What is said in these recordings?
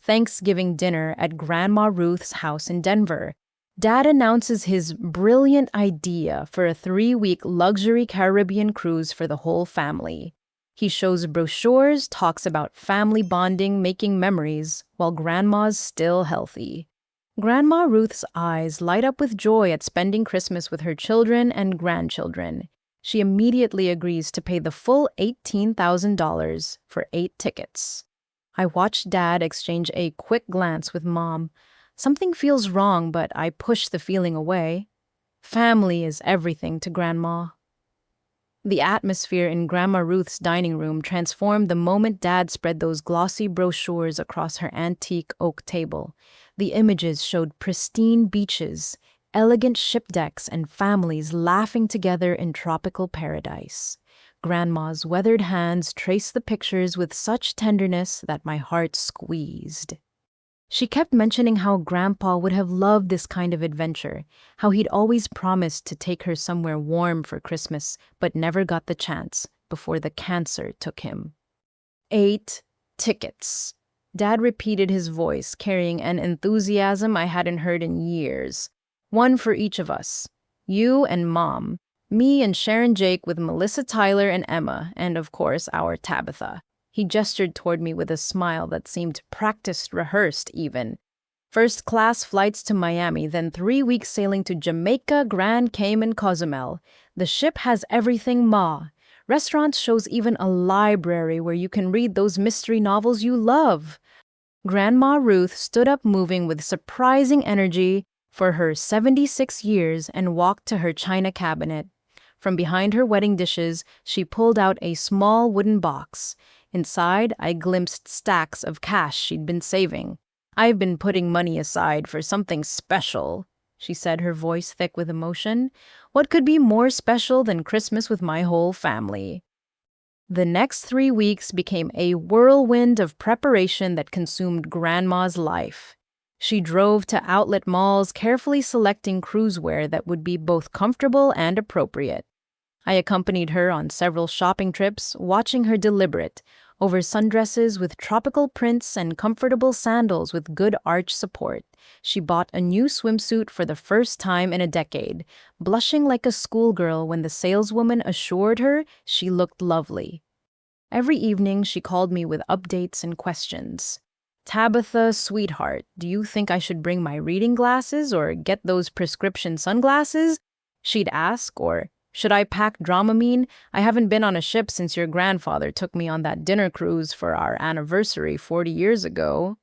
Thanksgiving dinner at Grandma Ruth's house in Denver. Dad announces his brilliant idea for a 3-week luxury Caribbean cruise for the whole family. He shows brochures, talks about family bonding, making memories, while Grandma's still healthy. Grandma Ruth's eyes light up with joy at spending Christmas with her children and grandchildren. She immediately agrees to pay the full $18,000 for 8 tickets. I watch Dad exchange a quick glance with Mom. Something feels wrong, but I push the feeling away. Family is everything to Grandma. The atmosphere in Grandma Ruth's dining room transformed the moment Dad spread those glossy brochures across her antique oak table. The images showed pristine beaches, elegant ship decks, and families laughing together in tropical paradise. Grandma's weathered hands traced the pictures with such tenderness that my heart squeezed. She kept mentioning how Grandpa would have loved this kind of adventure, how he'd always promised to take her somewhere warm for Christmas, but never got the chance before the cancer took him. 8 tickets. Dad repeated, his voice carrying an enthusiasm I hadn't heard in years. 1 for each of us. You and Mom. Me and Sharon Jake with Melissa, Tyler, and Emma, and of course our Tabitha. He gestured toward me with a smile that seemed practiced, rehearsed even. 1st-class flights to Miami, then 3 weeks sailing to Jamaica, Grand Cayman, Cozumel. The ship has everything, Ma. Restaurants, shows, even a library where you can read those mystery novels you love. Grandma Ruth stood up, moving with surprising energy for her 76 years, and walked to her china cabinet. From behind her wedding dishes, she pulled out a small wooden box. Inside, I glimpsed stacks of cash she'd been saving. "I've been putting money aside for something special," she said, her voice thick with emotion. "What could be more special than Christmas with my whole family?" The next 3 weeks became a whirlwind of preparation that consumed Grandma's life. She drove to outlet malls, carefully selecting cruise wear that would be both comfortable and appropriate. I accompanied her on several shopping trips, watching her deliberate, over sundresses with tropical prints and comfortable sandals with good arch support. She bought a new swimsuit for the first time in a decade, blushing like a schoolgirl when the saleswoman assured her she looked lovely. Every evening, she called me with updates and questions. "Tabitha, sweetheart, do you think I should bring my reading glasses or get those prescription sunglasses?" she'd ask, or "Should I pack Dramamine? I haven't been on a ship since your grandfather took me on that dinner cruise for our anniversary 40 years ago."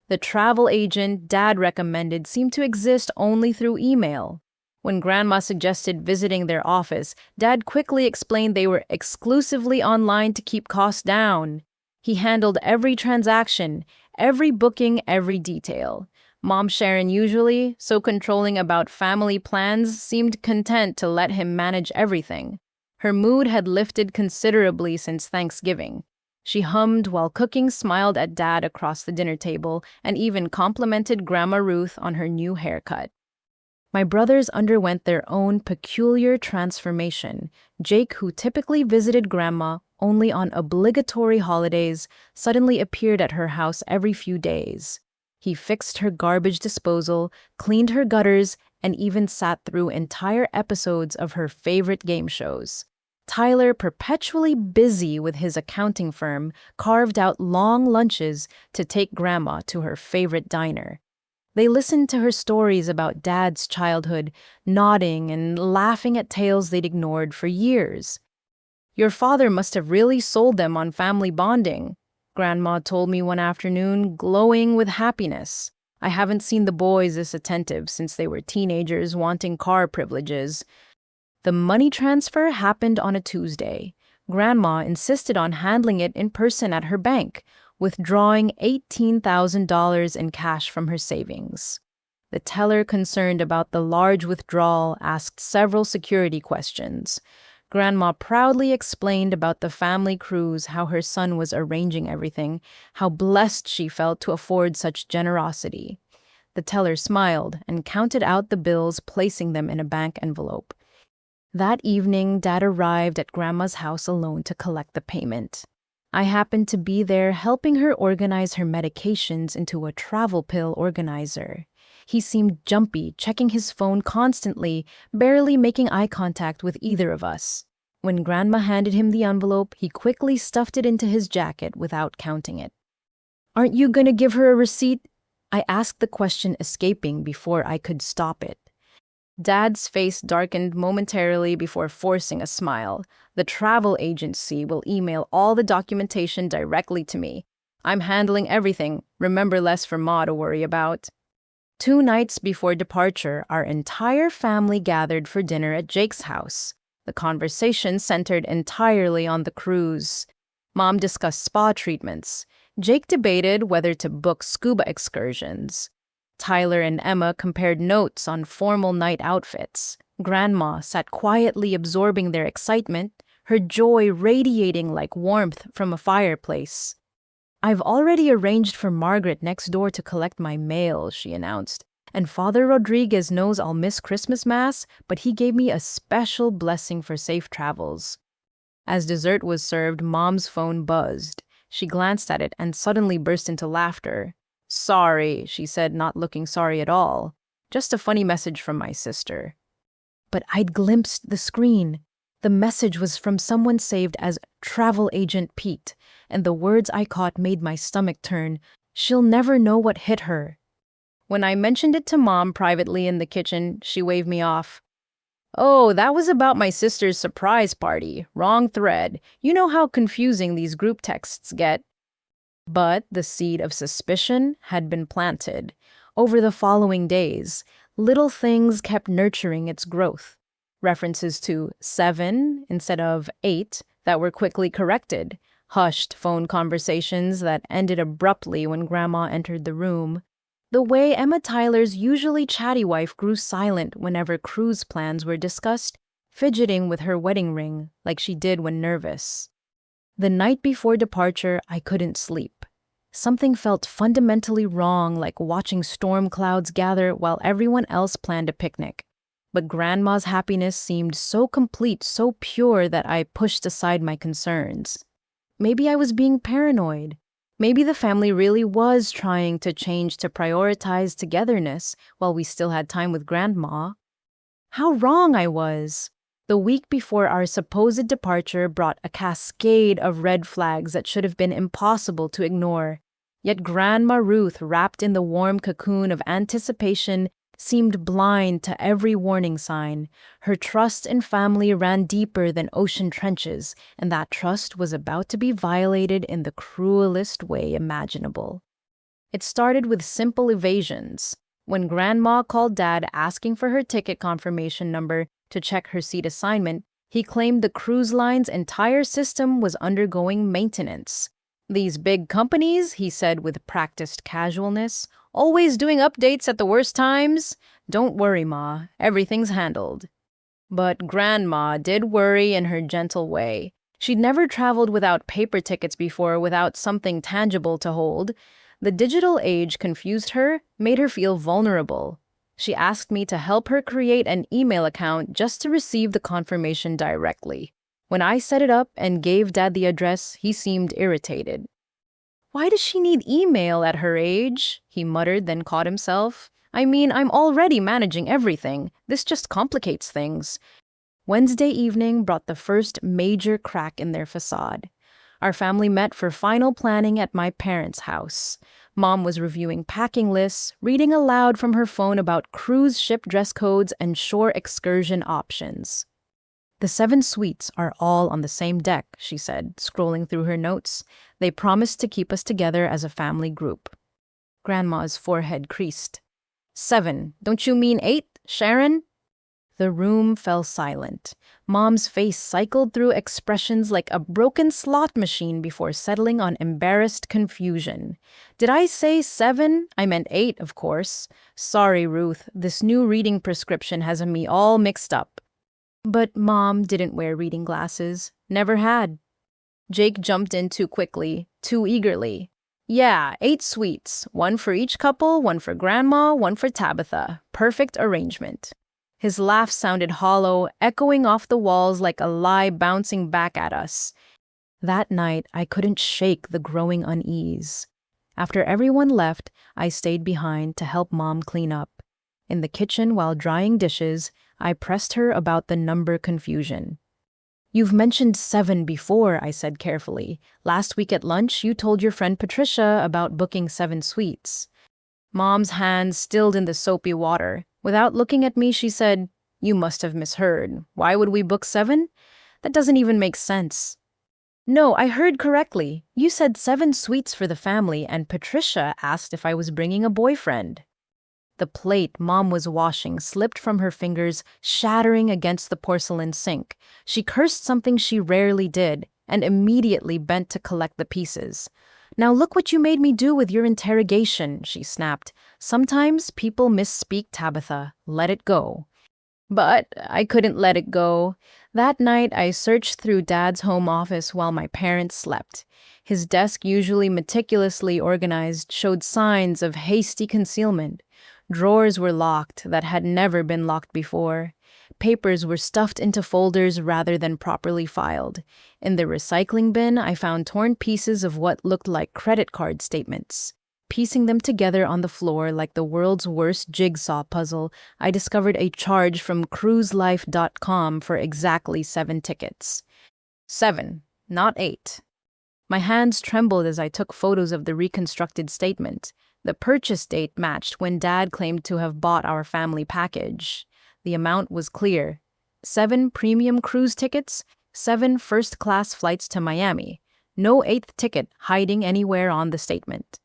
The travel agent Dad recommended seemed to exist only through email. When Grandma suggested visiting their office, Dad quickly explained they were exclusively online to keep costs down. He handled every transaction, every booking, every detail. Mom Sharon, usually so controlling about family plans, seemed content to let him manage everything. Her mood had lifted considerably since Thanksgiving. She hummed while cooking, smiled at Dad across the dinner table, and even complimented Grandma Ruth on her new haircut. My brothers underwent their own peculiar transformation. Jake, who typically visited Grandma only on obligatory holidays, suddenly appeared at her house every few days. He fixed her garbage disposal, cleaned her gutters, and even sat through entire episodes of her favorite game shows. Tyler, perpetually busy with his accounting firm, carved out long lunches to take Grandma to her favorite diner. They listened to her stories about Dad's childhood, nodding and laughing at tales they'd ignored for years. "Your father must have really sold them on family bonding," Grandma told me one afternoon, glowing with happiness. "I haven't seen the boys this attentive since they were teenagers wanting car privileges." The money transfer happened on a Tuesday. Grandma insisted on handling it in person at her bank, withdrawing $18,000 in cash from her savings. The teller, concerned about the large withdrawal, asked several security questions. Grandma proudly explained about the family cruise, how her son was arranging everything, how blessed she felt to afford such generosity. The teller smiled and counted out the bills, placing them in a bank envelope. That evening, Dad arrived at Grandma's house alone to collect the payment. I happened to be there helping her organize her medications into a travel pill organizer. He seemed jumpy, checking his phone constantly, barely making eye contact with either of us. When Grandma handed him the envelope, he quickly stuffed it into his jacket without counting it. "Aren't you going to give her a receipt?" I asked the question, escaping before I could stop it. Dad's face darkened momentarily before forcing a smile. "The travel agency will email all the documentation directly to me. I'm handling everything. Remember, less for Ma to worry about." 2 nights before departure, our entire family gathered for dinner at Jake's house. The conversation centered entirely on the cruise. Mom discussed spa treatments. Jake debated whether to book scuba excursions. Tyler and Emma compared notes on formal night outfits. Grandma sat quietly absorbing their excitement, her joy radiating like warmth from a fireplace. "I've already arranged for Margaret next door to collect my mail," she announced. "And Father Rodriguez knows I'll miss Christmas Mass, but he gave me a special blessing for safe travels." As dessert was served, Mom's phone buzzed. She glanced at it and suddenly burst into laughter. "Sorry," she said, not looking sorry at all. "Just a funny message from my sister." But I'd glimpsed the screen. The message was from someone saved as Travel Agent Pete, and the words I caught made my stomach turn. "She'll never know what hit her." When I mentioned it to Mom privately in the kitchen, she waved me off. "Oh, that was about my sister's surprise party. Wrong thread. You know how confusing these group texts get." But the seed of suspicion had been planted. Over the following days, little things kept nurturing its growth. References to 7 instead of 8 that were quickly corrected. Hushed phone conversations that ended abruptly when Grandma entered the room. The way Emma Tyler's usually chatty wife grew silent whenever cruise plans were discussed, fidgeting with her wedding ring like she did when nervous. The night before departure, I couldn't sleep. Something felt fundamentally wrong, like watching storm clouds gather while everyone else planned a picnic. But Grandma's happiness seemed so complete, so pure that I pushed aside my concerns. Maybe I was being paranoid. Maybe the family really was trying to change to prioritize togetherness while we still had time with Grandma. How wrong I was! The week before our supposed departure brought a cascade of red flags that should have been impossible to ignore. Yet Grandma Ruth, wrapped in the warm cocoon of anticipation, seemed blind to every warning sign. Her trust in family ran deeper than ocean trenches, and that trust was about to be violated in the cruelest way imaginable. It started with simple evasions. When Grandma called Dad asking for her ticket confirmation number to check her seat assignment, he claimed the cruise line's entire system was undergoing maintenance. "These big companies," he said with practiced casualness, "always doing updates at the worst times. Don't worry, Ma, everything's handled." But Grandma did worry in her gentle way. She'd never traveled without paper tickets before, without something tangible to hold. The digital age confused her, made her feel vulnerable. She asked me to help her create an email account just to receive the confirmation directly. When I set it up and gave Dad the address, he seemed irritated. "Why does she need email at her age?" he muttered, then caught himself. "I mean, I'm already managing everything. This just complicates things." Wednesday evening brought the first major crack in their facade. Our family met for final planning at my parents' house. Mom was reviewing packing lists, reading aloud from her phone about cruise ship dress codes and shore excursion options. "The 7 suites are all on the same deck," she said, scrolling through her notes. "They promised to keep us together as a family group." Grandma's forehead creased. 7, don't you mean 8, Sharon?" The room fell silent. Mom's face cycled through expressions like a broken slot machine before settling on embarrassed confusion. "Did I say 7? I meant 8, of course. Sorry, Ruth, this new reading prescription has me all mixed up." But Mom didn't wear reading glasses. Never had. Jake jumped in too quickly, too eagerly. "Yeah, 8 suites. 1 for each couple, 1 for Grandma, 1 for Tabitha. Perfect arrangement." His laugh sounded hollow, echoing off the walls like a lie bouncing back at us. That night, I couldn't shake the growing unease. After everyone left, I stayed behind to help Mom clean up. In the kitchen while drying dishes, I pressed her about the number confusion. "You've mentioned 7 before," I said carefully. "Last week at lunch, you told your friend Patricia about booking 7 suites." Mom's hands stilled in the soapy water. Without looking at me, she said, "You must have misheard. Why would we book 7? That doesn't even make sense." "No, I heard correctly. You said 7 suites for the family, and Patricia asked if I was bringing a boyfriend." The plate Mom was washing slipped from her fingers, shattering against the porcelain sink. She cursed something she rarely did, and immediately bent to collect the pieces. "Now look what you made me do with your interrogation," she snapped. "Sometimes people misspeak, Tabitha. Let it go." But I couldn't let it go. That night, I searched through Dad's home office while my parents slept. His desk, usually meticulously organized, showed signs of hasty concealment. Drawers were locked that had never been locked before. Papers were stuffed into folders rather than properly filed. In the recycling bin, I found torn pieces of what looked like credit card statements. Piecing them together on the floor like the world's worst jigsaw puzzle, I discovered a charge from cruiselife.com for exactly 7 tickets. 7, not 8. My hands trembled as I took photos of the reconstructed statement. The purchase date matched when Dad claimed to have bought our family package. The amount was clear: 7 premium cruise tickets, 7 first-class flights to Miami. No 8th ticket hiding anywhere on the statement.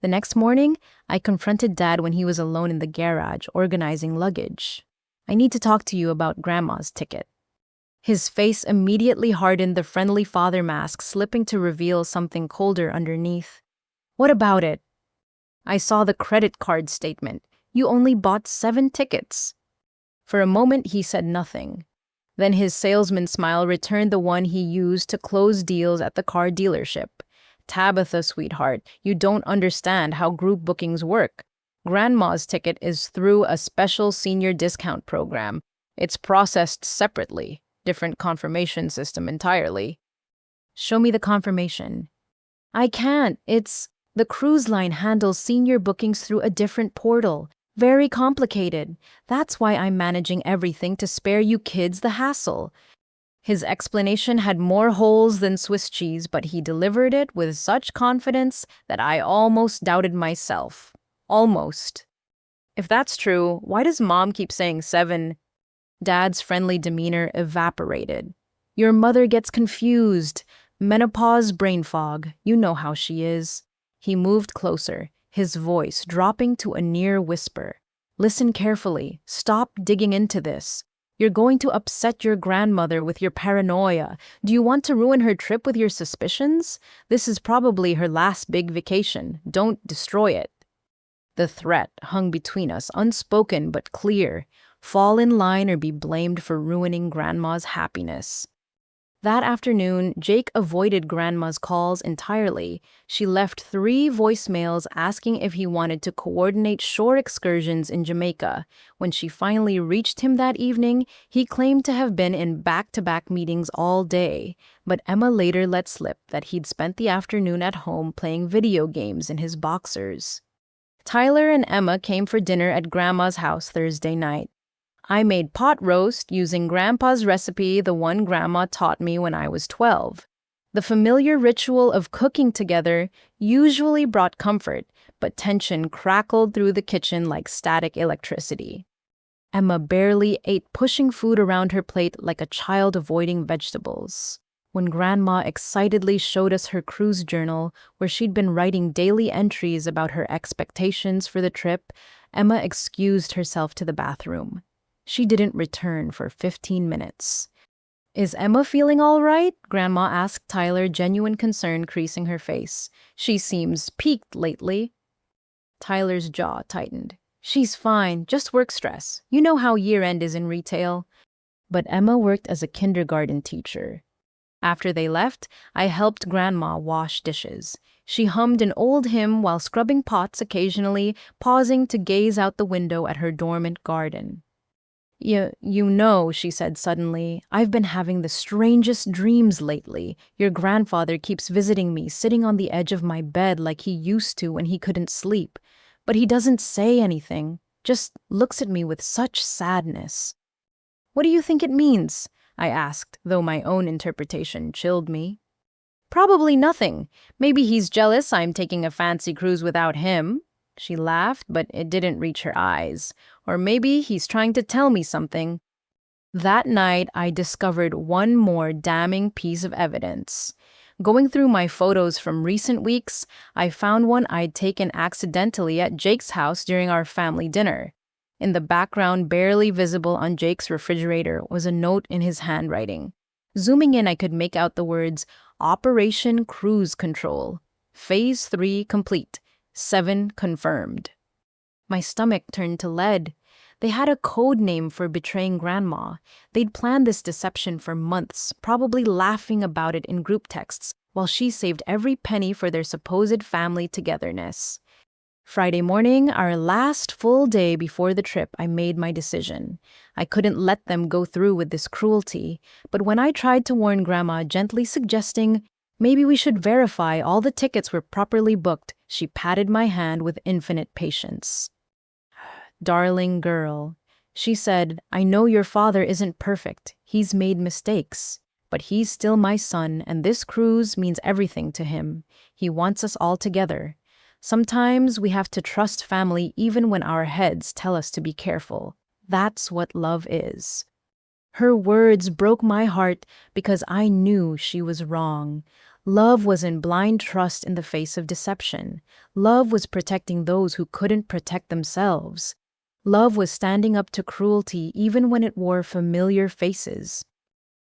The next morning, I confronted Dad when he was alone in the garage, organizing luggage. "I need to talk to you about Grandma's ticket." His face immediately hardened, the friendly father mask slipping to reveal something colder underneath. "What about it?" "I saw the credit card statement. You only bought 7 tickets." For a moment, he said nothing. Then his salesman smile returned, the one he used to close deals at the car dealership. "Tabitha, sweetheart, you don't understand how group bookings work. Grandma's ticket is through a special senior discount program. It's processed separately. Different confirmation system entirely." "Show me the confirmation." "I can't. The cruise line handles senior bookings through a different portal. Very complicated. That's why I'm managing everything to spare you kids the hassle." His explanation had more holes than Swiss cheese, but he delivered it with such confidence that I almost doubted myself. Almost. "If that's true, why does Mom keep saying 7? Dad's friendly demeanor evaporated. "Your mother gets confused. Menopause brain fog. You know how she is." He moved closer, his voice dropping to a near whisper. "Listen carefully. Stop digging into this. You're going to upset your grandmother with your paranoia. Do you want to ruin her trip with your suspicions? This is probably her last big vacation. Don't destroy it." The threat hung between us, unspoken but clear. Fall in line or be blamed for ruining Grandma's happiness. That afternoon, Jake avoided Grandma's calls entirely. She left 3 voicemails asking if he wanted to coordinate shore excursions in Jamaica. When she finally reached him that evening, he claimed to have been in back-to-back meetings all day. But Emma later let slip that he'd spent the afternoon at home playing video games in his boxers. Tyler and Emma came for dinner at Grandma's house Thursday night. I made pot roast using Grandpa's recipe, the one Grandma taught me when I was 12. The familiar ritual of cooking together usually brought comfort, but tension crackled through the kitchen like static electricity. Emma barely ate, pushing food around her plate like a child avoiding vegetables. When Grandma excitedly showed us her cruise journal, where she'd been writing daily entries about her expectations for the trip, Emma excused herself to the bathroom. She didn't return for 15 minutes. "Is Emma feeling all right?" Grandma asked Tyler, genuine concern creasing her face. "She seems peaked lately." Tyler's jaw tightened. "She's fine, just work stress. You know how year-end is in retail." But Emma worked as a kindergarten teacher. After they left, I helped Grandma wash dishes. She hummed an old hymn while scrubbing pots occasionally, pausing to gaze out the window at her dormant garden. You know, she said suddenly, I've been having the strangest dreams lately. Your grandfather keeps visiting me, sitting on the edge of my bed like he used to when he couldn't sleep. But he doesn't say anything, just looks at me with such sadness. What do you think it means? I asked, though my own interpretation chilled me. Probably nothing. Maybe he's jealous I'm taking a fancy cruise without him. She laughed, but it didn't reach her eyes. Or maybe he's trying to tell me something. That night, I discovered one more damning piece of evidence. Going through my photos from recent weeks, I found one I'd taken accidentally at Jake's house during our family dinner. In the background, barely visible on Jake's refrigerator, was a note in his handwriting. Zooming in, I could make out the words, Operation Cruise Control. Phase 3 complete. 7 confirmed. My stomach turned to lead. They had a code name for betraying Grandma. They'd planned this deception for months, probably laughing about it in group texts, while she saved every penny for their supposed family togetherness. Friday morning, our last full day before the trip, I made my decision. I couldn't let them go through with this cruelty, but when I tried to warn Grandma, gently suggesting, maybe we should verify all the tickets were properly booked, she patted my hand with infinite patience. Darling girl, she said, I know your father isn't perfect. He's made mistakes. But he's still my son, and this cruise means everything to him. He wants us all together. Sometimes we have to trust family even when our heads tell us to be careful. That's what love is. Her words broke my heart because I knew she was wrong. Love was in blind trust in the face of deception. Love was protecting those who couldn't protect themselves. Love was standing up to cruelty even when it wore familiar faces.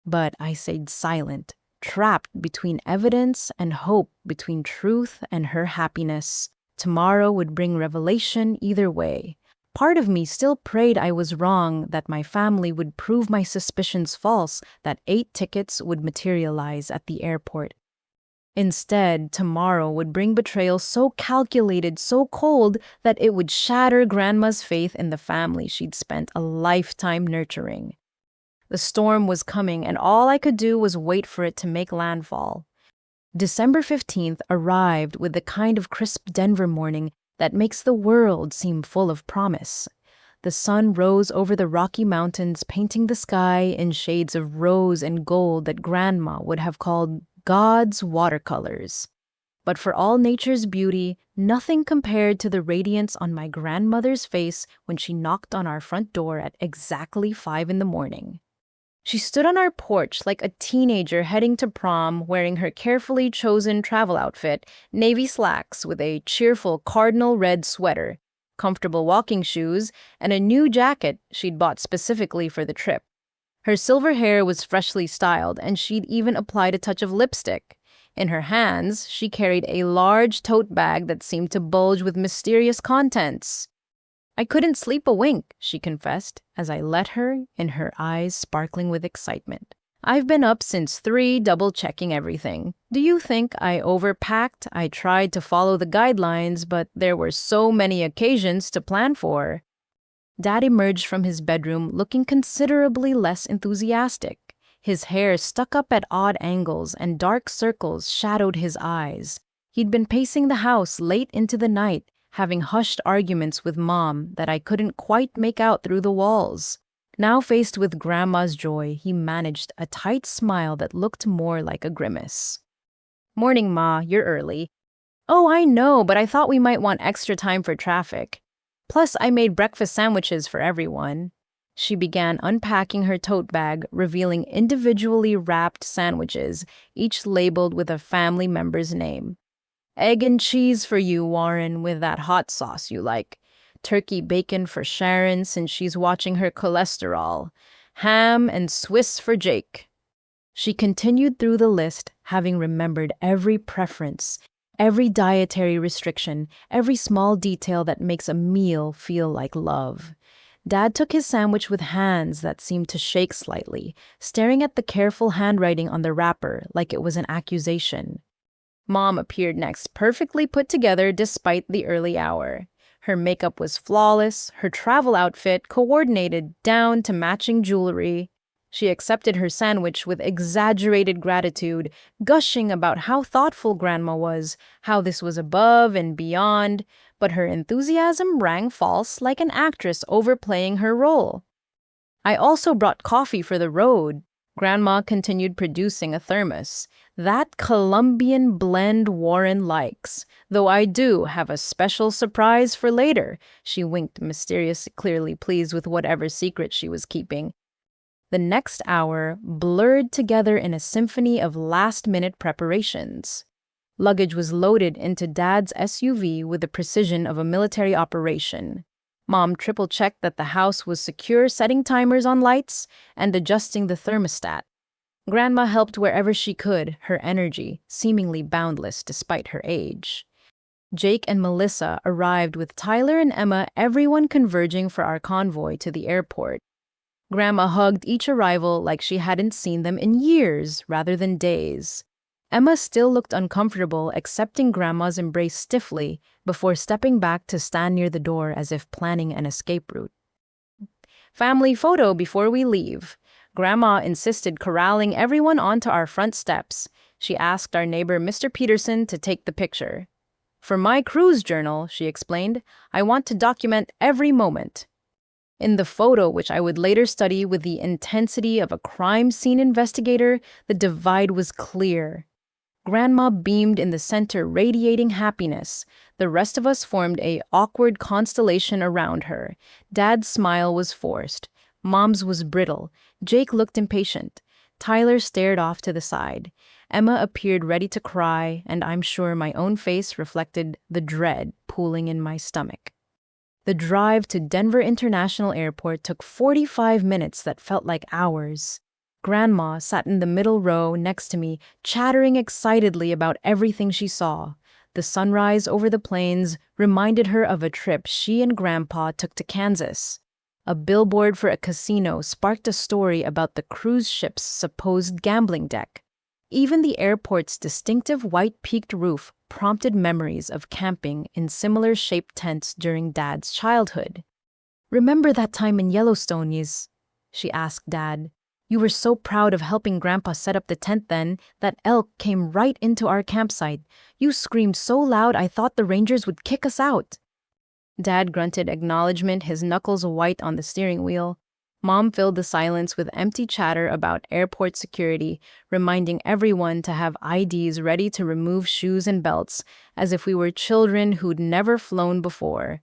But I stayed silent, trapped between evidence and hope, between truth and her happiness. Tomorrow would bring revelation either way. Part of me still prayed I was wrong, that my family would prove my suspicions false, that 8 tickets would materialize at the airport. Instead, tomorrow would bring betrayal so calculated, so cold, that it would shatter Grandma's faith in the family she'd spent a lifetime nurturing. The storm was coming, and all I could do was wait for it to make landfall. December 15th arrived with the kind of crisp Denver morning that makes the world seem full of promise. The sun rose over the Rocky Mountains, painting the sky in shades of rose and gold that Grandma would have called God's watercolors. But for all nature's beauty, nothing compared to the radiance on my grandmother's face when she knocked on our front door at exactly 5 in the morning. She stood on our porch like a teenager heading to prom, wearing her carefully chosen travel outfit, navy slacks with a cheerful cardinal red sweater, comfortable walking shoes, and a new jacket she'd bought specifically for the trip. Her silver hair was freshly styled, and she'd even applied a touch of lipstick. In her hands, she carried a large tote bag that seemed to bulge with mysterious contents. I couldn't sleep a wink, she confessed, as I let her in, her eyes sparkling with excitement. I've been up since 3, double-checking everything. Do you think I overpacked? I tried to follow the guidelines, but there were so many occasions to plan for. Dad emerged from his bedroom looking considerably less enthusiastic. His hair stuck up at odd angles and dark circles shadowed his eyes. He'd been pacing the house late into the night, having hushed arguments with Mom that I couldn't quite make out through the walls. Now faced with Grandma's joy, he managed a tight smile that looked more like a grimace. Morning, Ma, you're early. Oh, I know, but I thought we might want extra time for traffic. Plus, I made breakfast sandwiches for everyone. She began unpacking her tote bag, revealing individually wrapped sandwiches, each labeled with a family member's name. Egg and cheese for you, Warren, with that hot sauce you like. Turkey bacon for Sharon since she's watching her cholesterol. Ham and Swiss for Jake. She continued through the list, having remembered every preference, every dietary restriction, every small detail that makes a meal feel like love. Dad took his sandwich with hands that seemed to shake slightly, staring at the careful handwriting on the wrapper like it was an accusation. Mom appeared next, perfectly put together despite the early hour. Her makeup was flawless, her travel outfit coordinated down to matching jewelry. She accepted her sandwich with exaggerated gratitude, gushing about how thoughtful Grandma was, how this was above and beyond, but her enthusiasm rang false like an actress overplaying her role. I also brought coffee for the road. Grandma continued producing a thermos. That Colombian blend Warren likes, though I do have a special surprise for later. She winked, mysterious, clearly pleased with whatever secret she was keeping. The next hour blurred together in a symphony of last-minute preparations. Luggage was loaded into Dad's SUV with the precision of a military operation. Mom triple-checked that the house was secure, setting timers on lights and adjusting the thermostat. Grandma helped wherever she could, her energy seemingly boundless despite her age. Jake and Melissa arrived with Tyler and Emma, everyone converging for our convoy to the airport. Grandma hugged each arrival like she hadn't seen them in years rather than days. Emma still looked uncomfortable, accepting Grandma's embrace stiffly before stepping back to stand near the door as if planning an escape route. Family photo before we leave. Grandma insisted, corralling everyone onto our front steps. She asked our neighbor, Mr. Peterson, to take the picture. For my cruise journal, she explained, I want to document every moment. In the photo, which I would later study with the intensity of a crime scene investigator, the divide was clear. Grandma beamed in the center, radiating happiness. The rest of us formed an awkward constellation around her. Dad's smile was forced. Mom's was brittle. Jake looked impatient. Tyler stared off to the side. Emma appeared ready to cry, and I'm sure my own face reflected the dread pooling in my stomach. The drive to Denver International Airport took 45 minutes that felt like hours. Grandma sat in the middle row next to me, chattering excitedly about everything she saw. The sunrise over the plains reminded her of a trip she and Grandpa took to Kansas. A billboard for a casino sparked a story about the cruise ship's supposed gambling deck. Even the airport's distinctive white-peaked roof prompted memories of camping in similar-shaped tents during Dad's childhood. "Remember that time in Yellowstone, she asked Dad. "You were so proud of helping Grandpa set up the tent then. That elk came right into our campsite. You screamed so loud I thought the rangers would kick us out." Dad grunted acknowledgement, his knuckles white on the steering wheel. Mom filled the silence with empty chatter about airport security, reminding everyone to have IDs ready to remove shoes and belts, as if we were children who'd never flown before.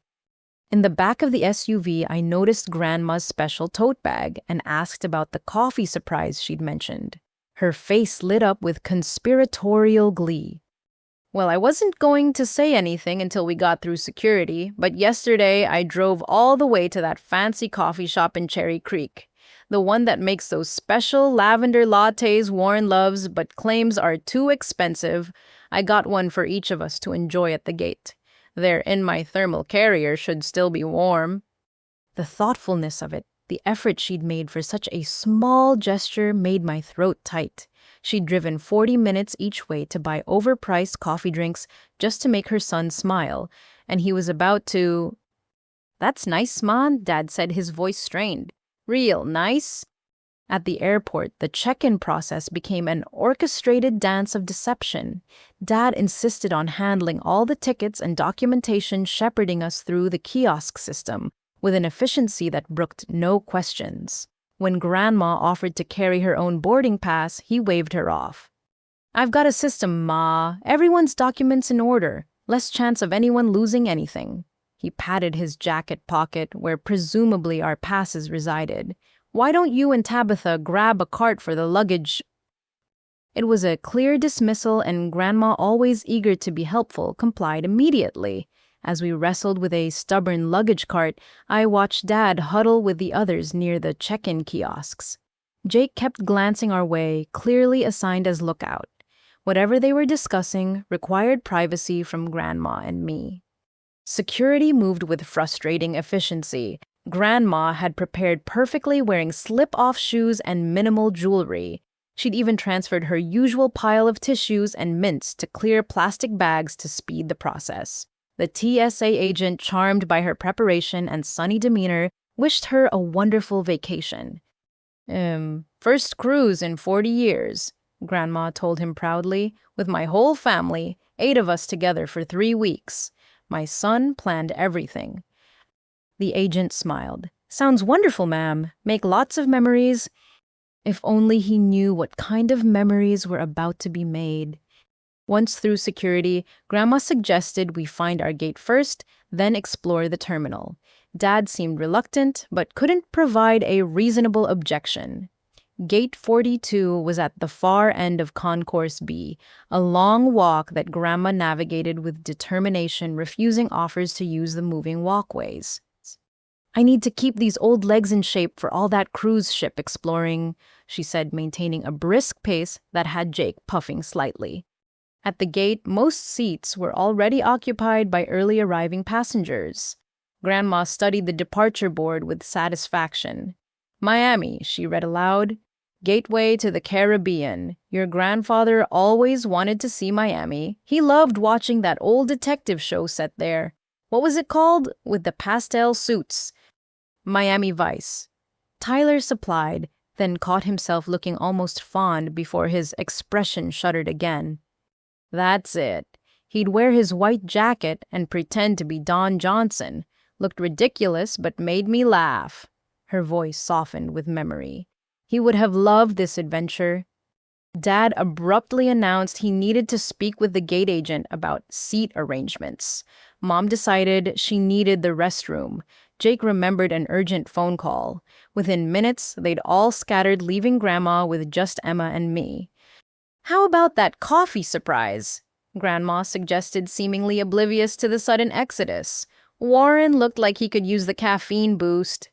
In the back of the SUV, I noticed Grandma's special tote bag and asked about the coffee surprise she'd mentioned. Her face lit up with conspiratorial glee. "Well, I wasn't going to say anything until we got through security, but yesterday I drove all the way to that fancy coffee shop in Cherry Creek, the one that makes those special lavender lattes Warren loves but claims are too expensive. I got one for each of us to enjoy at the gate. They're in my thermal carrier, should still be warm." The thoughtfulness of it, the effort she'd made for such a small gesture made my throat tight. She'd driven 40 minutes each way to buy overpriced coffee drinks just to make her son smile, and he was about to... "That's nice, Ma," Dad said, his voice strained. "Real nice." At the airport, the check-in process became an orchestrated dance of deception. Dad insisted on handling all the tickets and documentation, shepherding us through the kiosk system with an efficiency that brooked no questions. When Grandma offered to carry her own boarding pass, he waved her off. "I've got a system, Ma. Everyone's documents in order. Less chance of anyone losing anything." He patted his jacket pocket, where presumably our passes resided. "Why don't you and Tabitha grab a cart for the luggage?" It was a clear dismissal, and Grandma, always eager to be helpful, complied immediately. As we wrestled with a stubborn luggage cart, I watched Dad huddle with the others near the check-in kiosks. Jake kept glancing our way, clearly assigned as lookout. Whatever they were discussing required privacy from Grandma and me. Security moved with frustrating efficiency. Grandma had prepared perfectly, wearing slip-off shoes and minimal jewelry. She'd even transferred her usual pile of tissues and mints to clear plastic bags to speed the process. The TSA agent, charmed by her preparation and sunny demeanor, wished her a wonderful vacation. First cruise in 40 years, Grandma told him proudly, with my whole family, 8 of us together for 3 weeks. My son planned everything. The agent smiled. Sounds wonderful, ma'am. Make lots of memories. If only he knew what kind of memories were about to be made. Once through security, Grandma suggested we find our gate first, then explore the terminal. Dad seemed reluctant, but couldn't provide a reasonable objection. Gate 42 was at the far end of Concourse B, a long walk that Grandma navigated with determination, refusing offers to use the moving walkways. I need to keep these old legs in shape for all that cruise ship exploring, she said, maintaining a brisk pace that had Jake puffing slightly. At the gate, most seats were already occupied by early arriving passengers. Grandma studied the departure board with satisfaction. Miami, she read aloud. Gateway to the Caribbean. Your grandfather always wanted to see Miami. He loved watching that old detective show set there. What was it called? With the pastel suits. Miami Vice. Tyler supplied, then caught himself looking almost fond before his expression shuddered again. That's it. He'd wear his white jacket and pretend to be Don Johnson. Looked ridiculous, but made me laugh. Her voice softened with memory. He would have loved this adventure. Dad abruptly announced he needed to speak with the gate agent about seat arrangements. Mom decided she needed the restroom. Jake remembered an urgent phone call. Within minutes, they'd all scattered, leaving Grandma with just Emma and me. How about that coffee surprise? Grandma suggested, seemingly oblivious to the sudden exodus. Warren looked like he could use the caffeine boost.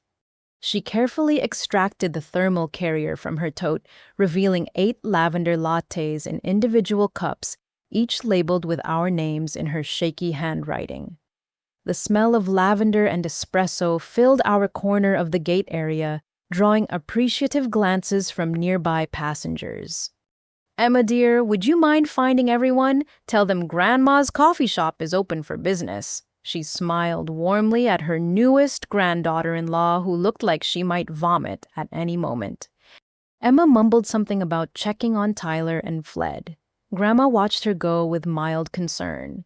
She carefully extracted the thermal carrier from her tote, revealing 8 lavender lattes in individual cups, each labeled with our names in her shaky handwriting. The smell of lavender and espresso filled our corner of the gate area, drawing appreciative glances from nearby passengers. Emma dear, would you mind finding everyone? Tell them Grandma's coffee shop is open for business. She smiled warmly at her newest granddaughter-in-law, who looked like she might vomit at any moment. Emma mumbled something about checking on Tyler and fled. Grandma watched her go with mild concern.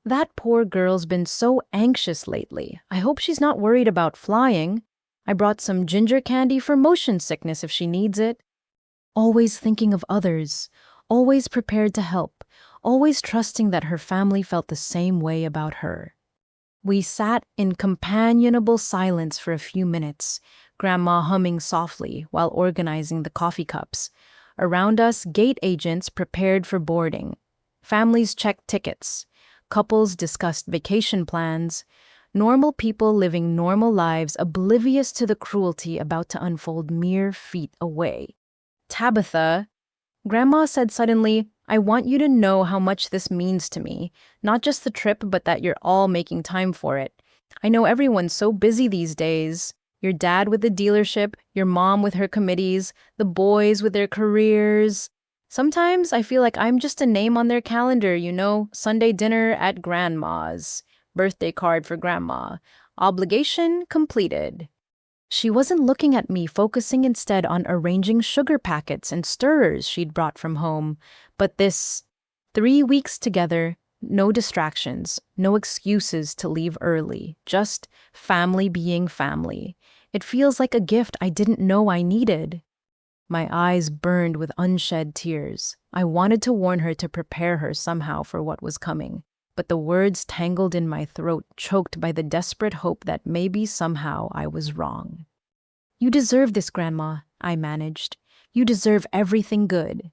That poor girl's been so anxious lately. I hope she's not worried about flying. I brought some ginger candy for motion sickness if she needs it. Always thinking of others, always prepared to help, always trusting that her family felt the same way about her. We sat in companionable silence for a few minutes, Grandma humming softly while organizing the coffee cups. Around us, gate agents prepared for boarding. Families checked tickets. Couples discussed vacation plans. Normal people living normal lives, oblivious to the cruelty about to unfold mere feet away. Tabitha, Grandma said suddenly, I want you to know how much this means to me. Not just the trip, but that you're all making time for it. I know everyone's so busy these days. Your dad with the dealership, your mom with her committees, the boys with their careers. Sometimes I feel like I'm just a name on their calendar, Sunday dinner at Grandma's. Birthday card for Grandma. Obligation completed. She wasn't looking at me, focusing instead on arranging sugar packets and stirrers she'd brought from home. But this 3 weeks together, no distractions, no excuses to leave early, just family being family. It feels like a gift I didn't know I needed. My eyes burned with unshed tears. I wanted to warn her to prepare her somehow for what was coming, but the words tangled in my throat, choked by the desperate hope that maybe somehow I was wrong. You deserve this, Grandma, I managed. You deserve everything good.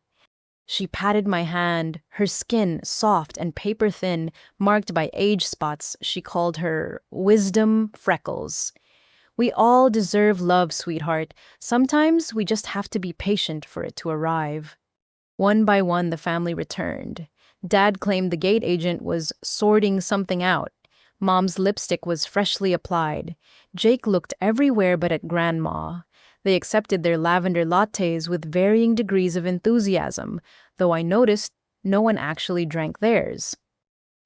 She patted my hand, her skin soft and paper-thin, marked by age spots she called her wisdom freckles. We all deserve love, sweetheart. Sometimes we just have to be patient for it to arrive. One by one, the family returned. Dad claimed the gate agent was sorting something out. Mom's lipstick was freshly applied. Jake looked everywhere but at Grandma. They accepted their lavender lattes with varying degrees of enthusiasm, though I noticed no one actually drank theirs.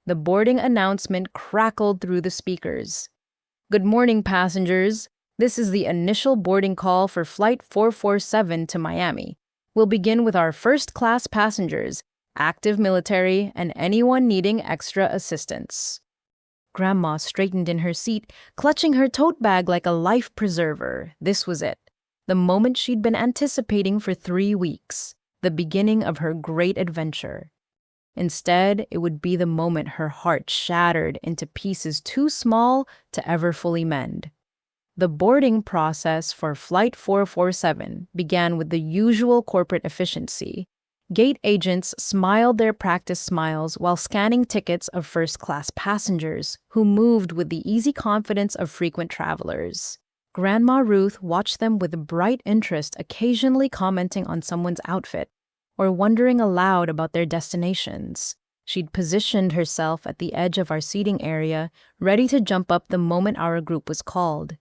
The boarding announcement crackled through the speakers. Good morning, passengers. This is the initial boarding call for Flight 447 to Miami. We'll begin with our first-class passengers, active military, and anyone needing extra assistance. Grandma straightened in her seat, clutching her tote bag like a life preserver. This was it. The moment she'd been anticipating for 3 weeks. The beginning of her great adventure. Instead, it would be the moment her heart shattered into pieces too small to ever fully mend. The boarding process for Flight 447 began with the usual corporate efficiency. Gate agents smiled their practice smiles while scanning tickets of first-class passengers who moved with the easy confidence of frequent travelers. Grandma Ruth watched them with bright interest, occasionally commenting on someone's outfit or wondering aloud about their destinations. She'd positioned herself at the edge of our seating area, ready to jump up the moment our group was called.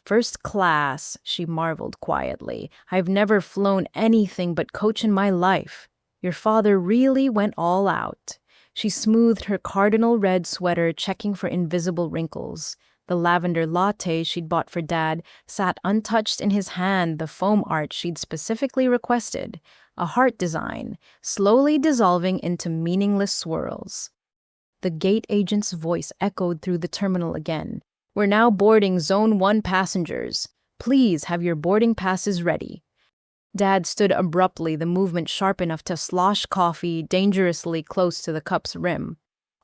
First class, she marveled quietly. I've never flown anything but coach in my life. Your father really went all out. She smoothed her cardinal red sweater, checking for invisible wrinkles. The lavender latte she'd bought for Dad sat untouched in his hand, the foam art she'd specifically requested, a heart design, slowly dissolving into meaningless swirls. The gate agent's voice echoed through the terminal again. We're now boarding Zone 1 passengers. Please have your boarding passes ready. Dad stood abruptly, the movement sharp enough to slosh coffee dangerously close to the cup's rim.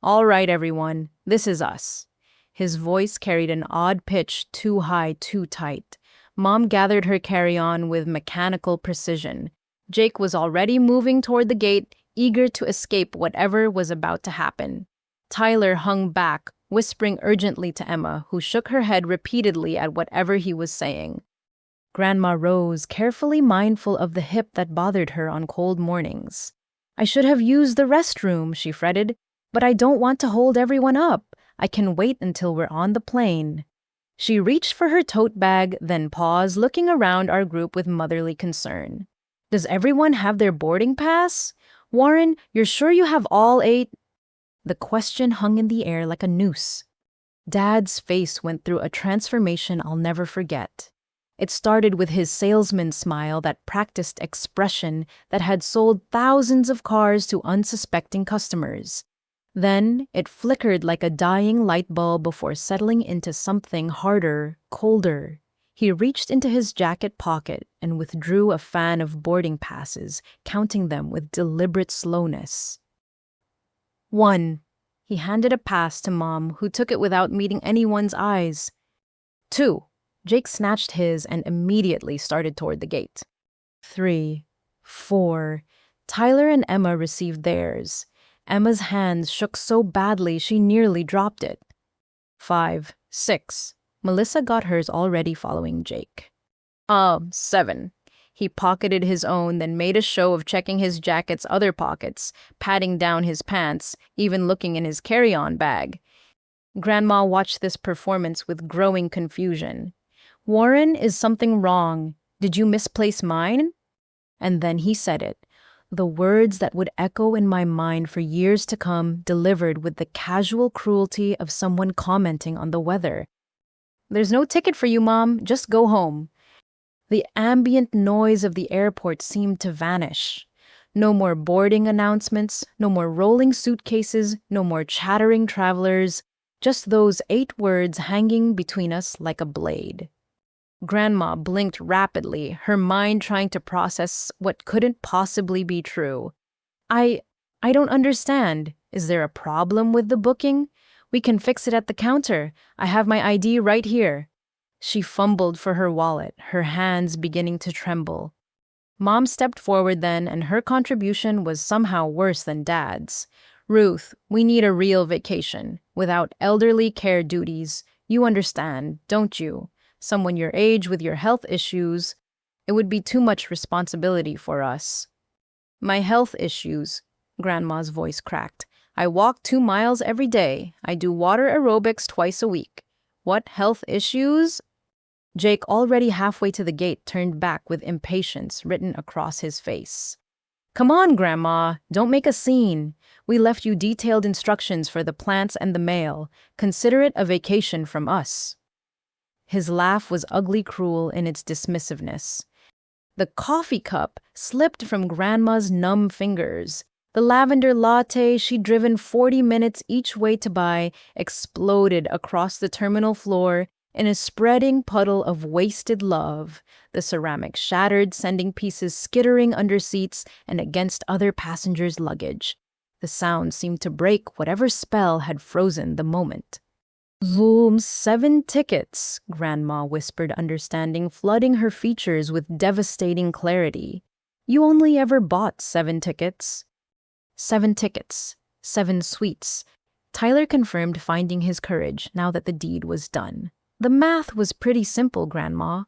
All right, everyone, this is us. His voice carried an odd pitch, too high, too tight. Mom gathered her carry-on with mechanical precision. Jake was already moving toward the gate, eager to escape whatever was about to happen. Tyler hung back, whispering urgently to Emma, who shook her head repeatedly at whatever he was saying. Grandma rose, carefully mindful of the hip that bothered her on cold mornings. I should have used the restroom, she fretted, but I don't want to hold everyone up. I can wait until we're on the plane. She reached for her tote bag, then paused, looking around our group with motherly concern. Does everyone have their boarding pass? Warren, you're sure you have all 8? The question hung in the air like a noose. Dad's face went through a transformation I'll never forget. It started with his salesman smile, that practiced expression that had sold thousands of cars to unsuspecting customers. Then it flickered like a dying light bulb before settling into something harder, colder. He reached into his jacket pocket and withdrew a fan of boarding passes, counting them with deliberate slowness. 1. He handed a pass to Mom, who took it without meeting anyone's eyes. 2. Jake snatched his and immediately started toward the gate. 3. 4. Tyler and Emma received theirs. Emma's hands shook so badly she nearly dropped it. 5. 6. Melissa got hers already following Jake. 7. He pocketed his own, then made a show of checking his jacket's other pockets, patting down his pants, even looking in his carry-on bag. Grandma watched this performance with growing confusion. Warren, is something wrong? Did you misplace mine? And then he said it. The words that would echo in my mind for years to come, delivered with the casual cruelty of someone commenting on the weather. There's no ticket for you, Mom. Just go home. The ambient noise of the airport seemed to vanish. No more boarding announcements, no more rolling suitcases, no more chattering travelers, just those 8 words hanging between us like a blade. Grandma blinked rapidly, her mind trying to process what couldn't possibly be true. I don't understand. Is there a problem with the booking? We can fix it at the counter. I have my ID right here. She fumbled for her wallet, her hands beginning to tremble. Mom stepped forward then, and her contribution was somehow worse than Dad's. Ruth, we need a real vacation, without elderly care duties. You understand, don't you? Someone your age with your health issues. It would be too much responsibility for us. My health issues, Grandma's voice cracked. I walk 2 miles every day. I do water aerobics twice a week. What health issues? Jake, already halfway to the gate, turned back with impatience written across his face. Come on, Grandma, don't make a scene. We left you detailed instructions for the plants and the mail. Consider it a vacation from us. His laugh was ugly cruel in its dismissiveness. The coffee cup slipped from Grandma's numb fingers. The lavender latte she'd driven 40 minutes each way to buy exploded across the terminal floor in a spreading puddle of wasted love. The ceramic shattered, sending pieces skittering under seats and against other passengers' luggage. The sound seemed to break whatever spell had frozen the moment. Zoom, 7 tickets, Grandma whispered, understanding, flooding her features with devastating clarity. You only ever bought 7 tickets. 7 tickets, 7 sweets. Tyler confirmed, finding his courage now that the deed was done. The math was pretty simple, Grandma.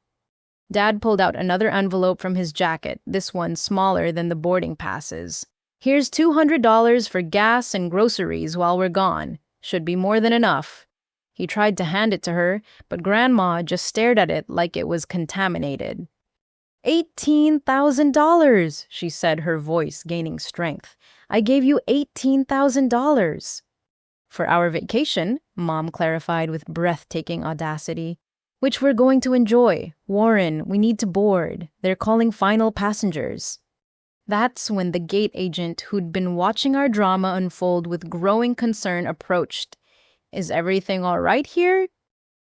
Dad pulled out another envelope from his jacket, this one smaller than the boarding passes. Here's $200 for gas and groceries while we're gone. Should be more than enough. He tried to hand it to her, but Grandma just stared at it like it was contaminated. $18,000, she said, her voice gaining strength. I gave you $18,000. For our vacation, Mom clarified with breathtaking audacity. Which we're going to enjoy. Warren, we need to board. They're calling final passengers. That's when the gate agent, who'd been watching our drama unfold with growing concern, approached. Is everything all right here?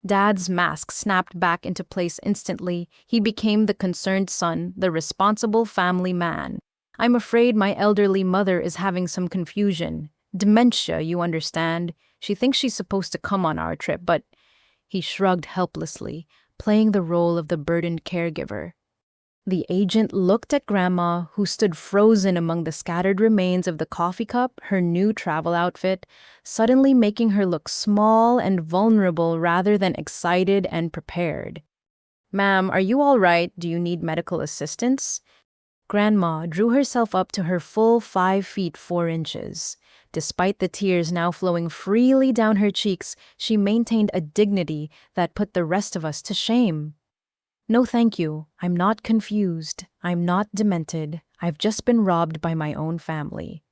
Dad's mask snapped back into place instantly. He became the concerned son, the responsible family man. I'm afraid my elderly mother is having some confusion. Dementia, you understand. She thinks she's supposed to come on our trip, but... He shrugged helplessly, playing the role of the burdened caregiver. The agent looked at Grandma, who stood frozen among the scattered remains of the coffee cup, her new travel outfit, suddenly making her look small and vulnerable rather than excited and prepared. Ma'am, are you all right? Do you need medical assistance? Grandma drew herself up to her full 5 feet 4 inches. Despite the tears now flowing freely down her cheeks, she maintained a dignity that put the rest of us to shame. No, thank you. I'm not confused. I'm not demented. I've just been robbed by my own family.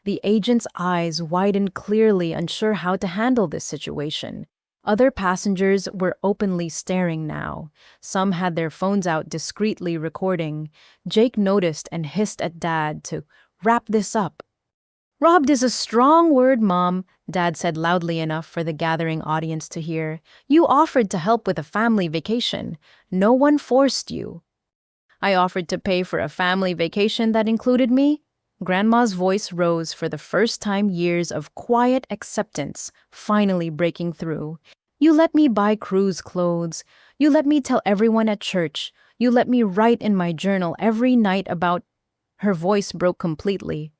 The agent's eyes widened clearly, unsure how to handle this situation. Other passengers were openly staring now. Some had their phones out discreetly recording. Jake noticed and hissed at Dad to wrap this up. Robbed is a strong word, Mom, Dad said loudly enough for the gathering audience to hear. You offered to help with a family vacation. No one forced you. I offered to pay for a family vacation that included me. Grandma's voice rose for the first time, years of quiet acceptance finally breaking through. You let me buy cruise clothes. You let me tell everyone at church. You let me write in my journal every night about... Her voice broke completely.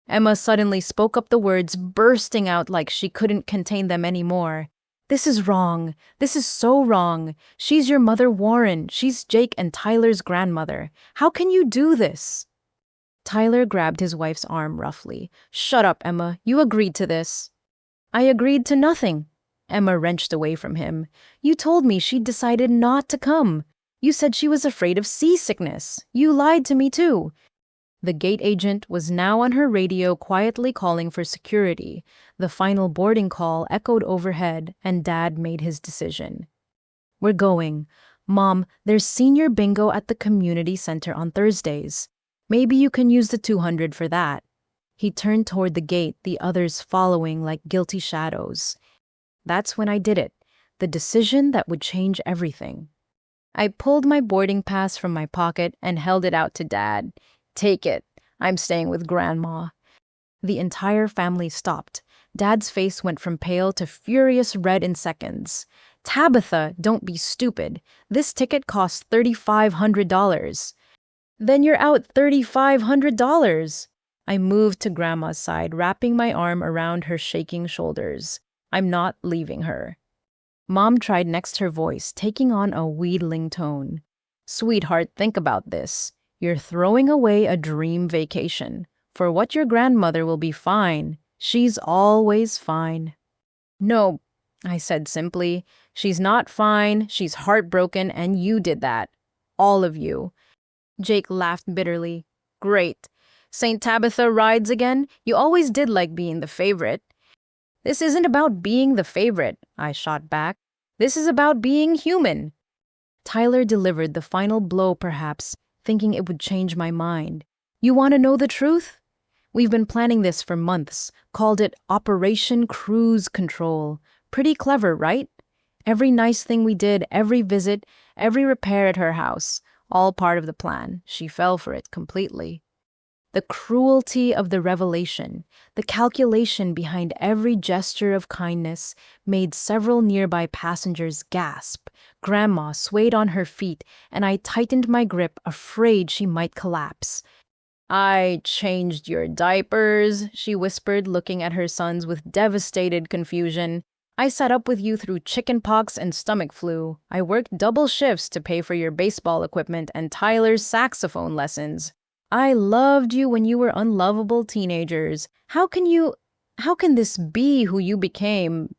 Emma suddenly spoke up, the words bursting out like she couldn't contain them anymore. This is wrong. This is so wrong. She's your mother, Warren. She's Jake and Tyler's grandmother. How can you do this? Tyler grabbed his wife's arm roughly. Shut up, Emma. You agreed to this. I agreed to nothing. Emma wrenched away from him. You told me she'd decided not to come. You said she was afraid of seasickness. You lied to me too. The gate agent was now on her radio, quietly calling for security. The final boarding call echoed overhead, and Dad made his decision. We're going. Mom, there's senior bingo at the community center on Thursdays. Maybe you can use the $200 for that. He turned toward the gate, the others following like guilty shadows. That's when I did it. The decision that would change everything. I pulled my boarding pass from my pocket and held it out to Dad. Take it. I'm staying with Grandma. The entire family stopped. Dad's face went from pale to furious red in seconds. Tabitha, don't be stupid. This ticket costs $3,500. Then you're out $3,500. I moved to Grandma's side, wrapping my arm around her shaking shoulders. I'm not leaving her. Mom tried next, her voice taking on a wheedling tone. Sweetheart, think about this. You're throwing away a dream vacation. For what your grandmother will be fine. She's always fine. No, I said simply. She's not fine. She's heartbroken, and you did that. All of you. Jake laughed bitterly. Great. St. Tabitha rides again? You always did like being the favorite." "This isn't about being the favorite," I shot back. "This is about being human." Tyler delivered the final blow, perhaps, thinking it would change my mind. "You want to know the truth? We've been planning this for months, called it Operation Cruise Control. Pretty clever, right? Every nice thing we did, every visit, every repair at her house, all part of the plan. She fell for it completely. The cruelty of the revelation, the calculation behind every gesture of kindness, made several nearby passengers gasp. Grandma swayed on her feet, and I tightened my grip, afraid she might collapse. "I changed your diapers," she whispered, looking at her sons with devastated confusion. "I sat up with you through chickenpox and stomach flu. I worked double shifts to pay for your baseball equipment and Tyler's saxophone lessons. I loved you when you were unlovable teenagers. How can this be who you became?"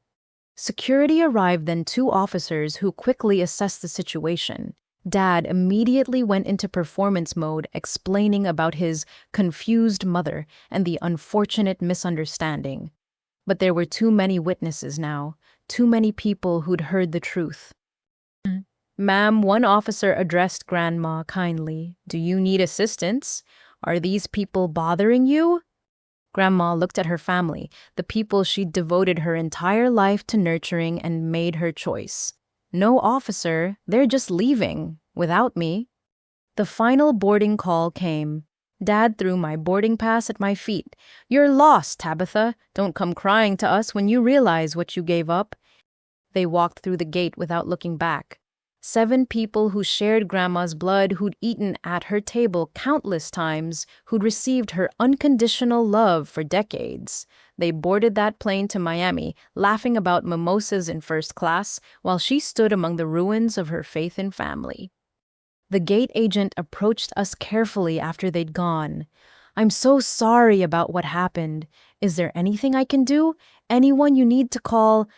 Security arrived, then two officers who quickly assessed the situation. Dad immediately went into performance mode, explaining about his confused mother and the unfortunate misunderstanding. But there were too many witnesses now, too many people who'd heard the truth. "Ma'am," one officer addressed Grandma kindly. "Do you need assistance? Are these people bothering you?" Grandma looked at her family, the people she'd devoted her entire life to nurturing and made her choice. "No, officer, they're just leaving, without me." The final boarding call came. Dad threw my boarding pass at my feet. "You're lost, Tabitha. Don't come crying to us when you realize what you gave up." They walked through the gate without looking back. 7 people who shared Grandma's blood, who'd eaten at her table countless times, who'd received her unconditional love for decades. They boarded that plane to Miami, laughing about mimosas in first class, while she stood among the ruins of her faith and family. The gate agent approached us carefully after they'd gone. "I'm so sorry about what happened. Is there anything I can do? Anyone you need to call?"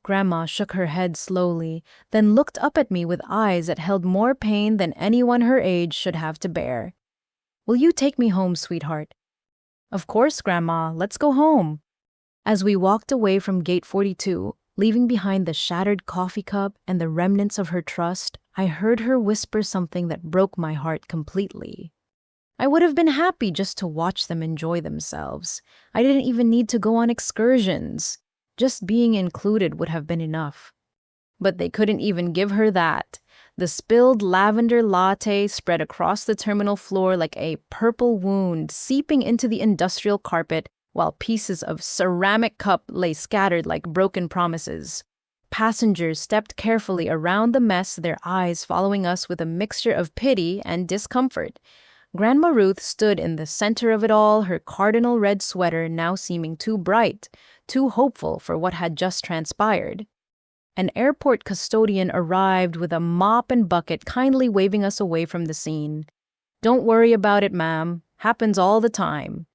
Grandma shook her head slowly, then looked up at me with eyes that held more pain than anyone her age should have to bear. "Will you take me home, sweetheart?" "Of course, Grandma. Let's go home." As we walked away from Gate 42, leaving behind the shattered coffee cup and the remnants of her trust, I heard her whisper something that broke my heart completely. "I would have been happy just to watch them enjoy themselves. I didn't even need to go on excursions. Just being included would have been enough." But they couldn't even give her that. The spilled lavender latte spread across the terminal floor like a purple wound, seeping into the industrial carpet, while pieces of ceramic cup lay scattered like broken promises. Passengers stepped carefully around the mess, their eyes following us with a mixture of pity and discomfort. Grandma Ruth stood in the center of it all, her cardinal red sweater now seeming too bright, too hopeful for what had just transpired. An airport custodian arrived with a mop and bucket, kindly waving us away from the scene. "Don't worry about it, ma'am. Happens all the time."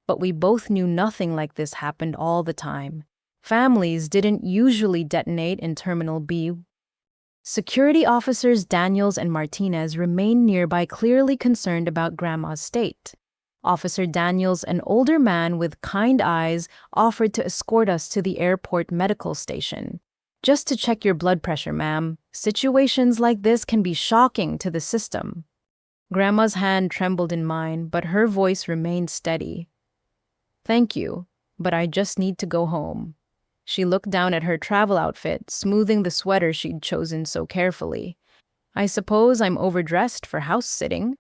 But we both knew nothing like this happened all the time. Families didn't usually detonate in Terminal B. Security officers Daniels and Martinez remained nearby, clearly concerned about Grandma's state. Officer Daniels, an older man with kind eyes, offered to escort us to the airport medical station. "Just to check your blood pressure, ma'am. Situations like this can be shocking to the system." Grandma's hand trembled in mine, but her voice remained steady. "Thank you, but I just need to go home." She looked down at her travel outfit, smoothing the sweater she'd chosen so carefully. "I suppose I'm overdressed for house-sitting."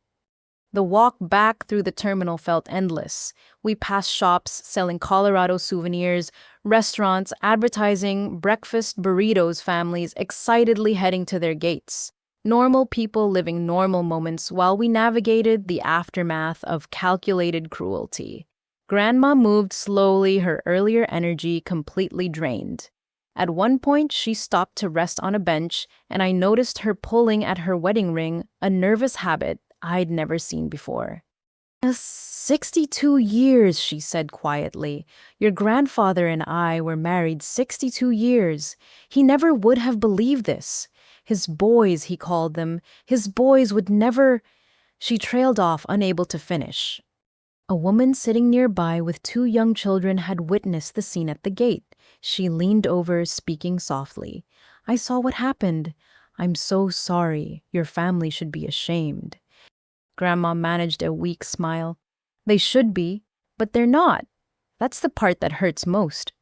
The walk back through the terminal felt endless. We passed shops selling Colorado souvenirs, restaurants advertising breakfast burritos, families excitedly heading to their gates. Normal people living normal moments while we navigated the aftermath of calculated cruelty. Grandma moved slowly, her earlier energy completely drained. At one point, she stopped to rest on a bench, and I noticed her pulling at her wedding ring, a nervous habit I'd never seen before. 62 years, she said quietly. "Your grandfather and I were married 62 years. He never would have believed this. His boys, he called them. His boys would never—" She trailed off, unable to finish. A woman sitting nearby with two young children had witnessed the scene at the gate. She leaned over, speaking softly. "I saw what happened. I'm so sorry. Your family should be ashamed." Grandma managed a weak smile. "They should be, but they're not. That's the part that hurts most."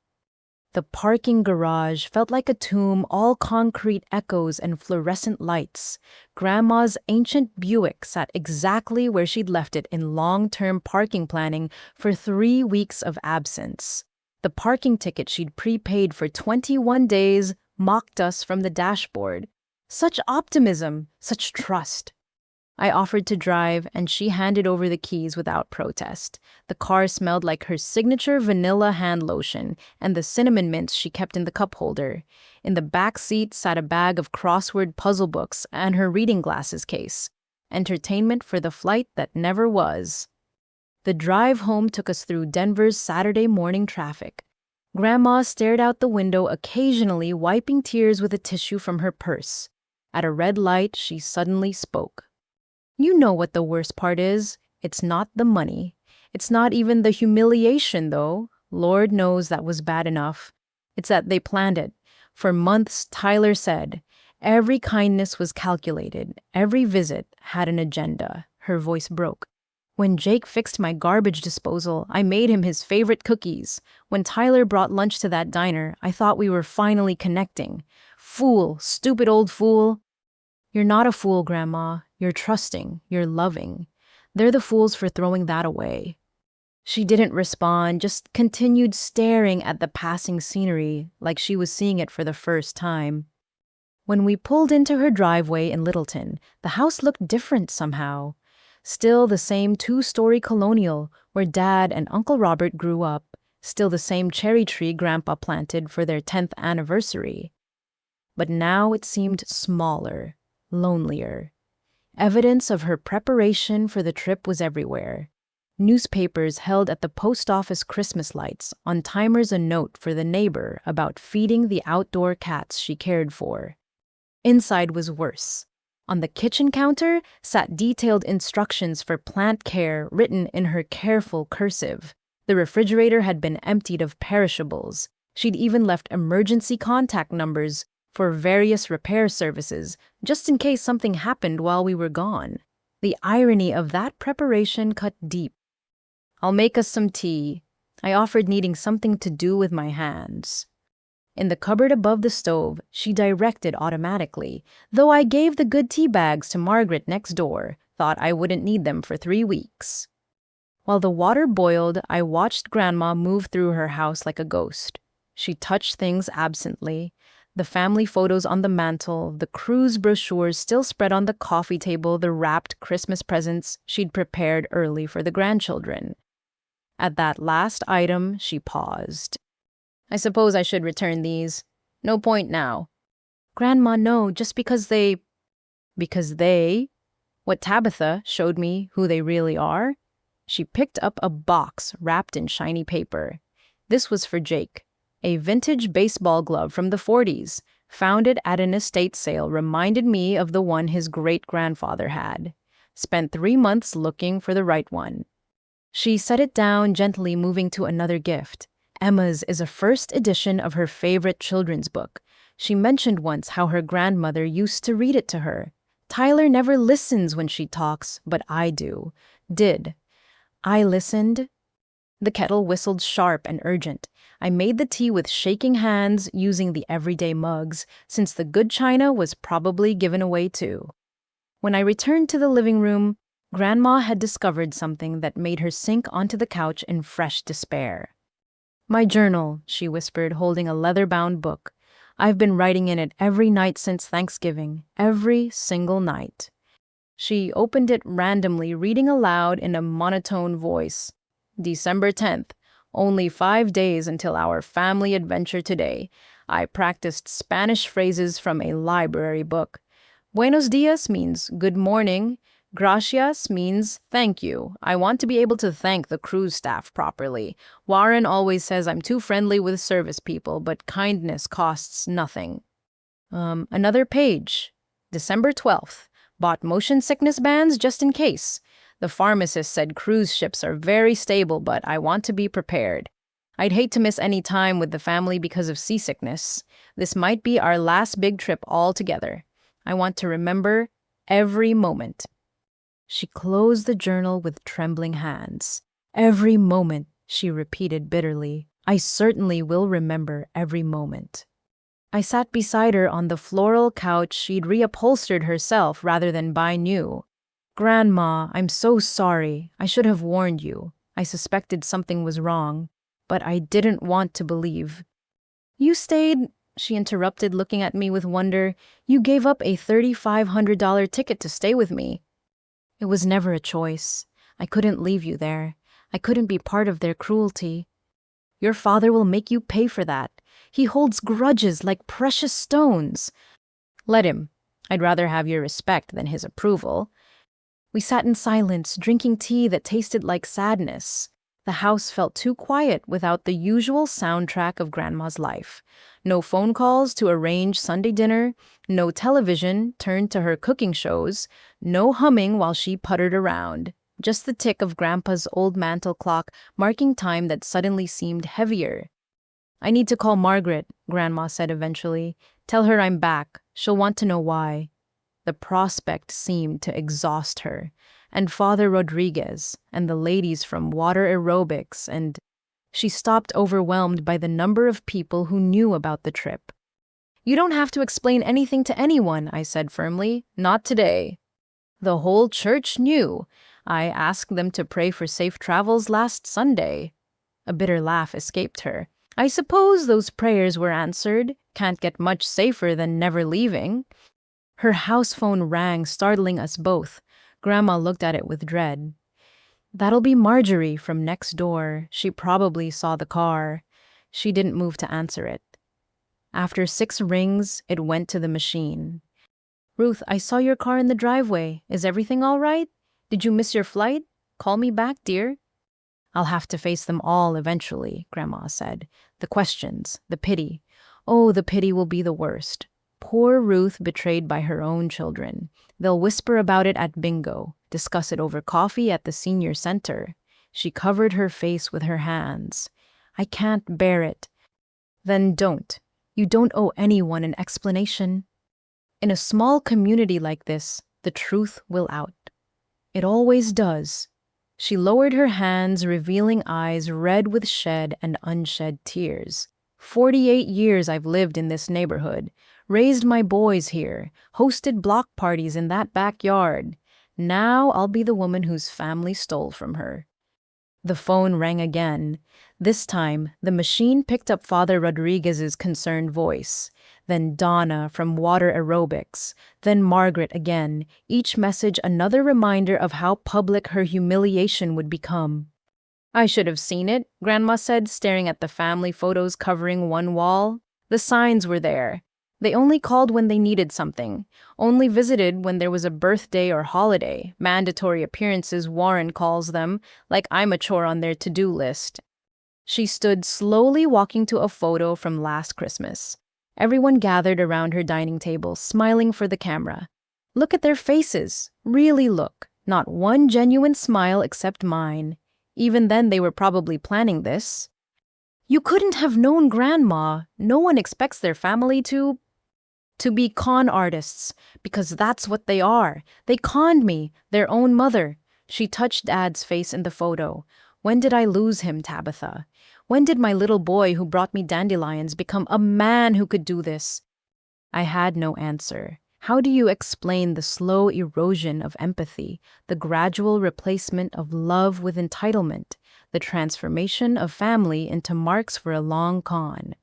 The parking garage felt like a tomb, all concrete echoes and fluorescent lights. Grandma's ancient Buick sat exactly where she'd left it in long-term parking planning for 3 weeks of absence. The parking ticket she'd prepaid for 21 days mocked us from the dashboard. Such optimism, such trust. I offered to drive, and she handed over the keys without protest. The car smelled like her signature vanilla hand lotion and the cinnamon mints she kept in the cup holder. In the back seat sat a bag of crossword puzzle books and her reading glasses case. Entertainment for the flight that never was. The drive home took us through Denver's Saturday morning traffic. Grandma stared out the window, occasionally wiping tears with a tissue from her purse. At a red light, she suddenly spoke. "You know what the worst part is. It's not the money. It's not even the humiliation, though. Lord knows that was bad enough. It's that they planned it. For months, Tyler said, every kindness was calculated. Every visit had an agenda." Her voice broke. "When Jake fixed my garbage disposal, I made him his favorite cookies. When Tyler brought lunch to that diner, I thought we were finally connecting. Fool, stupid old fool." "You're not a fool, Grandma. You're trusting. You're loving. They're the fools for throwing that away." She didn't respond, just continued staring at the passing scenery like she was seeing it for the first time. When we pulled into her driveway in Littleton, the house looked different somehow. Still the same 2-story colonial where Dad and Uncle Robert grew up. Still the same cherry tree Grandpa planted for their 10th anniversary. But now it seemed smaller, lonelier. Evidence of her preparation for the trip was everywhere. Newspapers held at the post office Christmas lights, on timers a note for the neighbor about feeding the outdoor cats she cared for. Inside was worse. On the kitchen counter sat detailed instructions for plant care written in her careful cursive. The refrigerator had been emptied of perishables. She'd even left emergency contact numbers for various repair services, just in case something happened while we were gone. The irony of that preparation cut deep. "I'll make us some tea," I offered, needing something to do with my hands. In the cupboard above the stove, she directed automatically, though I gave the good tea bags to Margaret next door, thought I wouldn't need them for 3 weeks. While the water boiled, I watched Grandma move through her house like a ghost. She touched things absently. The family photos on the mantle, the cruise brochures still spread on the coffee table, the wrapped Christmas presents she'd prepared early for the grandchildren. At that last item, she paused. "I suppose I should return these. No point now." "Grandma, no, just because they..." "Because they? What Tabitha showed me who they really are?" She picked up a box wrapped in shiny paper. This was for Jake. A vintage baseball glove from the 40s, found it at an estate sale, reminded me of the one his great-grandfather had. Spent 3 months looking for the right one. She set it down, gently moving to another gift. Emma's is a first edition of her favorite children's book. She mentioned once how her grandmother used to read it to her. Tyler never listens when she talks, but I do. Did. I listened. The kettle whistled sharp and urgent. I made the tea with shaking hands, using the everyday mugs, since the good china was probably given away too. When I returned to the living room, Grandma had discovered something that made her sink onto the couch in fresh despair. "My journal," she whispered, holding a leather-bound book. "I've been writing in it every night since Thanksgiving, every single night." She opened it randomly, reading aloud in a monotone voice. "December 10th. Only 5 days until our family adventure today. I practiced Spanish phrases from a library book. Buenos dias means good morning. Gracias means thank you. I want to be able to thank the cruise staff properly. Warren always says I'm too friendly with service people, but kindness costs nothing." Another page. December 12th. Bought motion sickness bands just in case. The pharmacist said cruise ships are very stable, but I want to be prepared. I'd hate to miss any time with the family because of seasickness. This might be our last big trip all together. I want to remember every moment." She closed the journal with trembling hands. "Every moment," she repeated bitterly. "I certainly will remember every moment." I sat beside her on the floral couch she'd reupholstered herself rather than buy new. "Grandma, I'm so sorry. I should have warned you. I suspected something was wrong, but I didn't want to believe." "You stayed," she interrupted, looking at me with wonder. "You gave up a $3,500 ticket to stay with me." "It was never a choice. I couldn't leave you there. I couldn't be part of their cruelty." "Your father will make you pay for that. He holds grudges like precious stones." "Let him. I'd rather have your respect than his approval." We sat in silence, drinking tea that tasted like sadness. The house felt too quiet without the usual soundtrack of Grandma's life. No phone calls to arrange Sunday dinner, no television turned to her cooking shows, no humming while she puttered around. Just the tick of Grandpa's old mantel clock marking time that suddenly seemed heavier. "I need to call Margaret," Grandma said eventually. "Tell her I'm back. She'll want to know why." The prospect seemed to exhaust her. And Father Rodriguez, and the ladies from water aerobics, and... She stopped, overwhelmed by the number of people who knew about the trip. "You don't have to explain anything to anyone," I said firmly. "Not today." "The whole church knew. I asked them to pray for safe travels last Sunday." A bitter laugh escaped her. "I suppose those prayers were answered. Can't get much safer than never leaving." Her house phone rang, startling us both. Grandma looked at it with dread. "That'll be Marjorie from next door. She probably saw the car." She didn't move to answer it. After 6 rings, it went to the machine. "Ruth, I saw your car in the driveway. Is everything all right? Did you miss your flight? Call me back, dear." "I'll have to face them all eventually," Grandma said. "The questions, the pity. Oh, the pity will be the worst. Poor Ruth betrayed by her own children. They'll whisper about it at bingo, discuss it over coffee at the senior center." She covered her face with her hands. "I can't bear it." "Then don't. You don't owe anyone an explanation. In a small community like this, the truth will out. It always does." She lowered her hands, revealing eyes red with shed and unshed tears. 48 years I've lived in this neighborhood, raised my boys here, hosted block parties in that backyard. Now I'll be the woman whose family stole from her." The phone rang again. This time, the machine picked up Father Rodriguez's concerned voice. Then Donna from water aerobics. Then Margaret again, each message another reminder of how public her humiliation would become. "I should have seen it," Grandma said, staring at the family photos covering one wall. "The signs were there. They only called when they needed something, only visited when there was a birthday or holiday, mandatory appearances Warren calls them, like I'm a chore on their to-do list." She stood slowly walking to a photo from last Christmas. Everyone gathered around her dining table, smiling for the camera. "Look at their faces. Really look. Not one genuine smile except mine. Even then they were probably planning this." "You couldn't have known, Grandma. No one expects their family to be con artists, because that's what they are. They conned me, their own mother." She touched Dad's face in the photo. "When did I lose him, Tabitha? When did my little boy who brought me dandelions become a man who could do this?" I had no answer. How do you explain the slow erosion of empathy, the gradual replacement of love with entitlement, the transformation of family into marks for a long con?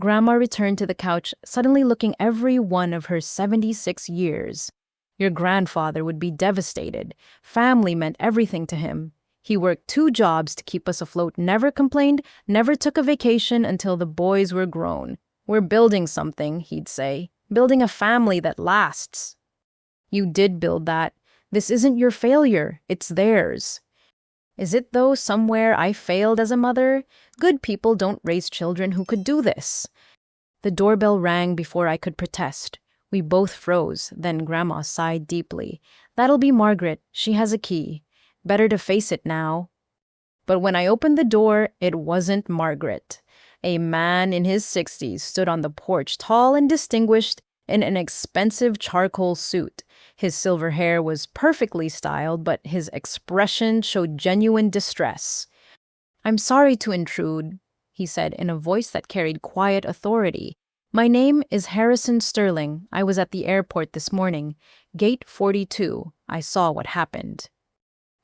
Grandma returned to the couch, suddenly looking every one of her 76 years. "Your grandfather would be devastated. Family meant everything to him. He worked 2 jobs to keep us afloat, never complained, never took a vacation until the boys were grown. 'We're building something,' he'd say. 'Building a family that lasts.' You did build that. This isn't your failure, it's theirs." "Is it though? Somewhere I failed as a mother? Good people don't raise children who could do this." The doorbell rang before I could protest. We both froze, then Grandma sighed deeply. "That'll be Margaret. She has a key." Better to face it now. But when I opened the door, it wasn't Margaret. A man in his 60s stood on the porch, tall and distinguished, in an expensive charcoal suit. His silver hair was perfectly styled, but his expression showed genuine distress. "I'm sorry to intrude," he said in a voice that carried quiet authority. "My name is Harrison Sterling. I was at the airport this morning. Gate 42. I saw what happened."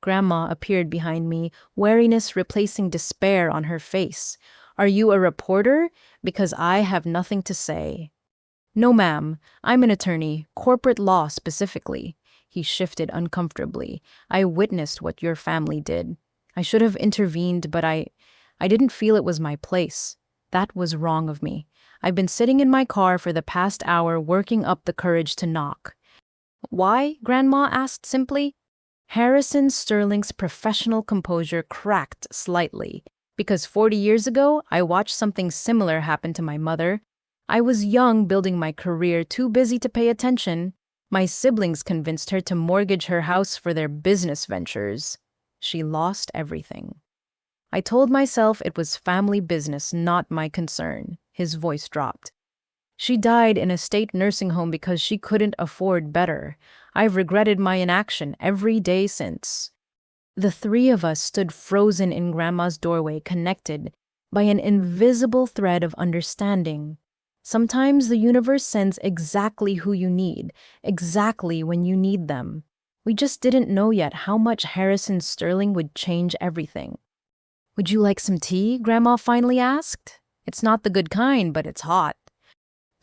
Grandma appeared behind me, wariness replacing despair on her face. "Are you a reporter? Because I have nothing to say." "No, ma'am. I'm an attorney, corporate law specifically." He shifted uncomfortably. "I witnessed what your family did. I should have intervened, but I didn't feel it was my place. That was wrong of me. I've been sitting in my car for the past hour working up the courage to knock." "Why?" Grandma asked simply. Harrison Sterling's professional composure cracked slightly. "Because 40 years ago, I watched something similar happen to my mother. I was young, building my career, too busy to pay attention. My siblings convinced her to mortgage her house for their business ventures. She lost everything. I told myself it was family business, not my concern." His voice dropped. "She died in a state nursing home because she couldn't afford better. I've regretted my inaction every day since." The three of us stood frozen in Grandma's doorway, connected by an invisible thread of understanding. Sometimes the universe sends exactly who you need, exactly when you need them. We just didn't know yet how much Harrison Sterling would change everything. "Would you like some tea?" Grandma finally asked. "It's not the good kind, but it's hot."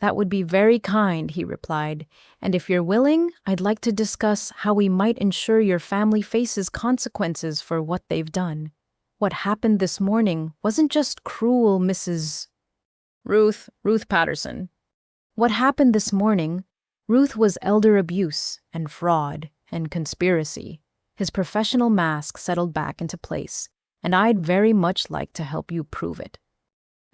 "That would be very kind," he replied. "And if you're willing, I'd like to discuss how we might ensure your family faces consequences for what they've done. What happened this morning wasn't just cruel, Mrs. Ruth Patterson. What happened this morning, Ruth, was elder abuse and fraud and conspiracy." His professional mask settled back into place, "and I'd very much like to help you prove it."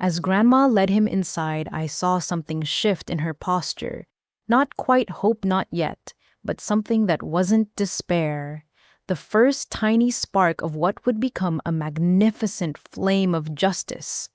As Grandma led him inside, I saw something shift in her posture. Not quite hope, not yet, but something that wasn't despair. The first tiny spark of what would become a magnificent flame of justice.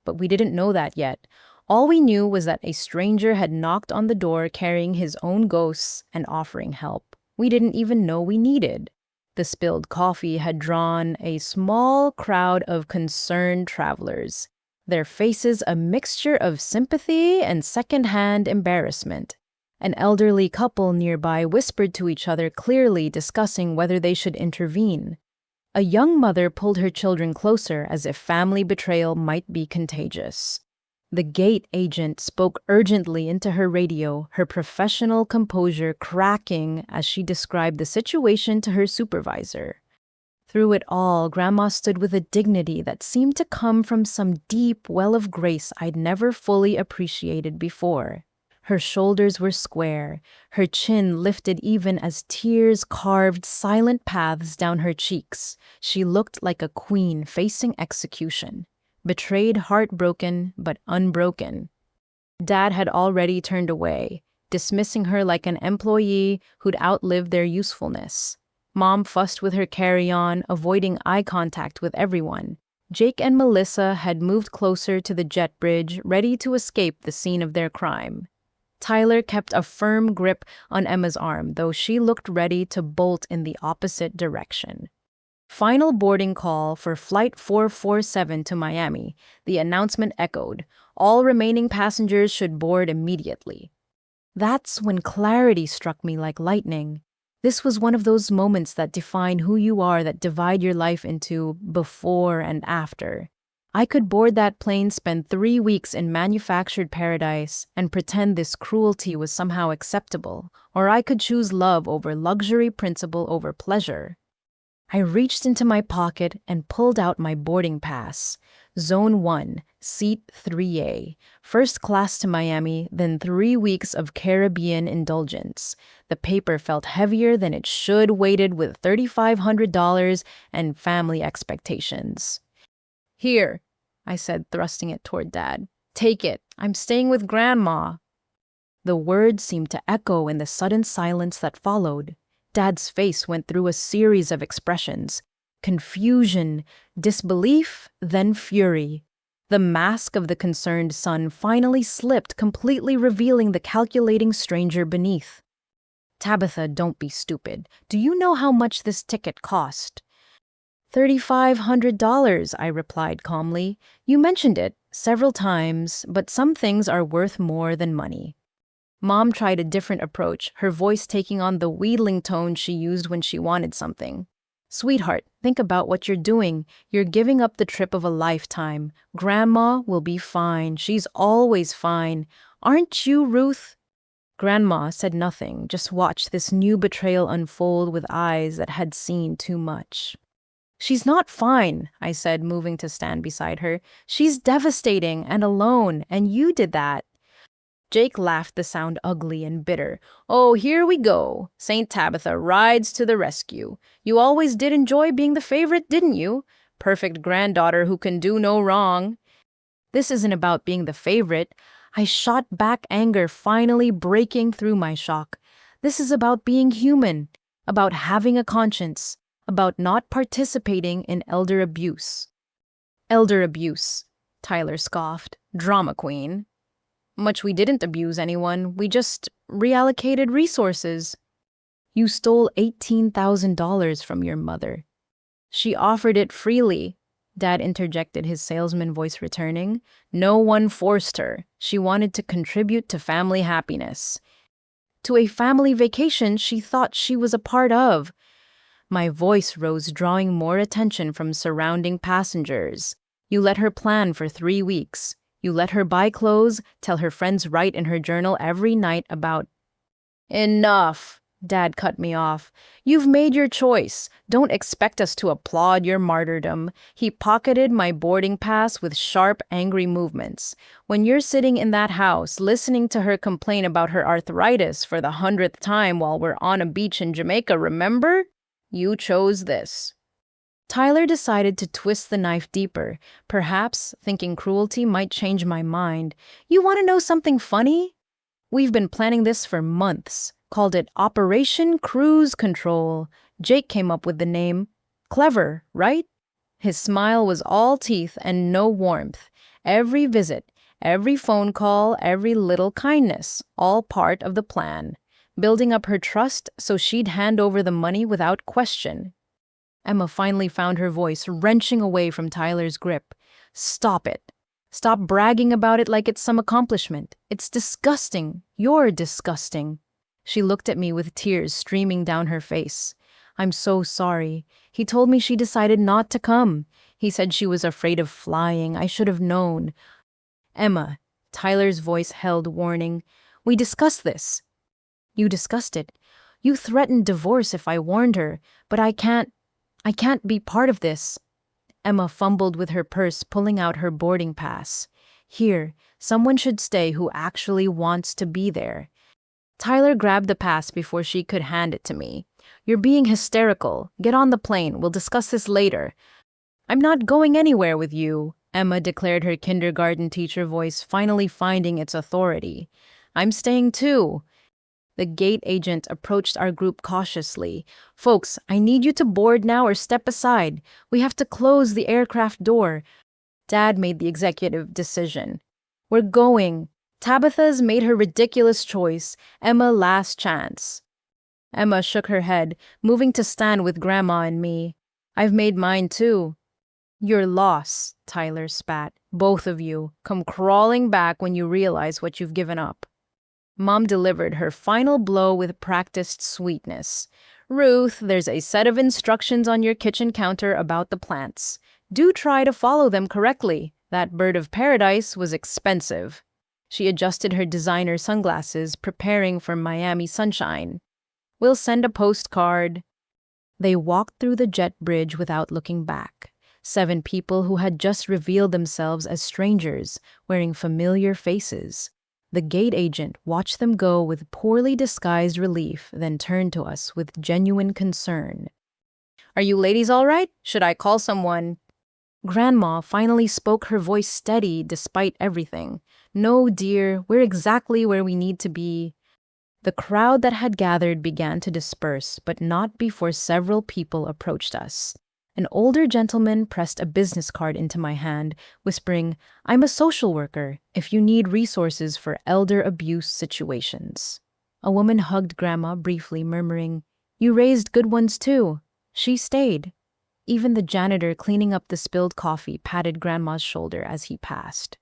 But we didn't know that yet. All we knew was that a stranger had knocked on the door carrying his own ghosts and offering help we didn't even know we needed. The spilled coffee had drawn a small crowd of concerned travelers, their faces a mixture of sympathy and second-hand embarrassment. An elderly couple nearby whispered to each other, clearly discussing whether they should intervene. A young mother pulled her children closer as if family betrayal might be contagious. The gate agent spoke urgently into her radio, her professional composure cracking as she described the situation to her supervisor. Through it all, Grandma stood with a dignity that seemed to come from some deep well of grace I'd never fully appreciated before. Her shoulders were square, her chin lifted even as tears carved silent paths down her cheeks. She looked like a queen facing execution, betrayed, heartbroken, but unbroken. Dad had already turned away, dismissing her like an employee who'd outlived their usefulness. Mom fussed with her carry-on, avoiding eye contact with everyone. Jake and Melissa had moved closer to the jet bridge, ready to escape the scene of their crime. Tyler kept a firm grip on Emma's arm, though she looked ready to bolt in the opposite direction. Final boarding call for Flight 447 to Miami. The announcement echoed. All remaining passengers should board immediately. That's when clarity struck me like lightning. This was one of those moments that define who you are, that divide your life into before and after. I could board that plane, spend 3 weeks in manufactured paradise, and pretend this cruelty was somehow acceptable, or I could choose love over luxury, principle over pleasure. I reached into my pocket and pulled out my boarding pass. Zone 1, Seat 3A, first class to Miami, then 3 weeks of Caribbean indulgence. The paper felt heavier than it should, weighted with $3,500 and family expectations. "Here," I said, thrusting it toward Dad. "Take it. I'm staying with Grandma." The words seemed to echo in the sudden silence that followed. Dad's face went through a series of expressions: confusion, disbelief, then fury. The mask of the concerned son finally slipped, completely revealing the calculating stranger beneath. "Tabitha, don't be stupid. Do you know how much this ticket cost?" $3,500, I replied calmly. "You mentioned it several times, but some things are worth more than money." Mom tried a different approach, her voice taking on the wheedling tone she used when she wanted something. "Sweetheart, think about what you're doing. You're giving up the trip of a lifetime. Grandma will be fine. She's always fine. Aren't you, Ruth?" Grandma said nothing, just watched this new betrayal unfold with eyes that had seen too much. "She's not fine," I said, moving to stand beside her. "She's devastating and alone, and you did that." Jake laughed, the sound ugly and bitter. "Oh, here we go. Saint Tabitha rides to the rescue. You always did enjoy being the favorite, didn't you? Perfect granddaughter who can do no wrong." "This isn't about being the favorite." I shot back, anger finally breaking through my shock. "This is about being human, about having a conscience, about not participating in elder abuse." "Elder abuse," Tyler scoffed. "Drama queen." "Much we didn't abuse anyone, we just reallocated resources." "You stole $18,000 from your mother." "She offered it freely," Dad interjected, his salesman voice returning. "No one forced her. She wanted to contribute to family happiness." "To a family vacation she thought she was a part of." My voice rose, drawing more attention from surrounding passengers. "You let her plan for 3 weeks. You let her buy clothes, tell her friends write in her journal every night about—" "Enough!" Dad cut me off. "You've made your choice. Don't expect us to applaud your martyrdom." He pocketed my boarding pass with sharp, angry movements. "When you're sitting in that house, listening to her complain about her arthritis for the 100th time while we're on a beach in Jamaica, remember? You chose this." Tyler decided to twist the knife deeper, perhaps thinking cruelty might change my mind. "You want to know something funny? We've been planning this for months. Called it Operation Cruise Control. Jake came up with the name. Clever, right?" His smile was all teeth and no warmth. Every visit, every phone call, every little kindness, all part of the plan. Building up her trust so she'd hand over the money without question. Emma finally found her voice, wrenching away from Tyler's grip. "Stop it. Stop bragging about it like it's some accomplishment. It's disgusting. You're disgusting." She looked at me with tears streaming down her face. "I'm so sorry. He told me she decided not to come. He said she was afraid of flying. I should have known." "Emma," Tyler's voice held warning, "we discussed this." "You discussed it. You threatened divorce if I warned her, but I can't be part of this." Emma fumbled with her purse, pulling out her boarding pass. "Here, someone should stay who actually wants to be there." Tyler grabbed the pass before she could hand it to me. "You're being hysterical. Get on the plane. We'll discuss this later." "I'm not going anywhere with you," Emma declared, her kindergarten teacher voice finally finding its authority. "I'm staying too." The gate agent approached our group cautiously. "Folks, I need you to board now or step aside. We have to close the aircraft door." Dad made the executive decision. "We're going. Tabitha's made her ridiculous choice. Emma, last chance." Emma shook her head, moving to stand with Grandma and me. "I've made mine too." "Your loss," Tyler spat. "Both of you. Come crawling back when you realize what you've given up." Mom delivered her final blow with practiced sweetness. "Ruth, there's a set of instructions on your kitchen counter about the plants. Do try to follow them correctly. That bird of paradise was expensive." She adjusted her designer sunglasses, preparing for Miami sunshine. "We'll send a postcard." They walked through the jet bridge without looking back. 7 people who had just revealed themselves as strangers, wearing familiar faces. The gate agent watched them go with poorly disguised relief, then turned to us with genuine concern. "Are you ladies all right? Should I call someone?" Grandma finally spoke, her voice steady despite everything. "No, dear, we're exactly where we need to be." The crowd that had gathered began to disperse, but not before several people approached us. An older gentleman pressed a business card into my hand, whispering, "I'm a social worker, if you need resources for elder abuse situations." A woman hugged Grandma briefly, murmuring, "You raised good ones too." She stayed. Even the janitor cleaning up the spilled coffee patted Grandma's shoulder as he passed.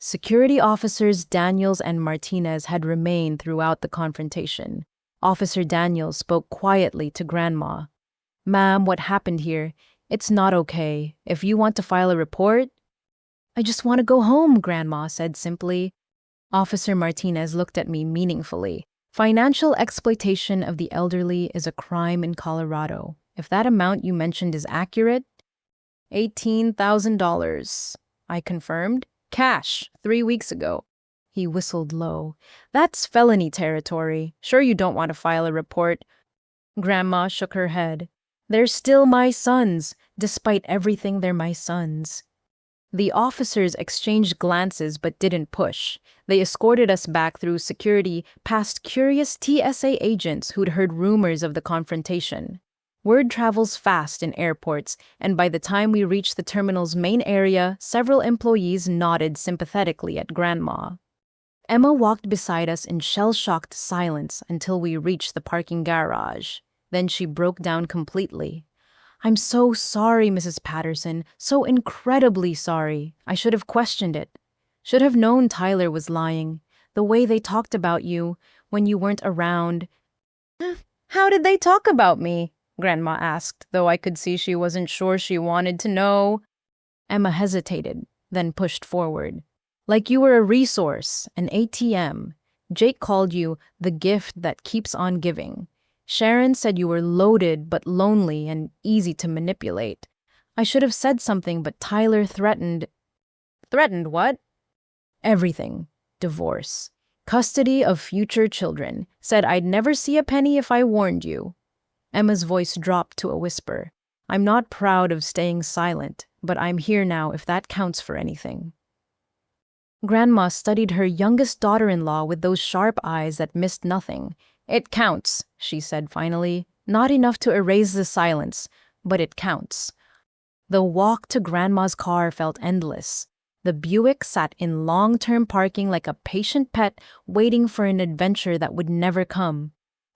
Security officers Daniels and Martinez had remained throughout the confrontation. Officer Daniels spoke quietly to Grandma. "Ma'am, what happened here? It's not okay. If you want to file a report—" "I just want to go home," Grandma said simply. Officer Martinez looked at me meaningfully. "Financial exploitation of the elderly is a crime in Colorado. If that amount you mentioned is accurate—" $18,000, I confirmed. "Cash, 3 weeks ago." He whistled low. "That's felony territory. Sure you don't want to file a report?" Grandma shook her head. "They're still my sons. Despite everything, they're my sons." The officers exchanged glances but didn't push. They escorted us back through security past curious TSA agents who'd heard rumors of the confrontation. Word travels fast in airports, and by the time we reached the terminal's main area, several employees nodded sympathetically at Grandma. Emma walked beside us in shell-shocked silence until we reached the parking garage. Then she broke down completely. "I'm so sorry, Mrs. Patterson, so incredibly sorry. I should have questioned it. Should have known Tyler was lying. The way they talked about you when you weren't around." "How did they talk about me?" Grandma asked, though I could see she wasn't sure she wanted to know. Emma hesitated, then pushed forward. "Like you were a resource, an ATM. Jake called you the gift that keeps on giving. Sharon said you were loaded but lonely and easy to manipulate. I should have said something, but Tyler threatened—" "Threatened what?" "Everything. Divorce. Custody of future children. Said I'd never see a penny if I warned you." Emma's voice dropped to a whisper. "I'm not proud of staying silent, but I'm here now if that counts for anything." Grandma studied her youngest daughter-in-law with those sharp eyes that missed nothing. "It counts," she said finally. "Not enough to erase the silence, but it counts." The walk to Grandma's car felt endless. The Buick sat in long-term parking like a patient pet waiting for an adventure that would never come.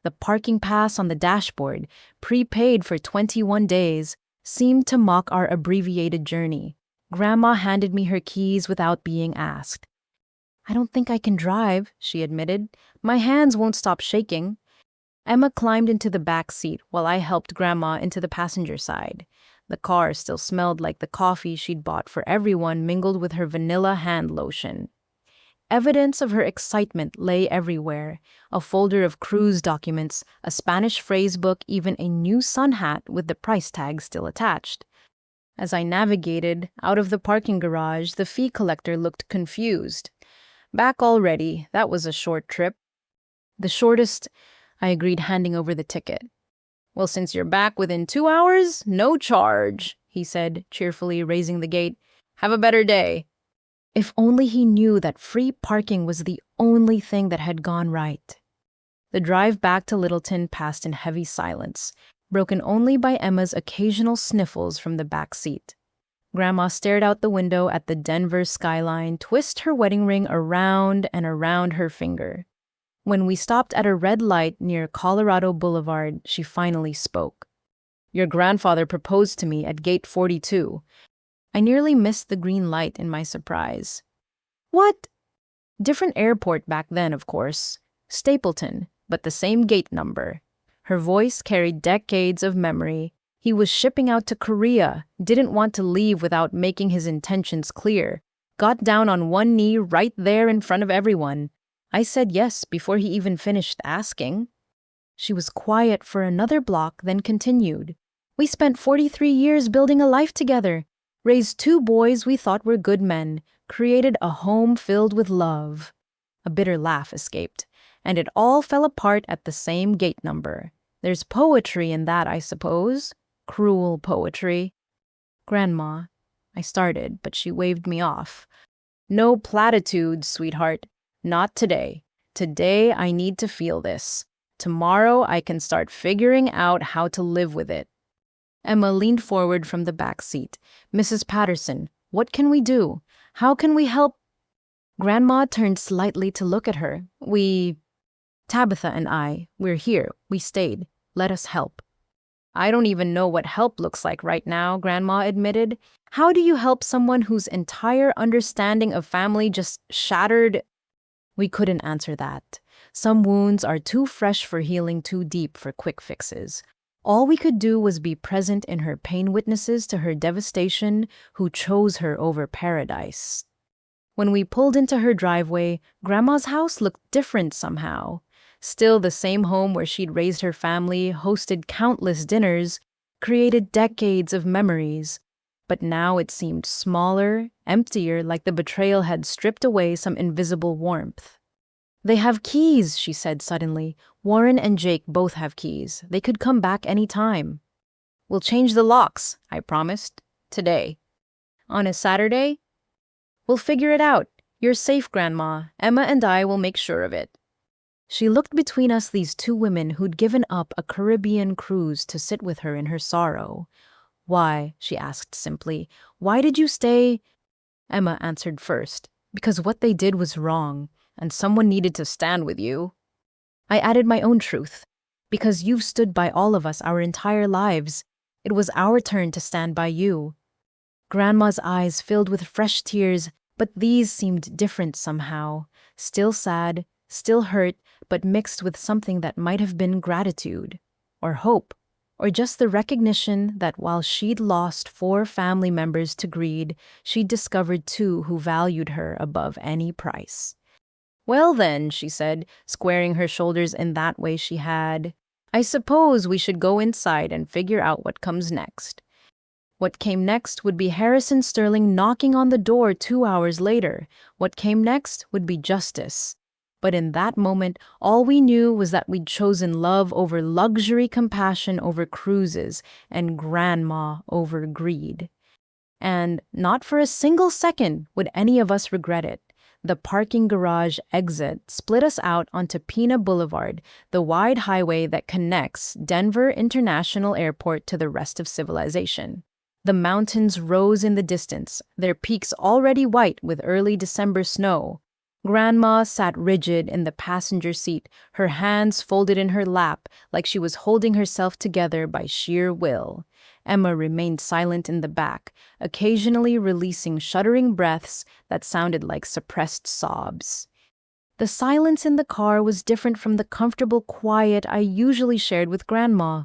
The parking pass on the dashboard, prepaid for 21 days, seemed to mock our abbreviated journey. Grandma handed me her keys without being asked. "I don't think I can drive," she admitted. "My hands won't stop shaking." Emma climbed into the back seat while I helped Grandma into the passenger side. The car still smelled like the coffee she'd bought for everyone mingled with her vanilla hand lotion. Evidence of her excitement lay everywhere. A folder of cruise documents, a Spanish phrase book, even a new sun hat with the price tag still attached. As I navigated out of the parking garage, the fee collector looked confused. "Back already. That was a short trip." "The shortest," I agreed, handing over the ticket. "Well, since you're back within 2 hours, no charge," he said, cheerfully raising the gate. "Have a better day." If only he knew that free parking was the only thing that had gone right. The drive back to Littleton passed in heavy silence, broken only by Emma's occasional sniffles from the back seat. Grandma stared out the window at the Denver skyline, twist her wedding ring around and around her finger. When we stopped at a red light near Colorado Boulevard, she finally spoke. "Your grandfather proposed to me at gate 42. I nearly missed the green light in my surprise. "What?" "Different airport back then, of course. Stapleton, but the same gate number." Her voice carried decades of memory. He was shipping out to Korea, didn't want to leave without making his intentions clear. Got down on one knee right there in front of everyone. I said yes before he even finished asking. She was quiet for another block, then continued. "We spent 43 years building a life together. Raised 2 boys we thought were good men. Created a home filled with love." A bitter laugh escaped. "And it all fell apart at the same gate number. There's poetry in that, I suppose. Cruel poetry." "Grandma," I started, but she waved me off. "No platitudes, sweetheart. Not today. Today, I need to feel this. Tomorrow, I can start figuring out how to live with it. Emma leaned forward from the back seat. Mrs. Patterson, what can we do? How can we help? Grandma turned slightly to look at her. Tabitha and we're here. We stayed. Let us help. I don't even know what help looks like right now, Grandma admitted. How do you help someone whose entire understanding of family just shattered? We couldn't answer that. Some wounds are too fresh for healing, too deep for quick fixes. All we could do was be present in her pain, witnesses to her devastation, who chose her over paradise. When we pulled into her driveway, Grandma's house looked different somehow. Still the same home where she'd raised her family, hosted countless dinners, created decades of memories. But now it seemed smaller, emptier, like the betrayal had stripped away some invisible warmth. They have keys, she said suddenly. Warren and Jake both have keys. They could come back any time. We'll change the locks, I promised. Today. On a Saturday? We'll figure it out. You're safe, Grandma. Emma and I will make sure of it. She looked between us, these two women who'd given up a Caribbean cruise to sit with her in her sorrow. Why? She asked simply. Why did you stay? Emma answered first. Because what they did was wrong, and someone needed to stand with you. I added my own truth. Because you've stood by all of us our entire lives. It was our turn to stand by you. Grandma's eyes filled with fresh tears, but these seemed different somehow. Still sad, still hurt, but mixed with something that might have been gratitude, or hope, or just the recognition that while she'd lost 4 family members to greed, she'd discovered 2 who valued her above any price. Well then, she said, squaring her shoulders in that way she had, I suppose we should go inside and figure out what comes next. What came next would be Harrison Sterling knocking on the door 2 hours later. What came next would be justice. But in that moment, all we knew was that we'd chosen love over luxury, compassion over cruises, and Grandma over greed. And not for a single second would any of us regret it. The parking garage exit split us out onto Pena Boulevard, the wide highway that connects Denver International Airport to the rest of civilization. The mountains rose in the distance, their peaks already white with early December snow. Grandma sat rigid in the passenger seat, her hands folded in her lap like she was holding herself together by sheer will. Emma remained silent in the back, occasionally releasing shuddering breaths that sounded like suppressed sobs. The silence in the car was different from the comfortable quiet I usually shared with Grandma.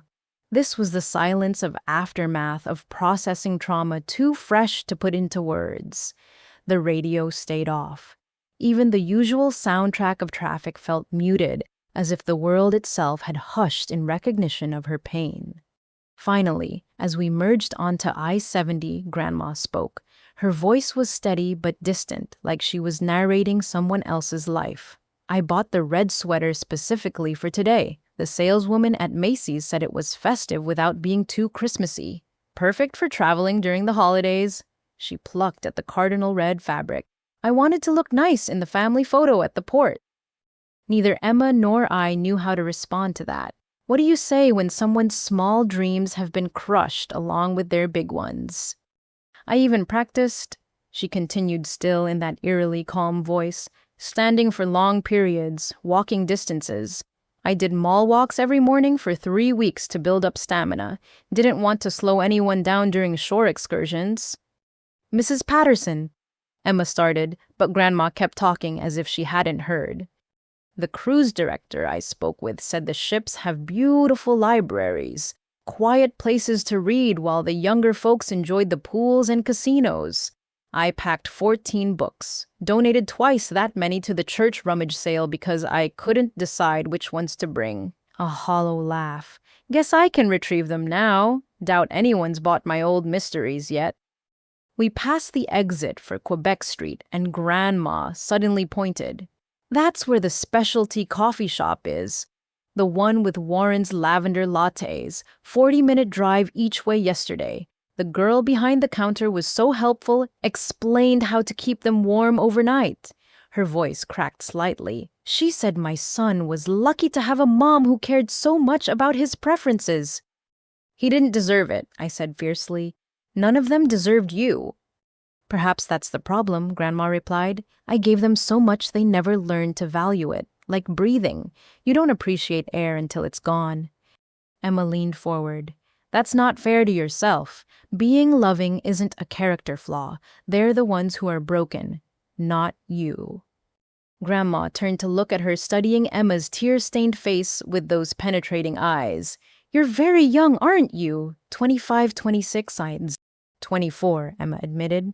This was the silence of aftermath of processing trauma too fresh to put into words. The radio stayed off. Even the usual soundtrack of traffic felt muted, as if the world itself had hushed in recognition of her pain. Finally, as we merged onto I-70, Grandma spoke. Her voice was steady but distant, like she was narrating someone else's life. I bought the red sweater specifically for today. The saleswoman at Macy's said it was festive without being too Christmassy. Perfect for traveling during the holidays. She plucked at the cardinal red fabric. I wanted to look nice in the family photo at the port. Neither Emma nor I knew how to respond to that. What do you say when someone's small dreams have been crushed along with their big ones? I even practiced, she continued still in that eerily calm voice, standing for long periods, walking distances. I did mall walks every morning for 3 weeks to build up stamina. Didn't want to slow anyone down during shore excursions. Mrs. Patterson, Emma started, but Grandma kept talking as if she hadn't heard. The cruise director I spoke with said the ships have beautiful libraries, quiet places to read while the younger folks enjoyed the pools and casinos. I packed 14 books, donated twice that many to the church rummage sale because I couldn't decide which ones to bring. A hollow laugh. Guess I can retrieve them now. Doubt anyone's bought my old mysteries yet. We passed the exit for Quebec Street, and Grandma suddenly pointed. That's where the specialty coffee shop is. The one with Warren's lavender lattes, 40-minute drive each way yesterday. The girl behind the counter was so helpful, explained how to keep them warm overnight. Her voice cracked slightly. She said my son was lucky to have a mom who cared so much about his preferences. He didn't deserve it, I said fiercely. None of them deserved you. Perhaps that's the problem, Grandma replied. I gave them so much they never learned to value it, like breathing. You don't appreciate air until it's gone. Emma leaned forward. That's not fair to yourself. Being loving isn't a character flaw. They're the ones who are broken, not you. Grandma turned to look at her, studying Emma's tear-stained face with those penetrating eyes. You're very young, aren't you? 25, 26, signs. 24, Emma admitted.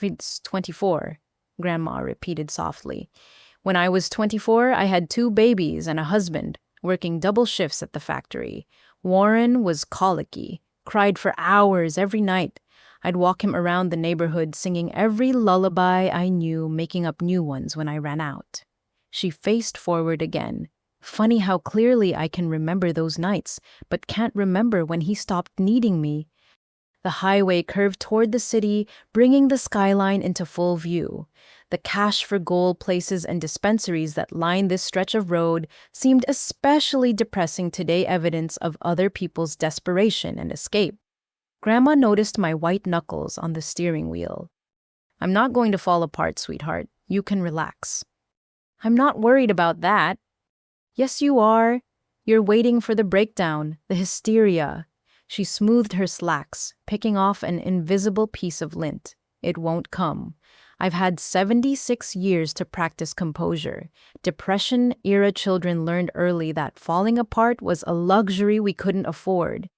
It's 24, Grandma repeated softly. When I was 24, I had 2 babies and a husband, working double shifts at the factory. Warren was colicky, cried for hours every night. I'd walk him around the neighborhood singing every lullaby I knew, making up new ones when I ran out. She faced forward again. Funny how clearly I can remember those nights, but can't remember when he stopped needing me. The highway curved toward the city, bringing the skyline into full view. The cash-for-gold places and dispensaries that lined this stretch of road seemed especially depressing today, evidence of other people's desperation and escape. Grandma noticed my white knuckles on the steering wheel. I'm not going to fall apart, sweetheart. You can relax. I'm not worried about that. Yes, you are. You're waiting for the breakdown, the hysteria. She smoothed her slacks, picking off an invisible piece of lint. It won't come. I've had 76 years to practice composure. Depression-era children learned early that falling apart was a luxury we couldn't afford.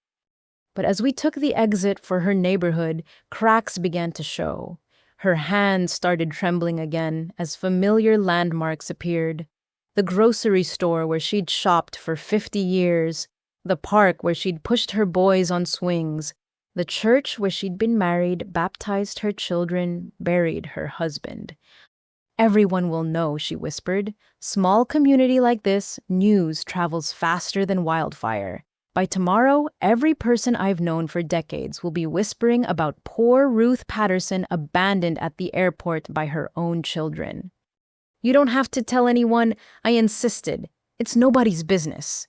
But as we took the exit for her neighborhood, cracks began to show. Her hands started trembling again as familiar landmarks appeared. The grocery store where she'd shopped for 50 years, the park where she'd pushed her boys on swings, the church where she'd been married, baptized her children, buried her husband. Everyone will know, she whispered. Small community like this, news travels faster than wildfire. By tomorrow, every person I've known for decades will be whispering about poor Ruth Patterson abandoned at the airport by her own children. You don't have to tell anyone, I insisted. It's nobody's business.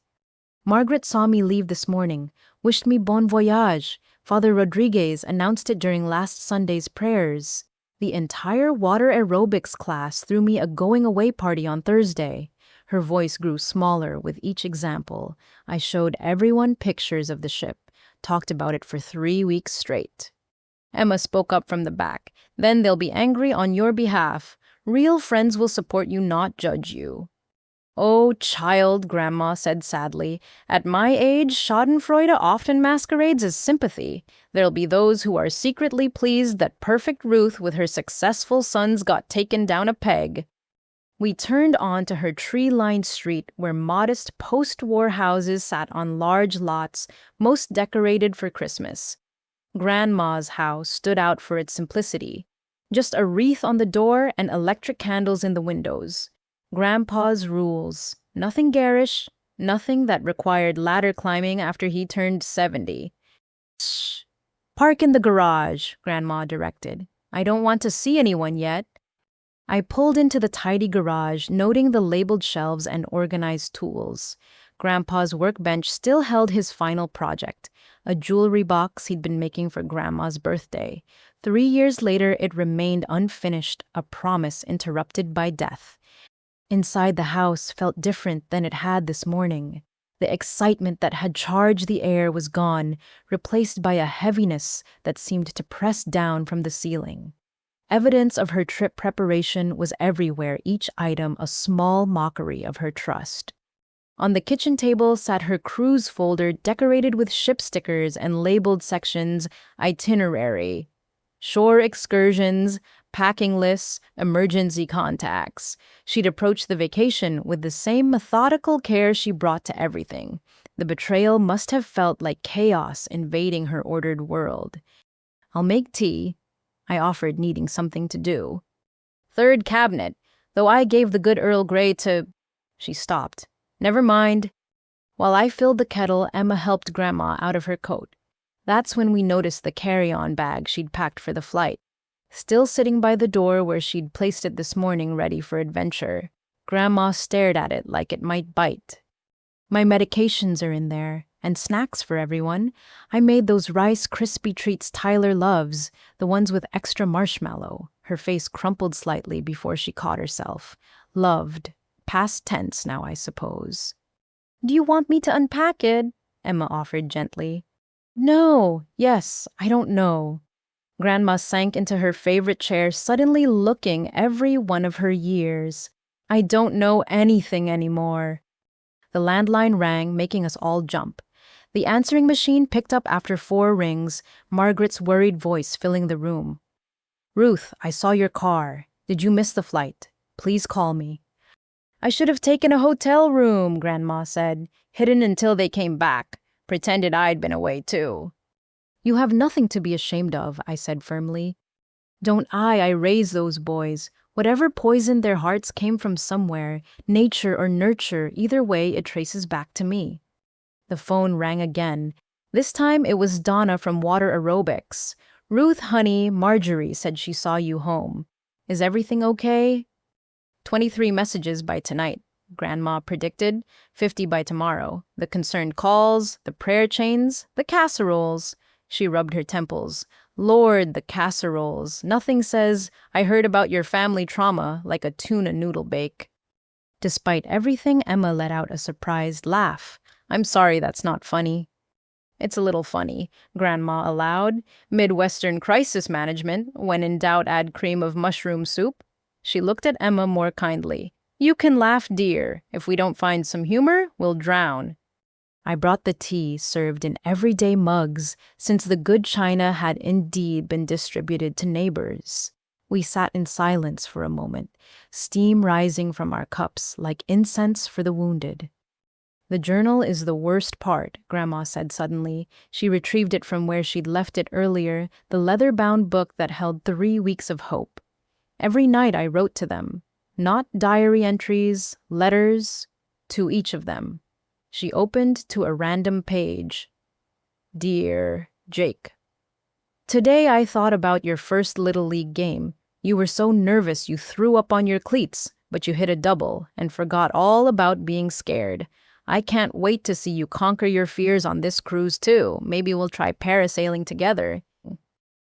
Margaret saw me leave this morning, wished me bon voyage. Father Rodriguez announced it during last Sunday's prayers. The entire water aerobics class threw me a going-away party on Thursday. Her voice grew smaller with each example. I showed everyone pictures of the ship, talked about it for 3 weeks straight. Emma spoke up from the back. Then they'll be angry on your behalf. Real friends will support you, not judge you. Oh, child, Grandma said sadly. At my age, schadenfreude often masquerades as sympathy. There'll be those who are secretly pleased that perfect Ruth with her successful sons got taken down a peg. We turned onto her tree-lined street where modest post-war houses sat on large lots, most decorated for Christmas. Grandma's house stood out for its simplicity. Just a wreath on the door and electric candles in the windows. Grandpa's rules. Nothing garish, nothing that required ladder climbing after he turned 70. Shh. Park in the garage, Grandma directed. I don't want to see anyone yet. I pulled into the tidy garage, noting the labeled shelves and organized tools. Grandpa's workbench still held his final project, a jewelry box he'd been making for Grandma's birthday. 3 years later, it remained unfinished, a promise interrupted by death. Inside the house felt different than it had this morning. The excitement that had charged the air was gone, replaced by a heaviness that seemed to press down from the ceiling. Evidence of her trip preparation was everywhere, each item a small mockery of her trust. On the kitchen table sat her cruise folder decorated with ship stickers and labeled sections, itinerary, shore excursions, packing lists, emergency contacts. She'd approached the vacation with the same methodical care she brought to everything. The betrayal must have felt like chaos invading her ordered world. I'll make tea, I offered, needing something to do. Third cabinet, though I gave the good Earl Grey to... She stopped. Never mind. While I filled the kettle, Emma helped Grandma out of her coat. That's when we noticed the carry-on bag she'd packed for the flight. still sitting by the door where she'd placed it this morning ready for adventure. Grandma stared at it like it might bite. My medications are in there, and snacks for everyone. I made those Rice Krispie treats Tyler loves, the ones with extra marshmallow. Her face crumpled slightly before she caught herself. Loved. Past tense now, I suppose. Do you want me to unpack it? Emma offered gently. No, yes, I don't know. Grandma sank into her favorite chair, suddenly looking every one of her years. I don't know anything anymore. The landline rang, making us all jump. The answering machine picked up after 4 rings, Margaret's worried voice filling the room. Ruth, I saw your car. Did you miss the flight? Please call me. I should have taken a hotel room, Grandma said, hidden until they came back. Pretended I'd been away too. You have nothing to be ashamed of, I said firmly. Don't I raised those boys. Whatever poisoned their hearts came from somewhere, nature or nurture, either way it traces back to me. The phone rang again. This time it was Donna from Water Aerobics. Ruth, honey, Marjorie said she saw you home. Is everything okay? 23 messages by tonight, Grandma predicted, 50 by tomorrow. The concerned calls, the prayer chains, the casseroles. She rubbed her temples. Lord, the casseroles. Nothing says, I heard about your family trauma, like a tuna noodle bake. Despite everything, Emma let out a surprised laugh. I'm sorry that's not funny. It's a little funny, Grandma allowed. Midwestern crisis management. When in doubt, add cream of mushroom soup. She looked at Emma more kindly. You can laugh, dear. If we don't find some humor, we'll drown. I brought the tea, served in everyday mugs, since the good china had indeed been distributed to neighbors. We sat in silence for a moment, steam rising from our cups like incense for the wounded. The journal is the worst part, Grandma said suddenly. She retrieved it from where she'd left it earlier, the leather-bound book that held 3 weeks of hope. Every night I wrote to them, not diary entries, letters, to each of them. She opened to a random page. Dear Jake, today I thought about your first Little League game. You were so nervous you threw up on your cleats, but you hit a double and forgot all about being scared. I can't wait to see you conquer your fears on this cruise too. Maybe we'll try parasailing together.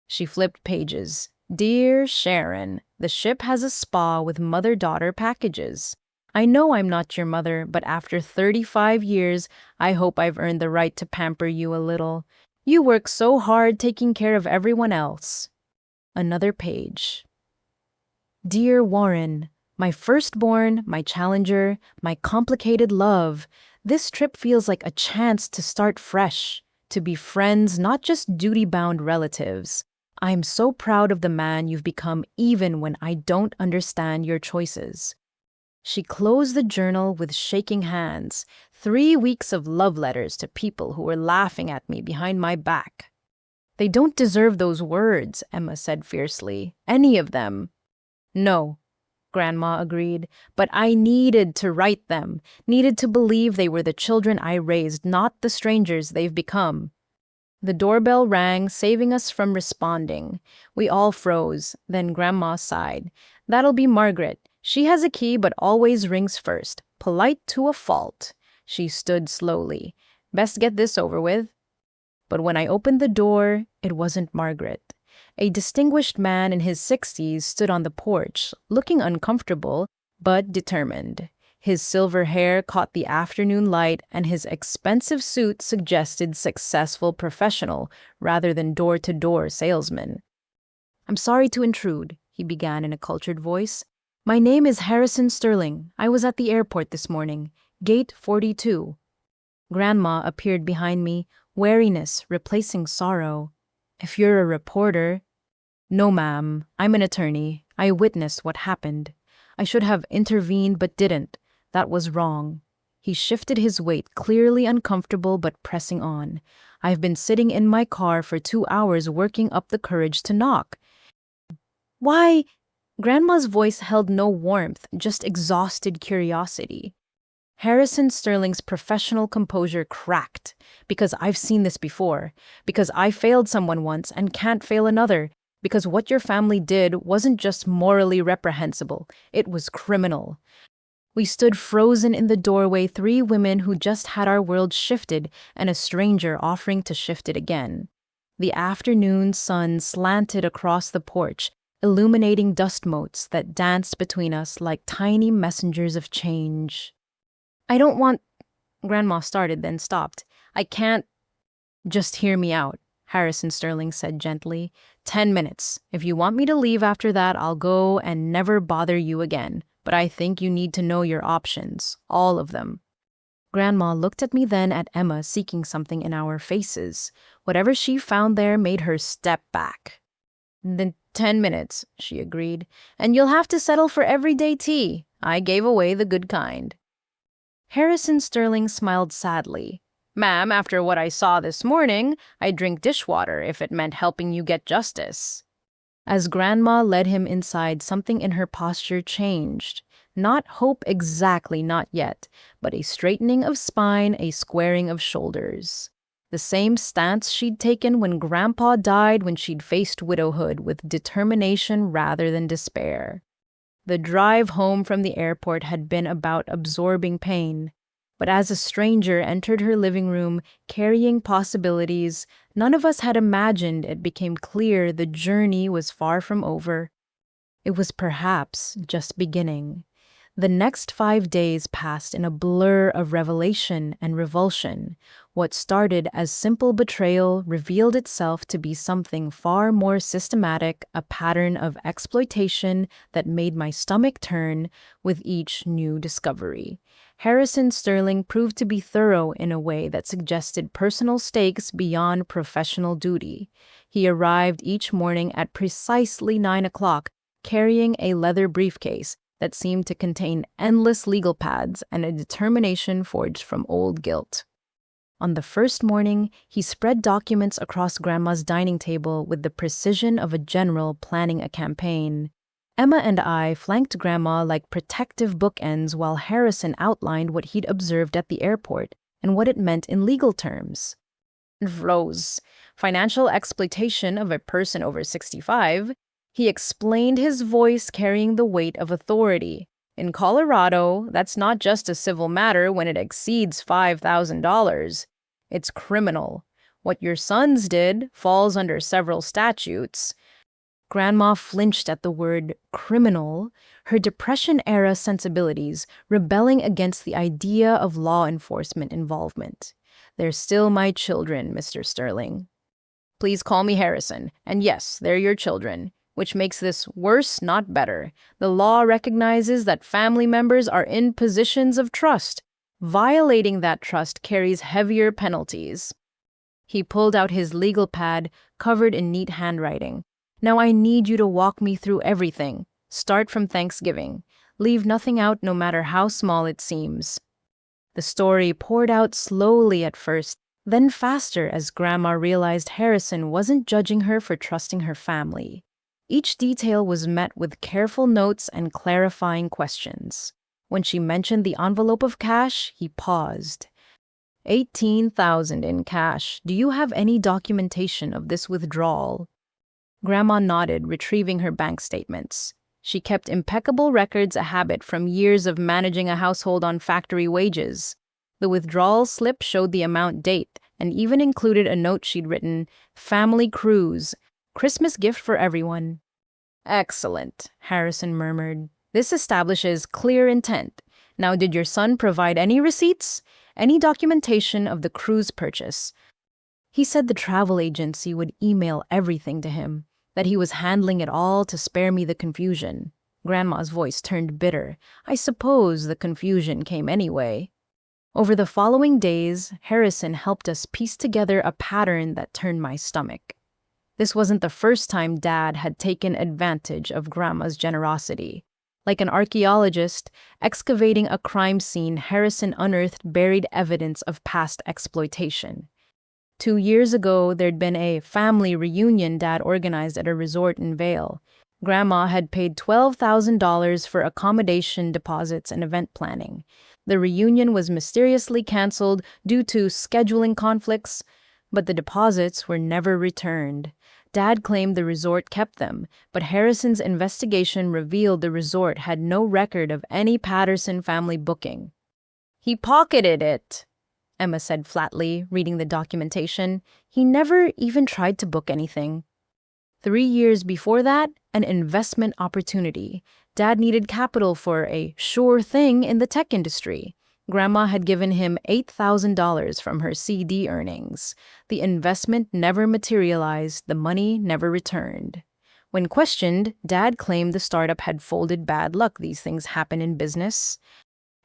She flipped pages. Dear Sharon, the ship has a spa with mother-daughter packages. I know I'm not your mother, but after 35 years, I hope I've earned the right to pamper you a little. You work so hard taking care of everyone else. Another page. Dear Warren, my firstborn, my challenger, my complicated love, this trip feels like a chance to start fresh, to be friends, not just duty-bound relatives. I'm so proud of the man you've become even when I don't understand your choices. She closed the journal with shaking hands. 3 weeks of love letters to people who were laughing at me behind my back. They don't deserve those words, Emma said fiercely. Any of them. No, Grandma agreed, but I needed to write them, needed to believe they were the children I raised, not the strangers they've become. The doorbell rang, saving us from responding. We all froze, then Grandma sighed. That'll be Margaret. She has a key but always rings first. Polite to a fault. She stood slowly. Best get this over with. But when I opened the door, it wasn't Margaret. A distinguished man in his 60s stood on the porch, looking uncomfortable, but determined. His silver hair caught the afternoon light, and his expensive suit suggested successful professional rather than door-to-door salesman. I'm sorry to intrude, he began in a cultured voice. My name is Harrison Sterling. I was at the airport this morning, gate 42. Grandma appeared behind me, wariness replacing sorrow. If you're a reporter... No, ma'am. I'm an attorney. I witnessed what happened. I should have intervened but didn't. That was wrong. He shifted his weight, clearly uncomfortable but pressing on. I've been sitting in my car for 2 hours working up the courage to knock. Why? Grandma's voice held no warmth, just exhausted curiosity. Harrison Sterling's professional composure cracked. Because I've seen this before. Because I failed someone once and can't fail another. Because what your family did wasn't just morally reprehensible, it was criminal. We stood frozen in the doorway, three women who just had our world shifted and a stranger offering to shift it again. The afternoon sun slanted across the porch, illuminating dust motes that danced between us like tiny messengers of change. I don't want, Grandma started, then stopped. I can't. Just hear me out, Harrison Sterling said gently. 10 minutes. If you want me to leave after that, I'll go and never bother you again. But I think you need to know your options, all of them. Grandma looked at me, then at Emma, seeking something in our faces. Whatever she found there made her step back. Then 10 minutes, she agreed. And you'll have to settle for everyday tea. I gave away the good kind. Harrison Sterling smiled sadly. Ma'am, after what I saw this morning, I'd drink dishwater if it meant helping you get justice. As Grandma led him inside, something in her posture changed. Not hope exactly, not yet, but a straightening of spine, a squaring of shoulders. The same stance she'd taken when Grandpa died, when she'd faced widowhood with determination rather than despair. The drive home from the airport had been about absorbing pain. But as a stranger entered her living room, carrying possibilities none of us had imagined, it became clear the journey was far from over. It was perhaps just beginning. The next 5 days passed in a blur of revelation and revulsion. What started as simple betrayal revealed itself to be something far more systematic, a pattern of exploitation that made my stomach turn with each new discovery. Harrison Sterling proved to be thorough in a way that suggested personal stakes beyond professional duty. He arrived each morning at precisely 9 o'clock, carrying a leather briefcase that seemed to contain endless legal pads and a determination forged from old guilt. On the first morning, he spread documents across Grandma's dining table with the precision of a general planning a campaign. Emma and I flanked Grandma like protective bookends while Harrison outlined what he'd observed at the airport and what it meant in legal terms. Rose, financial exploitation of a person over 65, he explained, his voice carrying the weight of authority. In Colorado, that's not just a civil matter when it exceeds $5,000. It's criminal. What your sons did falls under several statutes. Grandma flinched at the word criminal, her Depression-era sensibilities rebelling against the idea of law enforcement involvement. They're still my children, Mr. Sterling. Please call me Harrison, and yes, they're your children. Which makes this worse, not better. The law recognizes that family members are in positions of trust. Violating that trust carries heavier penalties. He pulled out his legal pad, covered in neat handwriting. Now I need you to walk me through everything. Start from Thanksgiving. Leave nothing out, no matter how small it seems. The story poured out slowly at first, then faster as Grandma realized Harrison wasn't judging her for trusting her family. Each detail was met with careful notes and clarifying questions. When she mentioned the envelope of cash, he paused. $18,000 in cash. Do you have any documentation of this withdrawal? Grandma nodded, retrieving her bank statements. She kept impeccable records, a habit from years of managing a household on factory wages. The withdrawal slip showed the amount, date, and even included a note she'd written, "Family cruise. Christmas gift for everyone." Excellent, Harrison murmured. This establishes clear intent. Now, did your son provide any receipts? Any documentation of the cruise purchase? He said the travel agency would email everything to him, that he was handling it all to spare me the confusion. Grandma's voice turned bitter. I suppose the confusion came anyway. Over the following days, Harrison helped us piece together a pattern that turned my stomach. This wasn't the first time Dad had taken advantage of Grandma's generosity. Like an archaeologist excavating a crime scene, Harrison unearthed buried evidence of past exploitation. 2 years ago, there'd been a family reunion Dad organized at a resort in Vail. Grandma had paid $12,000 for accommodation deposits and event planning. The reunion was mysteriously canceled due to scheduling conflicts, but the deposits were never returned. Dad claimed the resort kept them, but Harrison's investigation revealed the resort had no record of any Patterson family booking. "He pocketed it," Emma said flatly, reading the documentation. "He never even tried to book anything." 3 years before that, an investment opportunity. Dad needed capital for a sure thing in the tech industry. Grandma had given him $8,000 from her CD earnings. The investment never materialized, the money never returned. When questioned, Dad claimed the startup had folded. Bad luck, these things happen in business.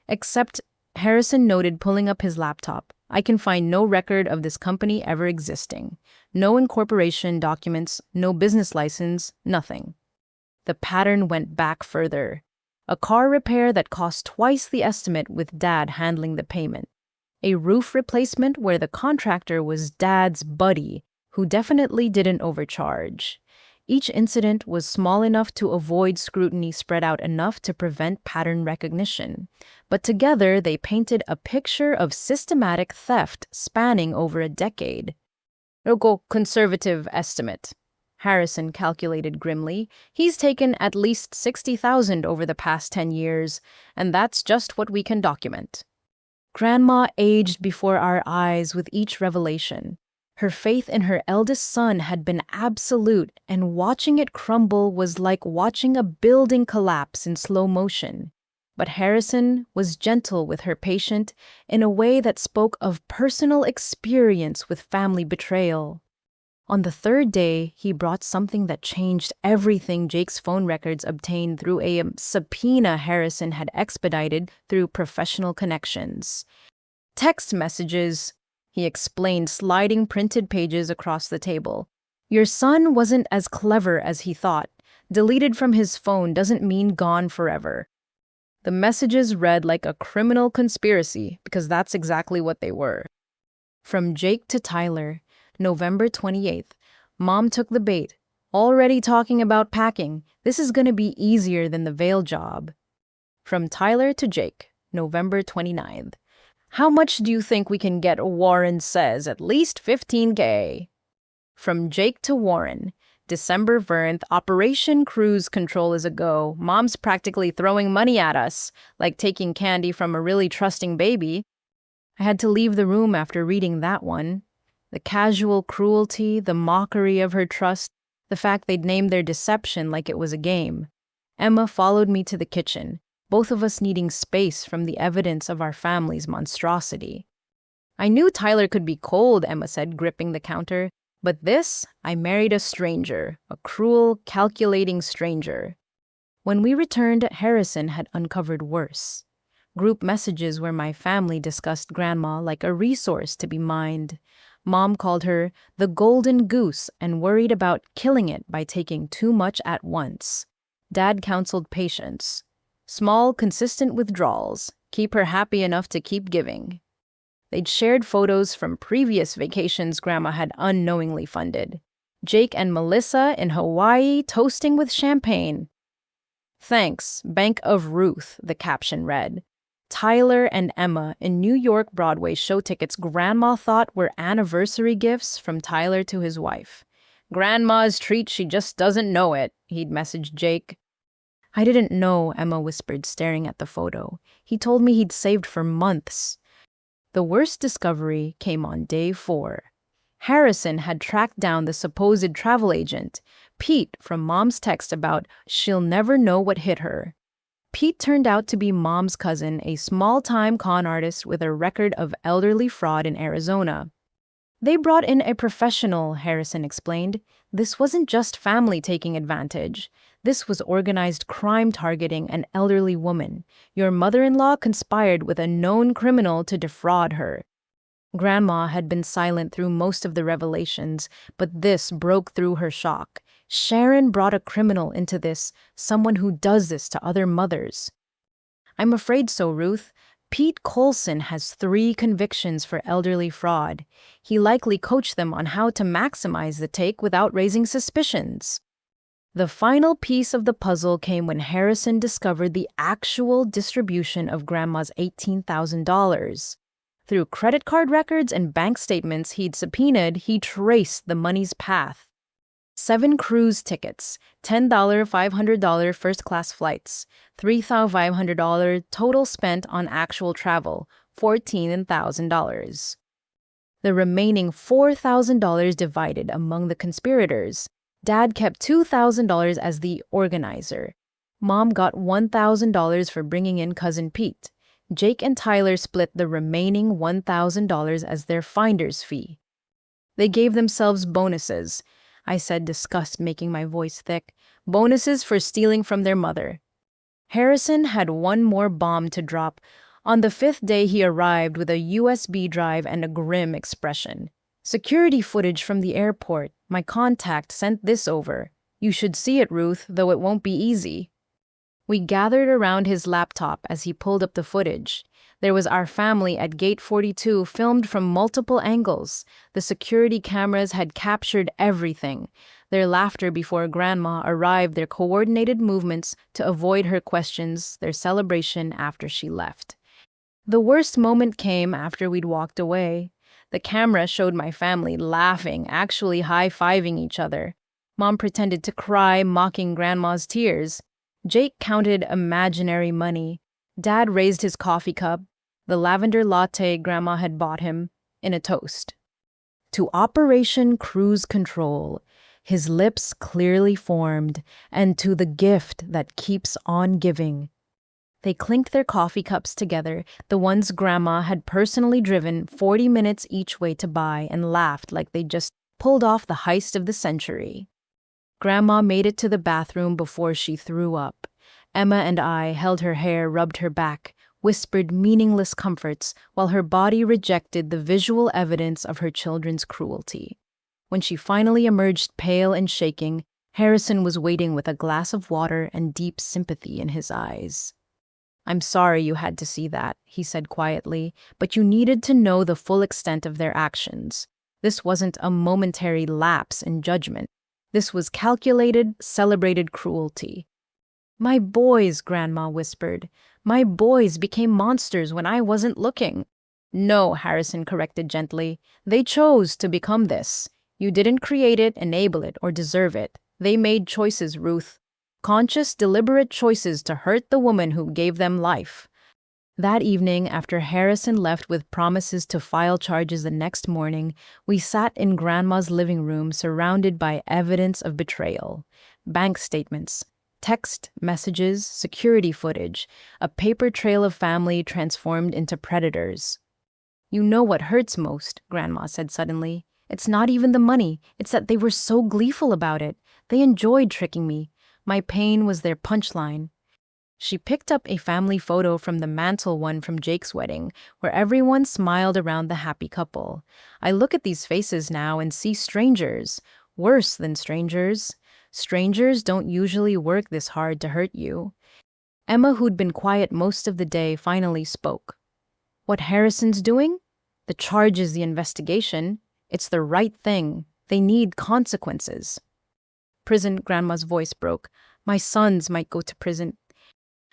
Except, Harrison noted, pulling up his laptop, "I can find no record of this company ever existing. No incorporation documents, no business license, nothing." The pattern went back further. A car repair that cost twice the estimate with Dad handling the payment. A roof replacement where the contractor was Dad's buddy, who definitely didn't overcharge. Each incident was small enough to avoid scrutiny, spread out enough to prevent pattern recognition. But together they painted a picture of systematic theft spanning over a decade. "Local conservative estimate," Harrison calculated grimly. "He's taken at least $60,000 over the past 10 years, and that's just what we can document." Grandma aged before our eyes with each revelation. Her faith in her eldest son had been absolute, and watching it crumble was like watching a building collapse in slow motion. But Harrison was gentle with her patient in a way that spoke of personal experience with family betrayal. On the third day, he brought something that changed everything. Jake's phone records obtained through a subpoena Harrison had expedited through professional connections. "Text messages," he explained, sliding printed pages across the table. "Your son wasn't as clever as he thought. Deleted from his phone doesn't mean gone forever." The messages read like a criminal conspiracy, because that's exactly what they were. From Jake to Tyler, November 28th. "Mom took the bait. Already talking about packing. This is gonna be easier than the veil job." From Tyler to Jake, November 29th. "How much do you think we can get?" "Warren says at least 15K. From Jake to Warren, December 1st. "Operation Cruise Control is a go. Mom's practically throwing money at us, like taking candy from a really trusting baby." I had to leave the room after reading that one. The casual cruelty, the mockery of her trust, the fact they'd named their deception like it was a game. Emma followed me to the kitchen, both of us needing space from the evidence of our family's monstrosity. "I knew Tyler could be cold," Emma said, gripping the counter. "But this, I married a stranger, a cruel, calculating stranger." When we returned, Harrison had uncovered worse. Group messages where my family discussed Grandma like a resource to be mined. Mom called her the golden goose and worried about killing it by taking too much at once. Dad counseled patience. Small, consistent withdrawals. Keep her happy enough to keep giving. They'd shared photos from previous vacations Grandma had unknowingly funded. Jake and Melissa in Hawaii toasting with champagne. "Thanks, Bank of Ruth," the caption read. Tyler and Emma in New York Broadway show tickets Grandma thought were anniversary gifts from Tyler to his wife. "Grandma's treat, she just doesn't know it," he'd messaged Jake. "I didn't know," Emma whispered, staring at the photo. "He told me he'd saved for months." The worst discovery came on day 4. Harrison had tracked down the supposed travel agent, Pete, from Mom's text about she'll never know what hit her. Pete turned out to be Mom's cousin, a small-time con artist with a record of elderly fraud in Arizona. "They brought in a professional," Harrison explained. "This wasn't just family taking advantage. This was organized crime targeting an elderly woman. Your mother-in-law conspired with a known criminal to defraud her." Grandma had been silent through most of the revelations, but this broke through her shock. Sharon brought a criminal into this, someone who does this to other mothers. "I'm afraid so, Ruth. Pete Colson has 3 convictions for elderly fraud. He likely coached them on how to maximize the take without raising suspicions." The final piece of the puzzle came when Harrison discovered the actual distribution of Grandma's $18,000. Through credit card records and bank statements he'd subpoenaed, he traced the money's path. 7 cruise tickets, $10, $500 first-class flights, $3,500 total spent on actual travel, $14,000. The remaining $4,000 divided among the conspirators. Dad kept $2,000 as the organizer. Mom got $1,000 for bringing in Cousin Pete. Jake and Tyler split the remaining $1,000 as their finder's fee. They gave themselves bonuses, I said, disgust making my voice thick. Bonuses for stealing from their mother. Harrison had one more bomb to drop. On the 5th day, he arrived with a USB drive and a grim expression. Security footage from the airport. My contact sent this over. You should see it, Ruth, though it won't be easy. We gathered around his laptop as he pulled up the footage. There was our family at Gate 42 filmed from multiple angles. The security cameras had captured everything. Their laughter before Grandma arrived, their coordinated movements to avoid her questions, their celebration after she left. The worst moment came after we'd walked away. The camera showed my family laughing, actually high-fiving each other. Mom pretended to cry, mocking Grandma's tears. Jake counted imaginary money. Dad raised his coffee cup, the lavender latte Grandma had bought him, in a toast. To Operation Cruise Control, his lips clearly formed, and to the gift that keeps on giving. They clinked their coffee cups together, the ones Grandma had personally driven 40 minutes each way to buy, and laughed like they just pulled off the heist of the century. Grandma made it to the bathroom before she threw up. Emma and I held her hair, rubbed her back, whispered meaningless comforts, while her body rejected the visual evidence of her children's cruelty. When she finally emerged pale and shaking, Harrison was waiting with a glass of water and deep sympathy in his eyes. "I'm sorry you had to see that," he said quietly, "but you needed to know the full extent of their actions. This wasn't a momentary lapse in judgment. This was calculated, celebrated cruelty." "My boys," Grandma whispered. "My boys became monsters when I wasn't looking." "No," Harrison corrected gently. "They chose to become this. You didn't create it, enable it, or deserve it. They made choices, Ruth. Conscious, deliberate choices to hurt the woman who gave them life." That evening, after Harrison left with promises to file charges the next morning, we sat in Grandma's living room surrounded by evidence of betrayal. Bank statements, text messages, security footage, a paper trail of family transformed into predators. "You know what hurts most," Grandma said suddenly. "It's not even the money, it's that they were so gleeful about it. They enjoyed tricking me. My pain was their punchline." She picked up a family photo from the mantle, one from Jake's wedding, where everyone smiled around the happy couple. I look at these faces now and see strangers, worse than strangers. Strangers don't usually work this hard to hurt you. Emma, who'd been quiet most of the day, finally spoke. "What Harrison's doing? The charges, the investigation. It's the right thing. They need consequences." "Prison," Grandma's voice broke. "My sons might go to prison."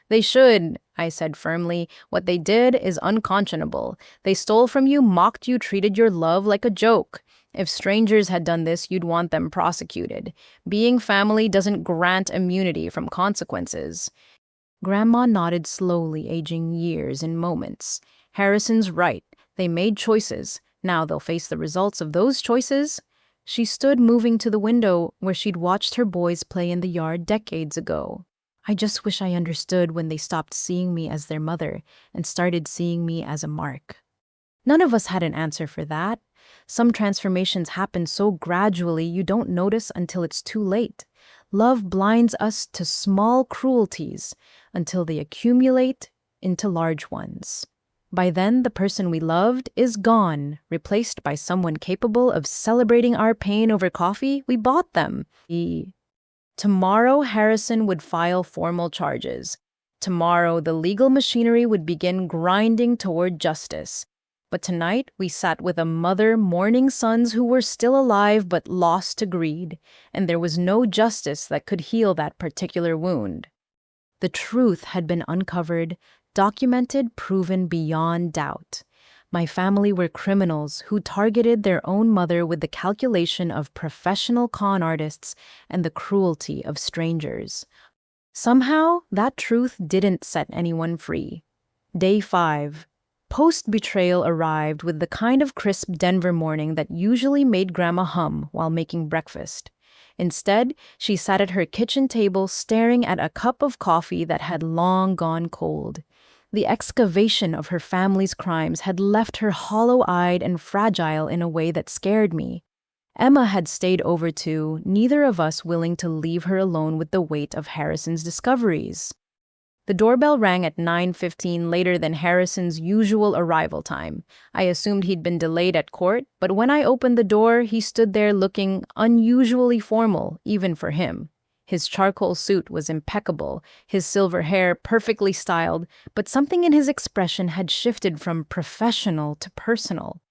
"They should," I said firmly. "What they did is unconscionable. They stole from you, mocked you, treated your love like a joke. If strangers had done this, you'd want them prosecuted. Being family doesn't grant immunity from consequences." Grandma nodded slowly, aging years in moments. "Harrison's right. They made choices. Now they'll face the results of those choices." She stood moving to the window where she'd watched her boys play in the yard decades ago. "I just wish I understood when they stopped seeing me as their mother and started seeing me as a mark." None of us had an answer for that. Some transformations happen so gradually you don't notice until it's too late. Love blinds us to small cruelties until they accumulate into large ones. By then, the person we loved is gone, replaced by someone capable of celebrating our pain over coffee we bought them. Tomorrow, Harrison would file formal charges. Tomorrow, the legal machinery would begin grinding toward justice. But tonight, we sat with a mother mourning sons who were still alive but lost to greed, and there was no justice that could heal that particular wound. The truth had been uncovered, documented, proven beyond doubt. My family were criminals who targeted their own mother with the calculation of professional con artists and the cruelty of strangers. Somehow, that truth didn't set anyone free. Day 5. Post-betrayal arrived with the kind of crisp Denver morning that usually made Grandma hum while making breakfast. Instead, she sat at her kitchen table staring at a cup of coffee that had long gone cold. The excavation of her family's crimes had left her hollow-eyed and fragile in a way that scared me. Emma had stayed over too, neither of us willing to leave her alone with the weight of Harrison's discoveries. The doorbell rang at 9:15, later than Harrison's usual arrival time. I assumed he'd been delayed at court, but when I opened the door, he stood there looking unusually formal, even for him. His charcoal suit was impeccable, his silver hair perfectly styled, but something in his expression had shifted from professional to personal.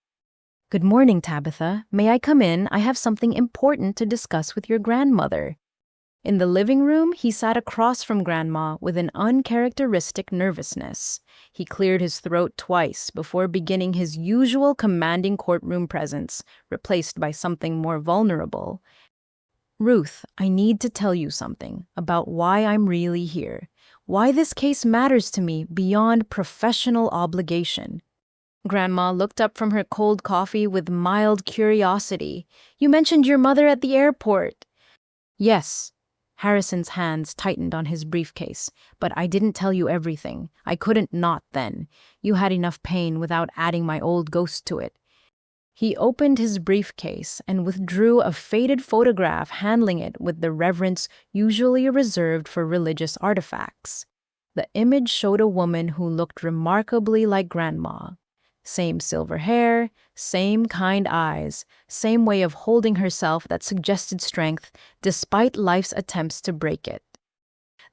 "Good morning, Tabitha. May I come in? I have something important to discuss with your grandmother." In the living room, he sat across from Grandma with an uncharacteristic nervousness. He cleared his throat twice before beginning his usual commanding courtroom presence, replaced by something more vulnerable. "Ruth, I need to tell you something about why I'm really here, why this case matters to me beyond professional obligation." Grandma looked up from her cold coffee with mild curiosity. "You mentioned your mother at the airport." "Yes." Harrison's hands tightened on his briefcase. "But I didn't tell you everything. I couldn't not then. You had enough pain without adding my old ghost to it." He opened his briefcase and withdrew a faded photograph, handling it with the reverence usually reserved for religious artifacts. The image showed a woman who looked remarkably like Grandma. Same silver hair, same kind eyes, same way of holding herself that suggested strength despite life's attempts to break it.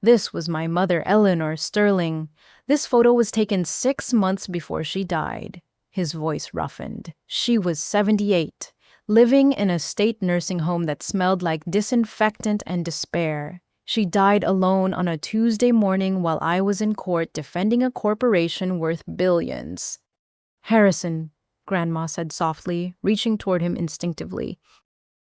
This was my mother, Eleanor Sterling. This photo was taken 6 months before she died. His voice roughened. She was 78, living in a state nursing home that smelled like disinfectant and despair. She died alone on a Tuesday morning while I was in court defending a corporation worth billions. "Harrison," Grandma said softly, reaching toward him instinctively.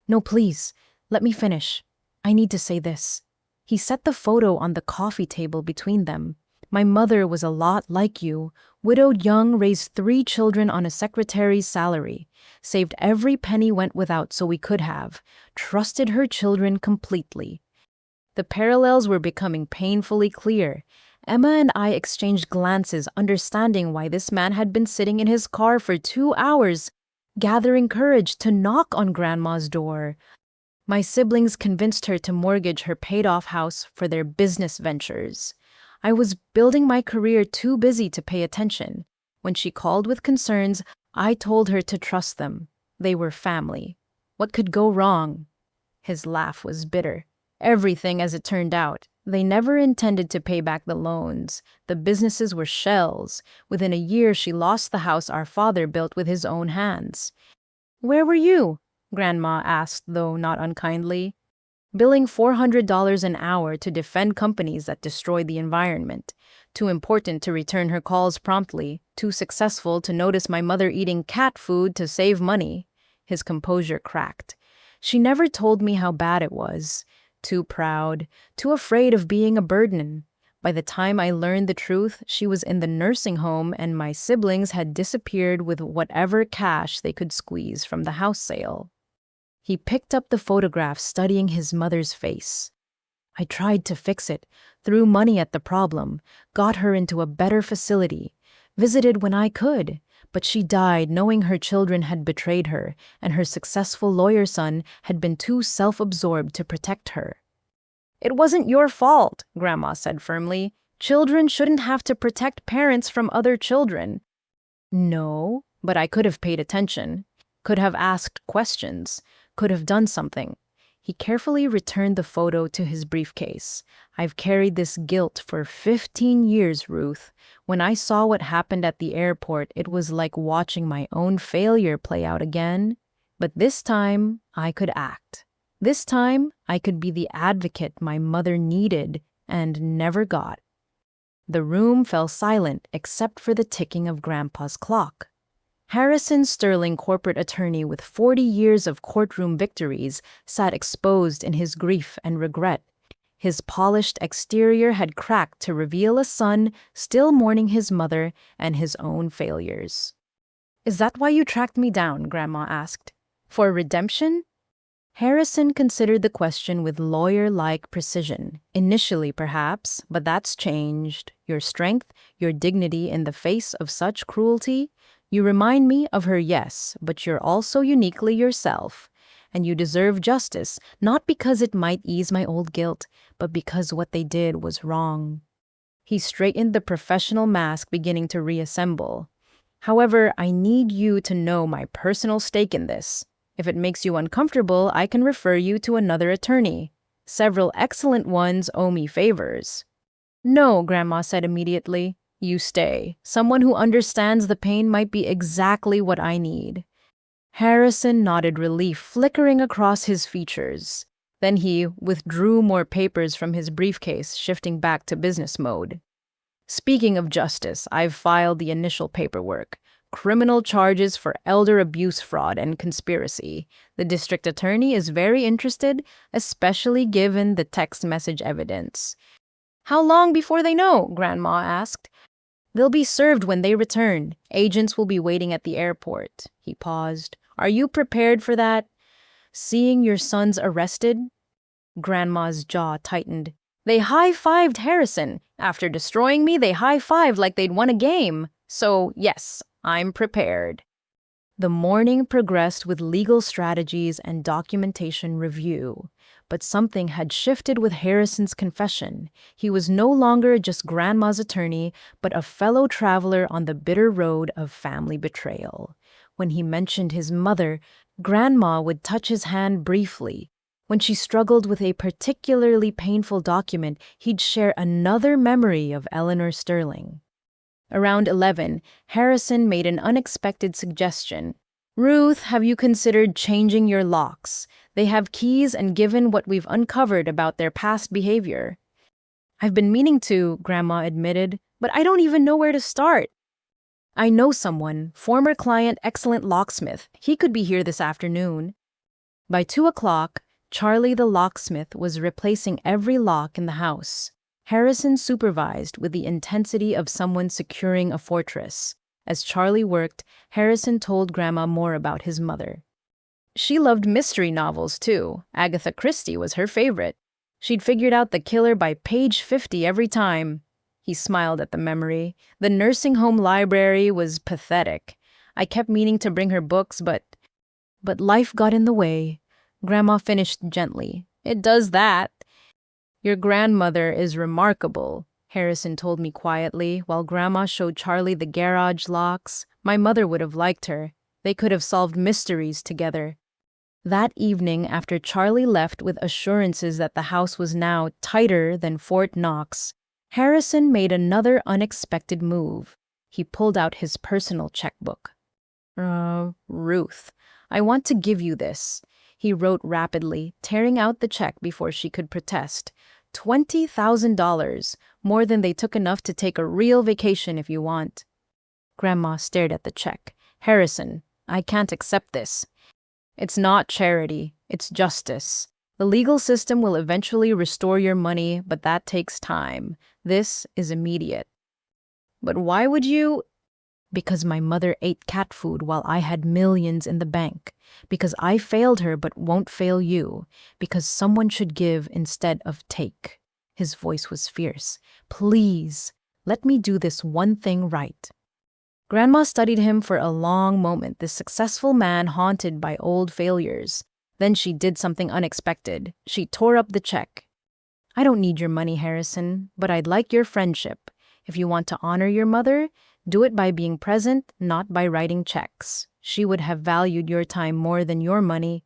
"No, please, let me finish. I need to say this." He set the photo on the coffee table between them. "My mother was a lot like you, widowed young, raised 3 children on a secretary's salary, saved every penny went without so we could have, trusted her children completely." The parallels were becoming painfully clear. Emma and I exchanged glances, understanding why this man had been sitting in his car for 2 hours, gathering courage to knock on Grandma's door. My siblings convinced her to mortgage her paid-off house for their business ventures. I was building my career, too busy to pay attention. When she called with concerns, I told her to trust them. They were family. What could go wrong? His laugh was bitter. Everything as it turned out. They never intended to pay back the loans. The businesses were shells. Within a year, she lost the house our father built with his own hands. "Where were you?" Grandma asked, though not unkindly. "Billing $400 an hour to defend companies that destroyed the environment. Too important to return her calls promptly. Too successful to notice my mother eating cat food to save money." His composure cracked. "She never told me how bad it was. Too proud, too afraid of being a burden. By the time I learned the truth, she was in the nursing home and my siblings had disappeared with whatever cash they could squeeze from the house sale." He picked up the photograph, studying his mother's face. "I tried to fix it, threw money at the problem, got her into a better facility, visited when I could. But she died knowing her children had betrayed her, and her successful lawyer son had been too self-absorbed to protect her." "It wasn't your fault," Grandma said firmly. "Children shouldn't have to protect parents from other children." "No, but I could have paid attention, could have asked questions, could have done something." He carefully returned the photo to his briefcase. "I've carried this guilt for 15 years, Ruth. When I saw what happened at the airport, it was like watching my own failure play out again. But this time, I could act. This time, I could be the advocate my mother needed and never got." The room fell silent except for the ticking of Grandpa's clock. Harrison Sterling, corporate attorney with 40 years of courtroom victories, sat exposed in his grief and regret. His polished exterior had cracked to reveal a son still mourning his mother and his own failures. "Is that why you tracked me down?" Grandma asked. "For redemption?" Harrison considered the question with lawyer-like precision. "Initially, perhaps, but that's changed. Your strength, your dignity in the face of such cruelty. You remind me of her, yes, but you're also uniquely yourself. And you deserve justice, not because it might ease my old guilt, but because what they did was wrong." He straightened the professional mask, beginning to reassemble. "However, I need you to know my personal stake in this. If it makes you uncomfortable, I can refer you to another attorney. Several excellent ones owe me favors." "No," Grandma said immediately. "You stay. Someone who understands the pain might be exactly what I need." Harrison nodded, relief flickering across his features. Then he withdrew more papers from his briefcase, shifting back to business mode. "Speaking of justice, I've filed the initial paperwork. Criminal charges for elder abuse, fraud, and conspiracy. The district attorney is very interested, especially given the text message evidence." "How long before they know?" Grandma asked. "They'll be served when they return. Agents will be waiting at the airport." He paused. "Are you prepared for that? Seeing your sons arrested?" Grandma's jaw tightened. "They high-fived Harrison. After destroying me, they high-fived like they'd won a game. So, yes, I'm prepared." The morning progressed with legal strategies and documentation review. But something had shifted with Harrison's confession. He was no longer just Grandma's attorney, but a fellow traveler on the bitter road of family betrayal. When he mentioned his mother, Grandma would touch his hand briefly. When she struggled with a particularly painful document, he'd share another memory of Eleanor Sterling. Around 11, Harrison made an unexpected suggestion. "Ruth, have you considered changing your locks? They have keys, and given what we've uncovered about their past behavior." "I've been meaning to," Grandma admitted, "but I don't even know where to start." "I know someone, former client, excellent locksmith. He could be here this afternoon." By 2 o'clock, Charlie the locksmith was replacing every lock in the house. Harrison supervised with the intensity of someone securing a fortress. As Charlie worked, Harrison told Grandma more about his mother. She loved mystery novels, too. Agatha Christie was her favorite. She'd figured out the killer by page 50 every time. He smiled at the memory. The nursing home library was pathetic. I kept meaning to bring her books, but life got in the way. Grandma finished gently. "It does that." "Your grandmother is remarkable," Harrison told me quietly, while Grandma showed Charlie the garage locks. "My mother would have liked her. They could have solved mysteries together." That evening, after Charlie left with assurances that the house was now tighter than Fort Knox, Harrison made another unexpected move. He pulled out his personal checkbook. Ruth, I want to give you this," he wrote rapidly, tearing out the check before she could protest. $20,000, more than they took, enough to take a real vacation if you want." Grandma stared at the check. "Harrison, I can't accept this. It's not charity, it's justice. The legal system will eventually restore your money, but that takes time. This is immediate." "But why would you—" "Because my mother ate cat food while I had millions in the bank. Because I failed her but won't fail you. Because someone should give instead of take." His voice was fierce. "Please, let me do this one thing right." Grandma studied him for a long moment, this successful man haunted by old failures. Then she did something unexpected. She tore up the check. "I don't need your money, Harrison, but I'd like your friendship. If you want to honor your mother, do it by being present, not by writing checks. She would have valued your time more than your money."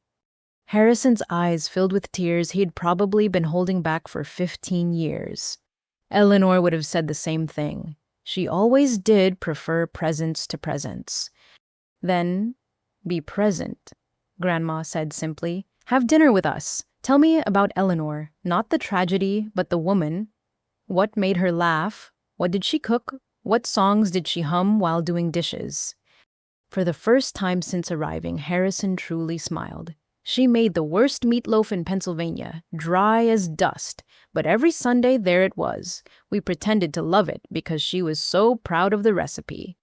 Harrison's eyes filled with tears he'd probably been holding back for 15 years. Eleanor would have said the same thing. She always did prefer presence to presence. "Then, be present," Grandma said simply. "Have dinner with us. Tell me about Eleanor, not the tragedy, but the woman. What made her laugh? What did she cook? What songs did she hum while doing dishes?" For the first time since arriving, Harrison truly smiled. She made the worst meatloaf in Pennsylvania, dry as dust, but every Sunday there it was. We pretended to love it because she was so proud of the recipe.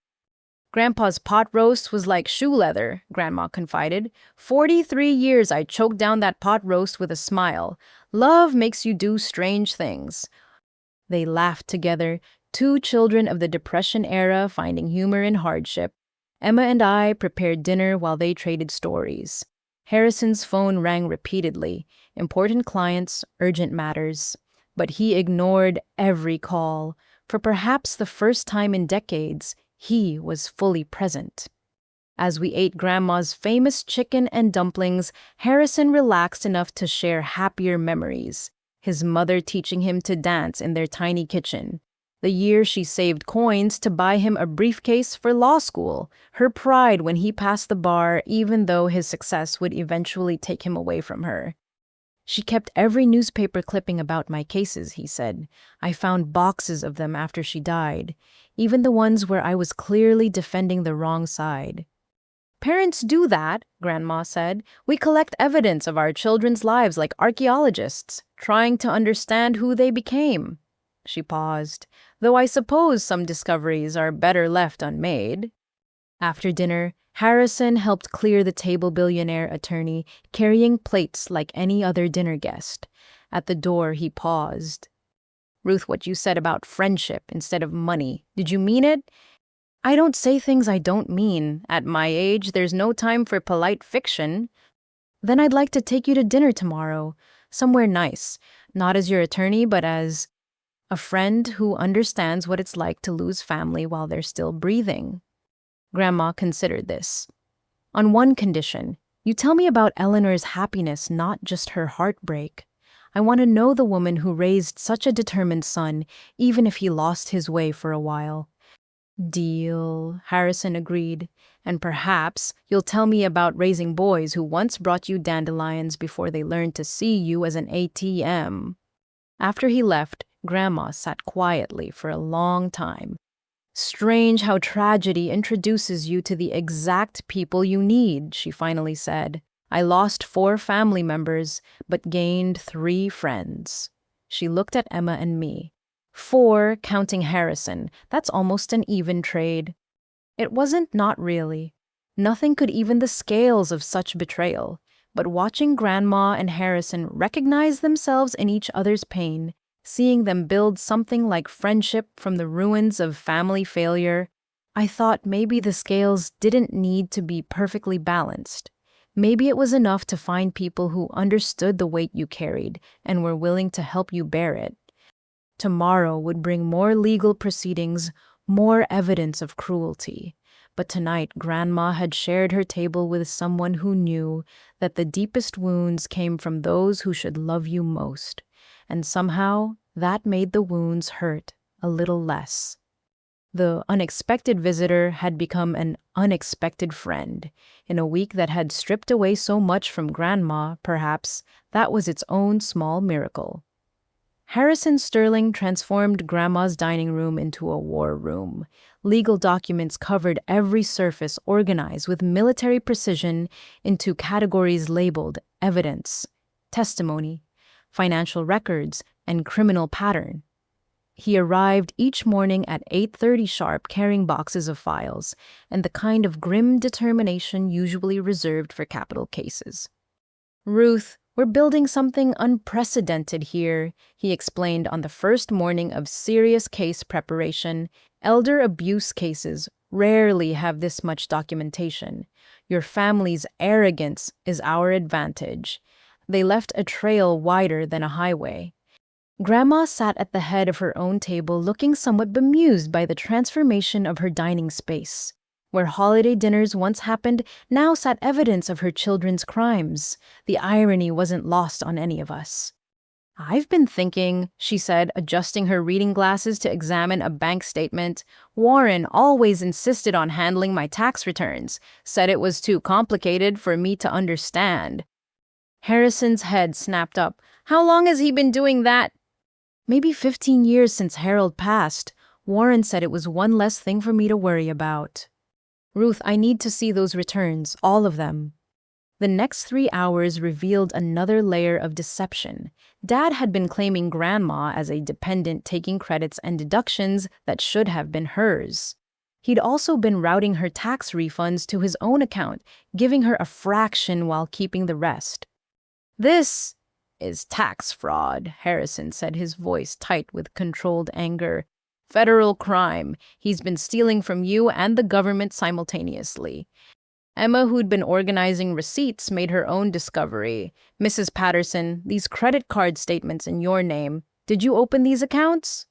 Grandpa's pot roast was like shoe leather, Grandma confided. 43 years I choked down that pot roast with a smile. Love makes you do strange things. They laughed together, two children of the Depression era finding humor in hardship. Emma and I prepared dinner while they traded stories. Harrison's phone rang repeatedly, important clients, urgent matters. But he ignored every call. For perhaps the first time in decades, he was fully present. As we ate Grandma's famous chicken and dumplings, Harrison relaxed enough to share happier memories. His mother teaching him to dance in their tiny kitchen. The year she saved coins to buy him a briefcase for law school. Her pride when he passed the bar, even though his success would eventually take him away from her. She kept every newspaper clipping about my cases, he said. I found boxes of them after she died, even the ones where I was clearly defending the wrong side. Parents do that, Grandma said. We collect evidence of our children's lives like archaeologists, trying to understand who they became. She paused, though I suppose some discoveries are better left unmade. After dinner, Harrison helped clear the table billionaire attorney, carrying plates like any other dinner guest. At the door, he paused. Ruth, what you said about friendship instead of money, did you mean it? I don't say things I don't mean. At my age, there's no time for polite fiction. Then I'd like to take you to dinner tomorrow, somewhere nice, not as your attorney, but as a friend who understands what it's like to lose family while they're still breathing. Grandma considered this. On one condition, you tell me about Eleanor's happiness, not just her heartbreak. I want to know the woman who raised such a determined son, even if he lost his way for a while. Deal, Harrison agreed. And perhaps you'll tell me about raising boys who once brought you dandelions before they learned to see you as an ATM. After he left, Grandma sat quietly for a long time. Strange how tragedy introduces you to the exact people you need, she finally said. I lost 4 family members, but gained 3 friends. She looked at Emma and me. 4, counting Harrison. That's almost an even trade. It wasn't, not really. Nothing could even the scales of such betrayal. But watching Grandma and Harrison recognize themselves in each other's pain, seeing them build something like friendship from the ruins of family failure, I thought maybe the scales didn't need to be perfectly balanced. Maybe it was enough to find people who understood the weight you carried and were willing to help you bear it. Tomorrow would bring more legal proceedings, more evidence of cruelty. But tonight, Grandma had shared her table with someone who knew that the deepest wounds came from those who should love you most. And somehow, that made the wounds hurt a little less. The unexpected visitor had become an unexpected friend. In a week that had stripped away so much from Grandma, perhaps, that was its own small miracle. Harrison Sterling transformed Grandma's dining room into a war room. Legal documents covered every surface, organized with military precision into categories labeled evidence, testimony, financial records, and criminal pattern. He arrived each morning at 8:30 sharp carrying boxes of files and the kind of grim determination usually reserved for capital cases. Ruth, we're building something unprecedented here, he explained on the first morning of serious case preparation. Elder abuse cases rarely have this much documentation. Your family's arrogance is our advantage. They left a trail wider than a highway. Grandma sat at the head of her own table looking somewhat bemused by the transformation of her dining space. Where holiday dinners once happened, now sat evidence of her children's crimes. The irony wasn't lost on any of us. I've been thinking, she said, adjusting her reading glasses to examine a bank statement. Warren always insisted on handling my tax returns, said it was too complicated for me to understand. Harrison's head snapped up. How long has he been doing that? Maybe 15 years since Harold passed. Warren said it was one less thing for me to worry about. Ruth, I need to see those returns, all of them. The next 3 hours revealed another layer of deception. Dad had been claiming Grandma as a dependent, taking credits and deductions that should have been hers. He'd also been routing her tax refunds to his own account, giving her a fraction while keeping the rest. This is tax fraud, Harrison said, his voice tight with controlled anger. Federal crime. He's been stealing from you and the government simultaneously. Emma, who'd been organizing receipts, made her own discovery. Mrs. Patterson, these credit card statements in your name. Did you open these accounts?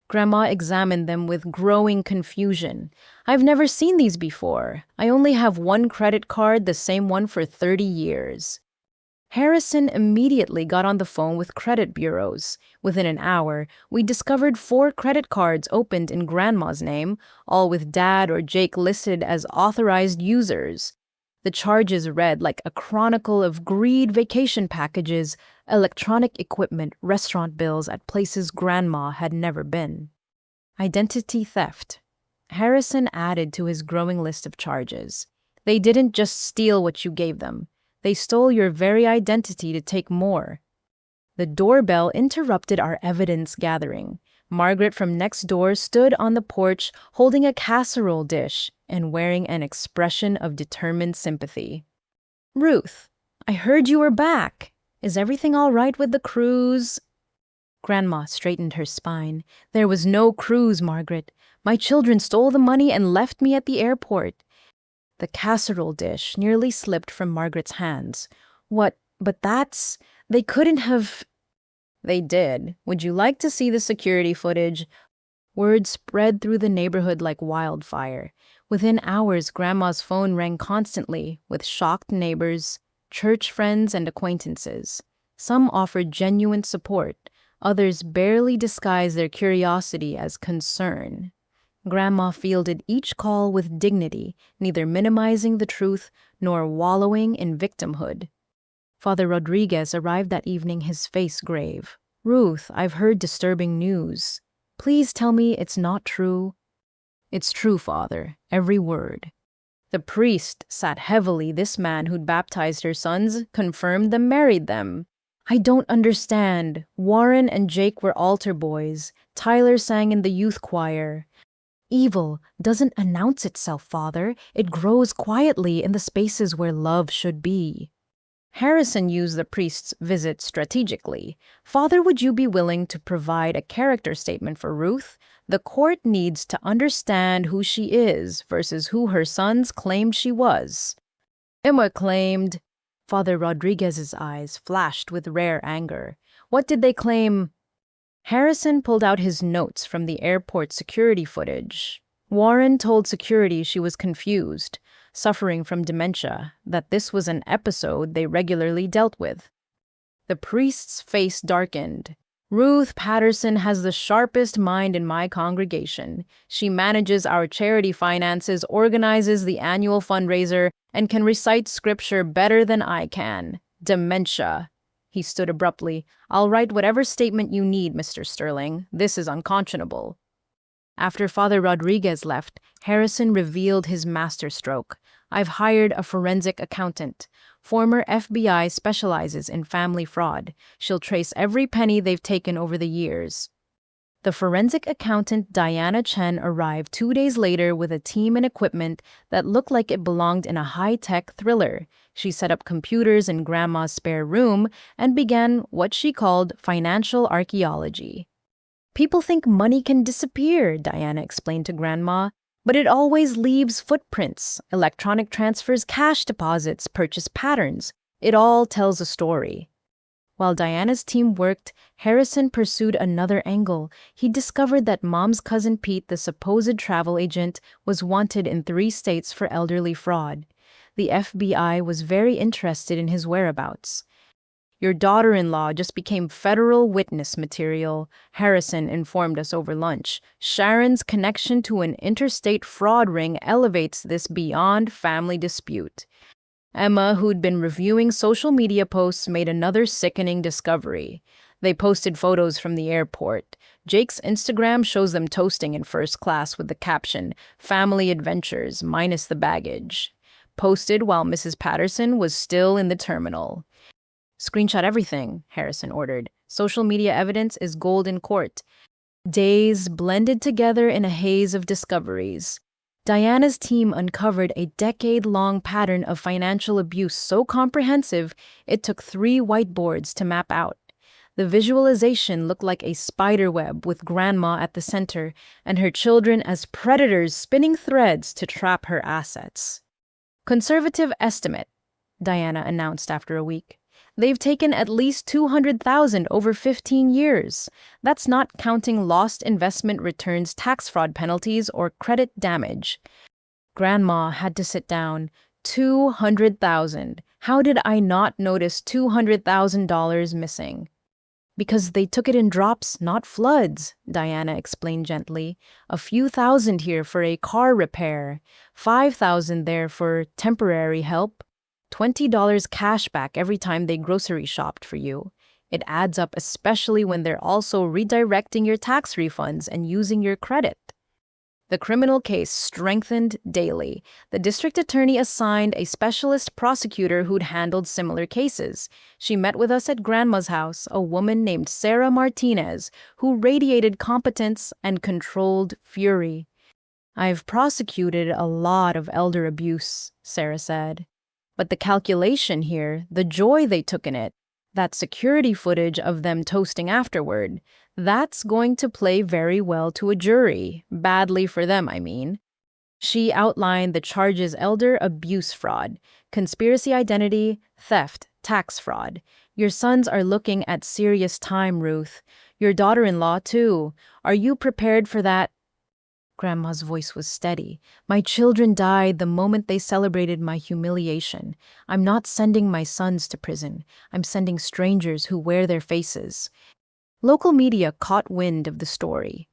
Grandma examined them with growing confusion. I've never seen these before. I only have one credit card, the same one for 30 years. Harrison immediately got on the phone with credit bureaus. Within an hour, we discovered 4 credit cards opened in Grandma's name, all with Dad or Jake listed as authorized users. The charges read like a chronicle of greed: vacation packages, electronic equipment, restaurant bills at places Grandma had never been. Identity theft. Harrison added to his growing list of charges. They didn't just steal what you gave them. They stole your very identity to take more. The doorbell interrupted our evidence gathering. Margaret from next door stood on the porch holding a casserole dish and wearing an expression of determined sympathy. Ruth, I heard you were back. Is everything all right with the cruise? Grandma straightened her spine. There was no cruise, Margaret. My children stole the money and left me at the airport. The casserole dish nearly slipped from Margaret's hands. But they couldn't have... They did. Would you like to see the security footage? Word spread through the neighborhood like wildfire. Within hours, Grandma's phone rang constantly with shocked neighbors, church friends, and acquaintances. Some offered genuine support. Others barely disguised their curiosity as concern. Grandma fielded each call with dignity, neither minimizing the truth nor wallowing in victimhood. Father Rodriguez arrived that evening, his face grave. Ruth, I've heard disturbing news. Please tell me it's not true. It's true, Father, every word. The priest sat heavily. This man who'd baptized her sons confirmed them, married them. I don't understand. Warren and Jake were altar boys. Tyler sang in the youth choir. Evil doesn't announce itself, Father. It grows quietly in the spaces where love should be. Harrison used the priest's visit strategically. Father, would you be willing to provide a character statement for Ruth? The court needs to understand who she is versus who her sons claimed she was. Emma claimed... Father Rodriguez's eyes flashed with rare anger. What did they claim? Harrison pulled out his notes from the airport security footage. Warren told security she was confused, suffering from dementia, that this was an episode they regularly dealt with. The priest's face darkened. Ruth Patterson has the sharpest mind in my congregation. She manages our charity finances, organizes the annual fundraiser, and can recite scripture better than I can. Dementia. He stood abruptly. I'll write whatever statement you need, Mr. Sterling. This is unconscionable. After Father Rodriguez left, Harrison revealed his masterstroke. I've hired a forensic accountant. Former FBI specializes in family fraud. She'll trace every penny they've taken over the years. The forensic accountant Diana Chen arrived 2 days later with a team and equipment that looked like it belonged in a high-tech thriller. She set up computers in Grandma's spare room and began what she called financial archaeology. People think money can disappear, Diana explained to Grandma, but it always leaves footprints, electronic transfers, cash deposits, purchase patterns. It all tells a story. While Diana's team worked, Harrison pursued another angle. He discovered that Mom's cousin Pete, the supposed travel agent, was wanted in 3 states for elderly fraud. The FBI was very interested in his whereabouts. Your daughter-in-law just became federal witness material, Harrison informed us over lunch. Sharon's connection to an interstate fraud ring elevates this beyond family dispute. Emma, who'd been reviewing social media posts, made another sickening discovery. They posted photos from the airport. Jake's Instagram shows them toasting in first class with the caption, "Family adventures minus the baggage," posted while Mrs. Patterson was still in the terminal. "Screenshot everything," Harrison ordered. "Social media evidence is gold in court." Days blended together in a haze of discoveries. Diana's team uncovered a decade-long pattern of financial abuse so comprehensive it took 3 whiteboards to map out. The visualization looked like a spiderweb with Grandma at the center and her children as predators spinning threads to trap her assets. "Conservative estimate," Diana announced after a week. "They've taken at least $200,000 over 15 years. That's not counting lost investment returns, tax fraud penalties, or credit damage." Grandma had to sit down. $200,000. How did I not notice $200,000 missing? "Because they took it in drops, not floods," Diana explained gently. "A few thousand here for a car repair, 5,000 there for temporary help, $20 cash back every time they grocery shopped for you. It adds up, especially when they're also redirecting your tax refunds and using your credit." The criminal case strengthened daily. The district attorney assigned a specialist prosecutor who'd handled similar cases. She met with us at Grandma's house, a woman named Sarah Martinez, who radiated competence and controlled fury. "I've prosecuted a lot of elder abuse," Sarah said. "But the calculation here, the joy they took in it, that security footage of them toasting afterward, that's going to play very well to a jury. Badly for them, I mean." She outlined the charges: elder abuse fraud, conspiracy identity, theft, tax fraud. "Your sons are looking at serious time, Ruth. Your daughter-in-law, too. Are you prepared for that?" Grandma's voice was steady. "My children died the moment they celebrated my humiliation. I'm not sending my sons to prison. I'm sending strangers who wear their faces." Local media caught wind of the story.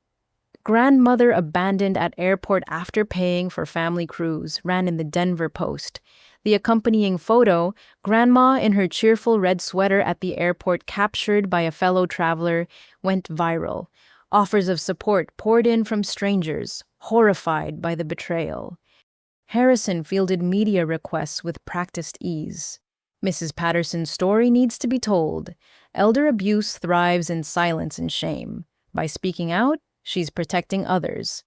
"Grandmother abandoned at airport after paying for family cruise," ran in the Denver Post. The accompanying photo, Grandma in her cheerful red sweater at the airport captured by a fellow traveler, went viral. Offers of support poured in from strangers, horrified by the betrayal. Harrison fielded media requests with practiced ease. "Mrs. Patterson's story needs to be told. Elder abuse thrives in silence and shame. By speaking out, she's protecting others."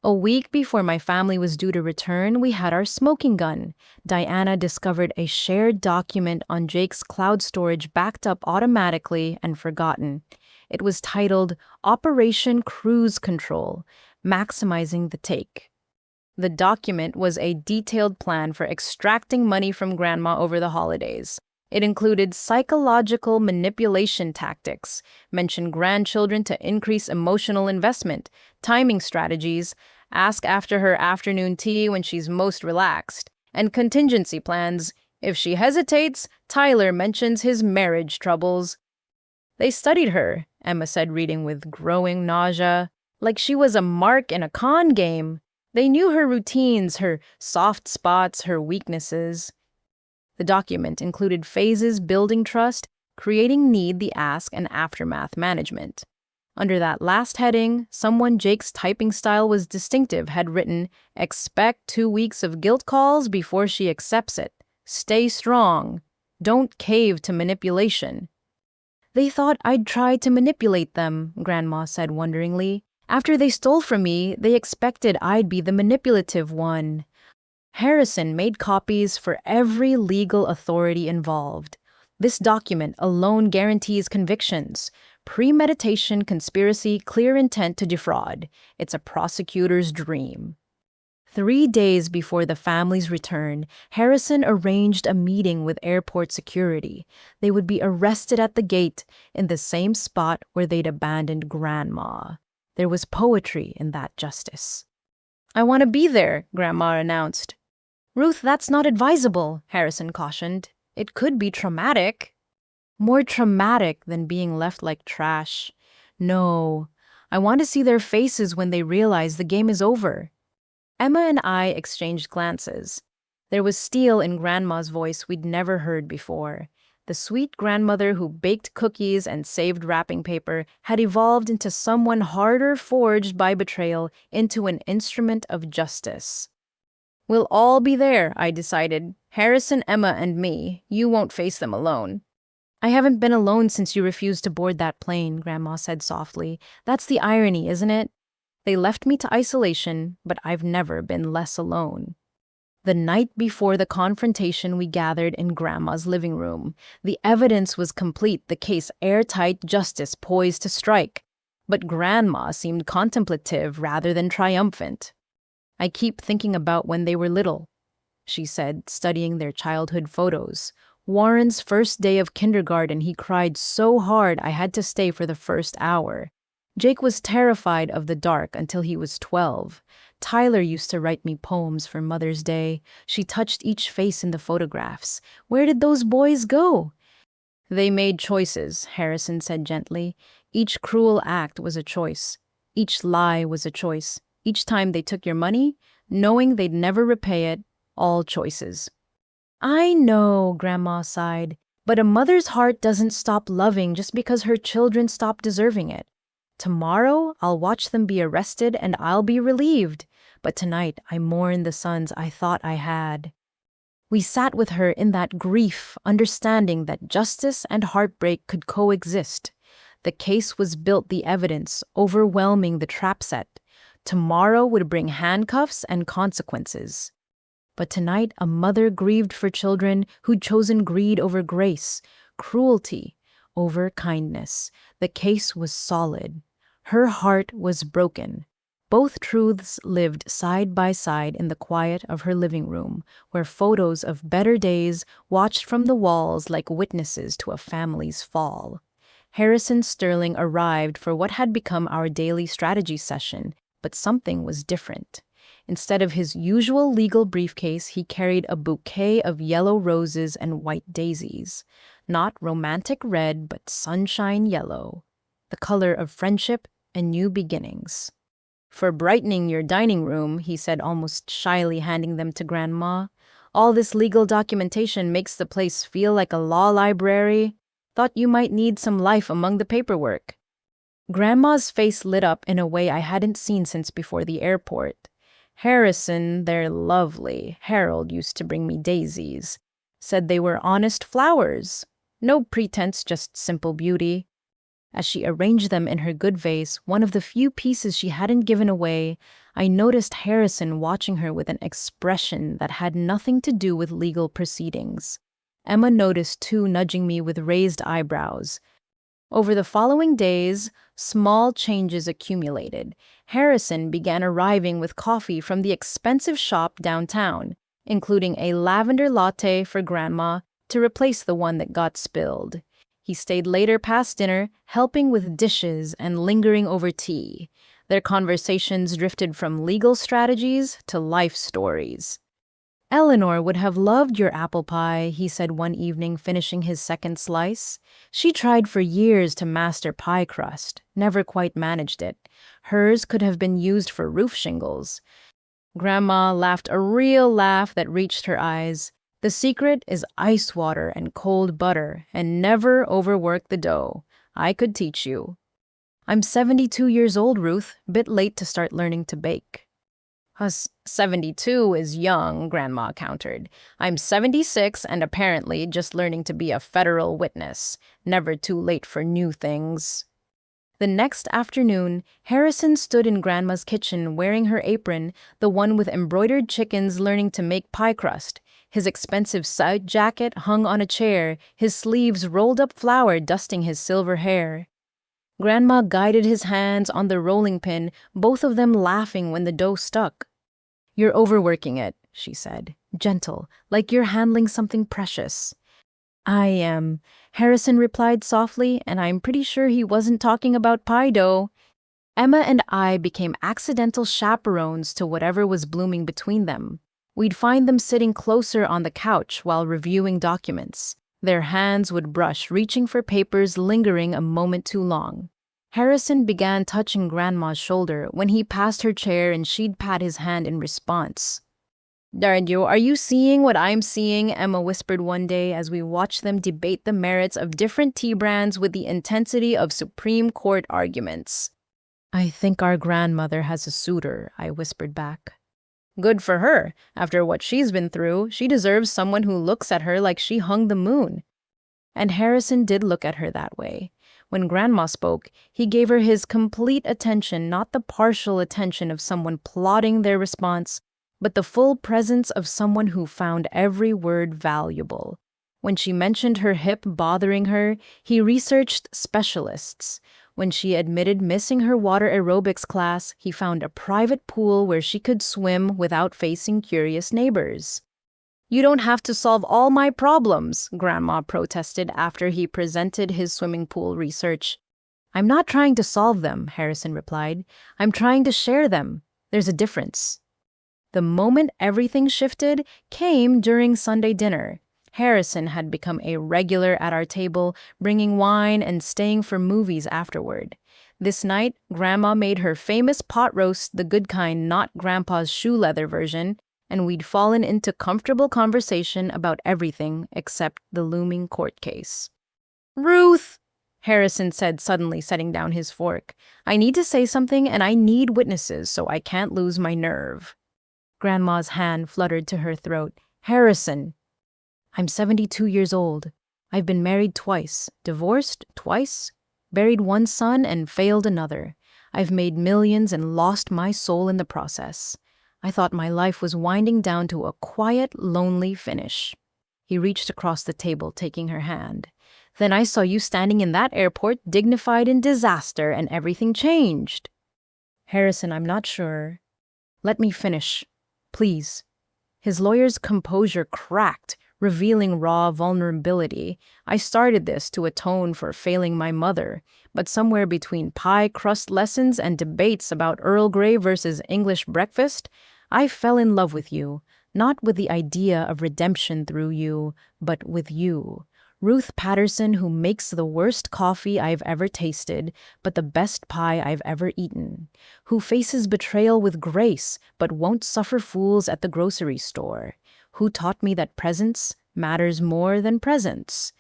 A week before my family was due to return, we had our smoking gun. Diana discovered a shared document on Jake's cloud storage backed up automatically and forgotten. It was titled Operation Cruise Control, Maximizing the Take. The document was a detailed plan for extracting money from Grandma over the holidays. It included psychological manipulation tactics, mentioned grandchildren to increase emotional investment, timing strategies, ask after her afternoon tea when she's most relaxed, and contingency plans. If she hesitates, Tyler mentions his marriage troubles. "They studied her," Emma said, reading with growing nausea, "like she was a mark in a con game. They knew her routines, her soft spots, her weaknesses." The document included phases: building trust, creating need, the ask, and aftermath management. Under that last heading, someone Jake's typing style was distinctive had written, "Expect 2 weeks of guilt calls before she accepts it. Stay strong. Don't cave to manipulation." "They thought I'd try to manipulate them," Grandma said wonderingly. "After they stole from me, they expected I'd be the manipulative one." Harrison made copies for every legal authority involved. This document alone guarantees convictions. Premeditation, conspiracy, clear intent to defraud. It's a prosecutor's dream. 3 days before the family's return, Harrison arranged a meeting with airport security. They would be arrested at the gate, in the same spot where they'd abandoned Grandma. There was poetry in that justice. "I want to be there," Grandma announced. "Ruth, that's not advisable," Harrison cautioned. "It could be traumatic." "More traumatic than being left like trash. No, I want to see their faces when they realize the game is over." Emma and I exchanged glances. There was steel in Grandma's voice we'd never heard before. The sweet grandmother who baked cookies and saved wrapping paper had evolved into someone harder forged by betrayal into an instrument of justice. "We'll all be there," I decided. "Harrison, Emma, and me. You won't face them alone." "I haven't been alone since you refused to board that plane," Grandma said softly. "That's the irony, isn't it? They left me to isolation, but I've never been less alone." The night before the confrontation, we gathered in Grandma's living room. The evidence was complete, the case airtight, justice poised to strike. But Grandma seemed contemplative rather than triumphant. "I keep thinking about when they were little," she said, studying their childhood photos. "Warren's first day of kindergarten, he cried so hard I had to stay for the first hour. Jake was terrified of the dark until he was 12. Tyler used to write me poems for Mother's Day. She touched each face in the photographs. Where did those boys go?" "They made choices," Harrison said gently. "Each cruel act was a choice. Each lie was a choice. Each time they took your money, knowing they'd never repay it, all choices." "I know," Grandma sighed, "but a mother's heart doesn't stop loving just because her children stop deserving it. Tomorrow, I'll watch them be arrested and I'll be relieved. But tonight, I mourn the sons I thought I had." We sat with her in that grief, understanding that justice and heartbreak could coexist. The case was built, the evidence, overwhelming the trap set. Tomorrow would bring handcuffs and consequences. But tonight, a mother grieved for children who'd chosen greed over grace, cruelty over kindness. The case was solid. Her heart was broken. Both truths lived side by side in the quiet of her living room, where photos of better days watched from the walls like witnesses to a family's fall. Harrison Sterling arrived for what had become our daily strategy session, but something was different. Instead of his usual legal briefcase, he carried a bouquet of yellow roses and white daisies. Not romantic red, but sunshine yellow, the color of friendship and new beginnings. "For brightening your dining room," he said almost shyly, handing them to Grandma. "All this legal documentation makes the place feel like a law library. Thought you might need some life among the paperwork." Grandma's face lit up in a way I hadn't seen since before the airport. "Harrison, they're lovely. Harold used to bring me daisies. Said they were honest flowers. No pretense, just simple beauty." As she arranged them in her good vase, one of the few pieces she hadn't given away, I noticed Harrison watching her with an expression that had nothing to do with legal proceedings. Emma noticed too, nudging me with raised eyebrows. Over the following days, small changes accumulated. Harrison began arriving with coffee from the expensive shop downtown, including a lavender latte for Grandma to replace the one that got spilled. He stayed later past dinner, helping with dishes and lingering over tea. Their conversations drifted from legal strategies to life stories. "Eleanor would have loved your apple pie," he said one evening, finishing his second slice. "She tried for years to master pie crust, never quite managed it. Hers could have been used for roof shingles." Grandma laughed a real laugh that reached her eyes. "The secret is ice water and cold butter, and never overwork the dough. I could teach you." "I'm 72 years old, Ruth. Bit late to start learning to bake." 72 is young," Grandma countered. "I'm 76 and apparently just learning to be a federal witness. Never too late for new things." The next afternoon, Harrison stood in Grandma's kitchen wearing her apron, the one with embroidered chickens, learning to make pie crust. His expensive side jacket hung on a chair, his sleeves rolled up flour dusting his silver hair. Grandma guided his hands on the rolling pin, both of them laughing when the dough stuck. "You're overworking it," she said, gentle, like you're handling something precious. "I am," Harrison replied softly, and I'm pretty sure he wasn't talking about pie dough. Emma and I became accidental chaperones to whatever was blooming between them. We'd find them sitting closer on the couch while reviewing documents. Their hands would brush, reaching for papers, lingering a moment too long. Harrison began touching Grandma's shoulder when he passed her chair and she'd pat his hand in response. Darn, are you seeing what I'm seeing? Emma whispered one day as we watched them debate the merits of different tea brands with the intensity of Supreme Court arguments. I think our grandmother has a suitor, I whispered back. Good for her. After what she's been through, she deserves someone who looks at her like she hung the moon. And Harrison did look at her that way. When Grandma spoke, he gave her his complete attention, not the partial attention of someone plotting their response, but the full presence of someone who found every word valuable. When she mentioned her hip bothering her, he researched specialists. When she admitted missing her water aerobics class, he found a private pool where she could swim without facing curious neighbors. You don't have to solve all my problems, Grandma protested after he presented his swimming pool research. I'm not trying to solve them, Harrison replied. I'm trying to share them. There's a difference. The moment everything shifted came during Sunday dinner. Harrison had become a regular at our table, bringing wine and staying for movies afterward. This night, Grandma made her famous pot roast, the good kind, not Grandpa's shoe leather version, and we'd fallen into comfortable conversation about everything except the looming court case. Ruth, Harrison said suddenly, setting down his fork. I need to say something and I need witnesses so I can't lose my nerve. Grandma's hand fluttered to her throat. Harrison. I'm 72 years old. I've been married twice, divorced twice, buried one son and failed another. I've made millions and lost my soul in the process. I thought my life was winding down to a quiet, lonely finish. He reached across the table, taking her hand. Then I saw you standing in that airport, dignified in disaster, and everything changed. Harrison, I'm not sure. Let me finish. Please. His lawyer's composure cracked, revealing raw vulnerability. I started this to atone for failing my mother, but somewhere between pie crust lessons and debates about Earl Grey versus English breakfast, I fell in love with you, not with the idea of redemption through you, but with you. Ruth Patterson, who makes the worst coffee I've ever tasted, but the best pie I've ever eaten. Who faces betrayal with grace, but won't suffer fools at the grocery store. Who taught me that presence matters more than presents.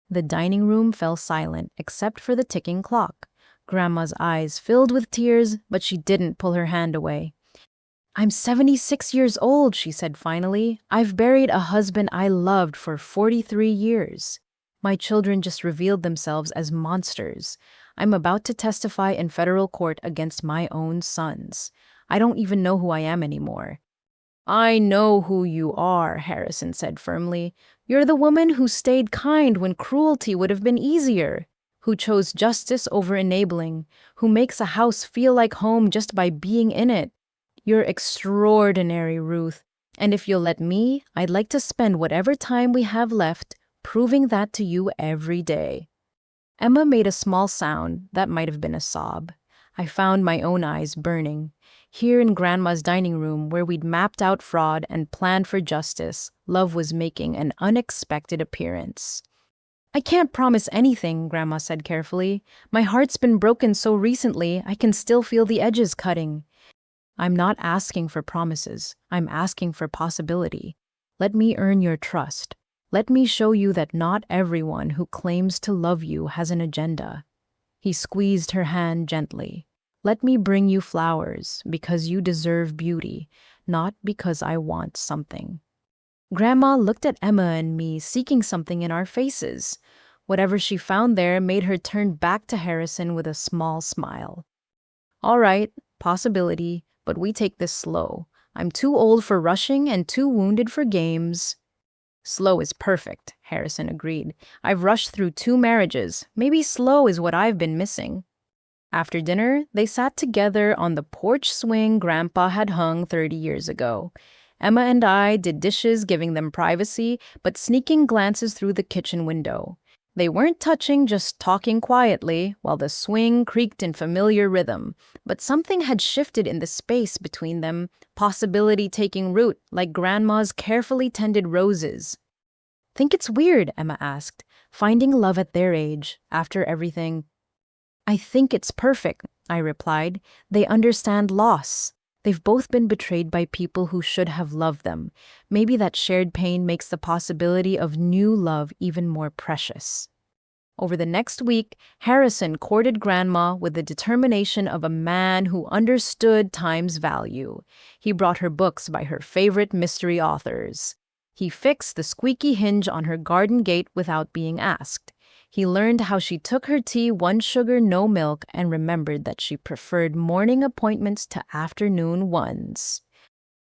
The dining room fell silent, except for the ticking clock. Grandma's eyes filled with tears, but she didn't pull her hand away. I'm 76 years old, she said finally. I've buried a husband I loved for 43 years. My children just revealed themselves as monsters. I'm about to testify in federal court against my own sons. I don't even know who I am anymore. I know who you are, Harrison said firmly. You're the woman who stayed kind when cruelty would have been easier, who chose justice over enabling, who makes a house feel like home just by being in it. You're extraordinary, Ruth, and if you'll let me, I'd like to spend whatever time we have left proving that to you every day. Emma made a small sound that might have been a sob. I found my own eyes burning. Here in Grandma's dining room, where we'd mapped out fraud and planned for justice, love was making an unexpected appearance. I can't promise anything, Grandma said carefully. My heart's been broken so recently, I can still feel the edges cutting. I'm not asking for promises. I'm asking for possibility. Let me earn your trust. Let me show you that not everyone who claims to love you has an agenda. He squeezed her hand gently. Let me bring you flowers because you deserve beauty, not because I want something. Grandma looked at Emma and me, seeking something in our faces. Whatever she found there made her turn back to Harrison with a small smile. All right, possibility, but we take this slow. I'm too old for rushing and too wounded for games. Slow is perfect, Harrison agreed. I've rushed through 2 marriages. Maybe slow is what I've been missing. After dinner, they sat together on the porch swing Grandpa had hung 30 years ago. Emma and I did dishes, giving them privacy, but sneaking glances through the kitchen window. They weren't touching, just talking quietly, while the swing creaked in familiar rhythm. But something had shifted in the space between them, possibility taking root, like Grandma's carefully tended roses. Think it's weird, Emma asked, finding love at their age, after everything. I think it's perfect, I replied. They understand loss. They've both been betrayed by people who should have loved them. Maybe that shared pain makes the possibility of new love even more precious. Over the next week, Harrison courted Grandma with the determination of a man who understood time's value. He brought her books by her favorite mystery authors. He fixed the squeaky hinge on her garden gate without being asked. He learned how she took her tea 1 sugar, no milk, and remembered that she preferred morning appointments to afternoon ones.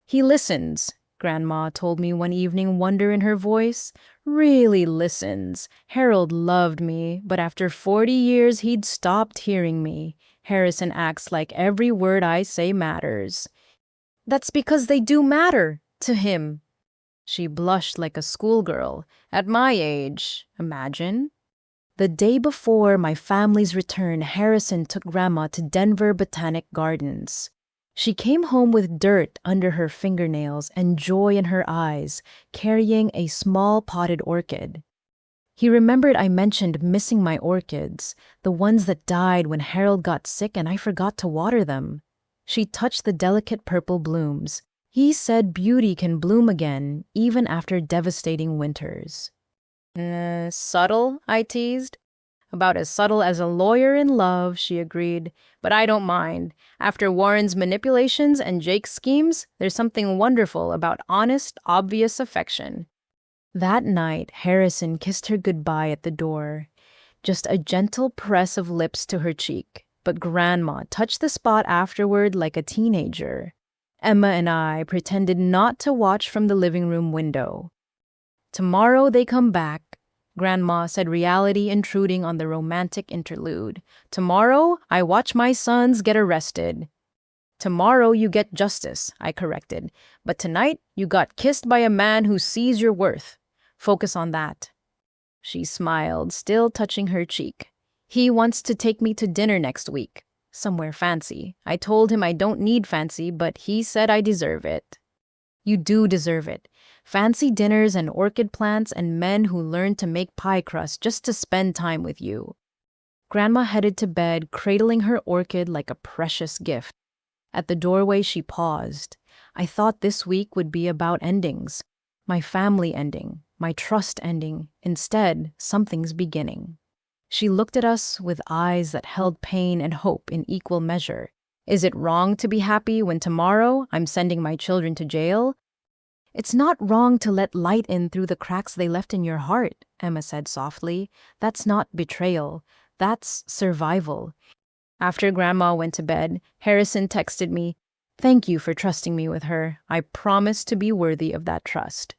He listens, Grandma told me one evening, wonder in her voice. Really listens. Harold loved me, but after 40 years he'd stopped hearing me. Harrison acts like every word I say matters. That's because they do matter to him. She blushed like a schoolgirl. At my age, imagine. The day before my family's return, Harrison took Grandma to Denver Botanic Gardens. She came home with dirt under her fingernails and joy in her eyes, carrying a small potted orchid. He remembered I mentioned missing my orchids, the ones that died when Harold got sick and I forgot to water them. She touched the delicate purple blooms. He said beauty can bloom again, even after devastating winters. Subtle, I teased. About as subtle as a lawyer in love, she agreed. But I don't mind. After Warren's manipulations and Jake's schemes, there's something wonderful about honest, obvious affection. That night, Harrison kissed her goodbye at the door. Just a gentle press of lips to her cheek. But Grandma touched the spot afterward like a teenager. Emma and I pretended not to watch from the living room window. Tomorrow they come back, Grandma said, reality intruding on the romantic interlude. Tomorrow, I watch my sons get arrested. Tomorrow you get justice, I corrected. But tonight, you got kissed by a man who sees your worth. Focus on that. She smiled, still touching her cheek. He wants to take me to dinner next week. Somewhere fancy. I told him I don't need fancy, but he said I deserve it. You do deserve it. Fancy dinners and orchid plants and men who learn to make pie crust just to spend time with you. Grandma headed to bed, cradling her orchid like a precious gift. At the doorway, she paused. I thought this week would be about endings. My family ending, my trust ending. Instead, something's beginning. She looked at us with eyes that held pain and hope in equal measure. Is it wrong to be happy when tomorrow I'm sending my children to jail? It's not wrong to let light in through the cracks they left in your heart, Emma said softly. That's not betrayal. That's survival. After Grandma went to bed, Harrison texted me, "Thank you for trusting me with her. I promise to be worthy of that trust."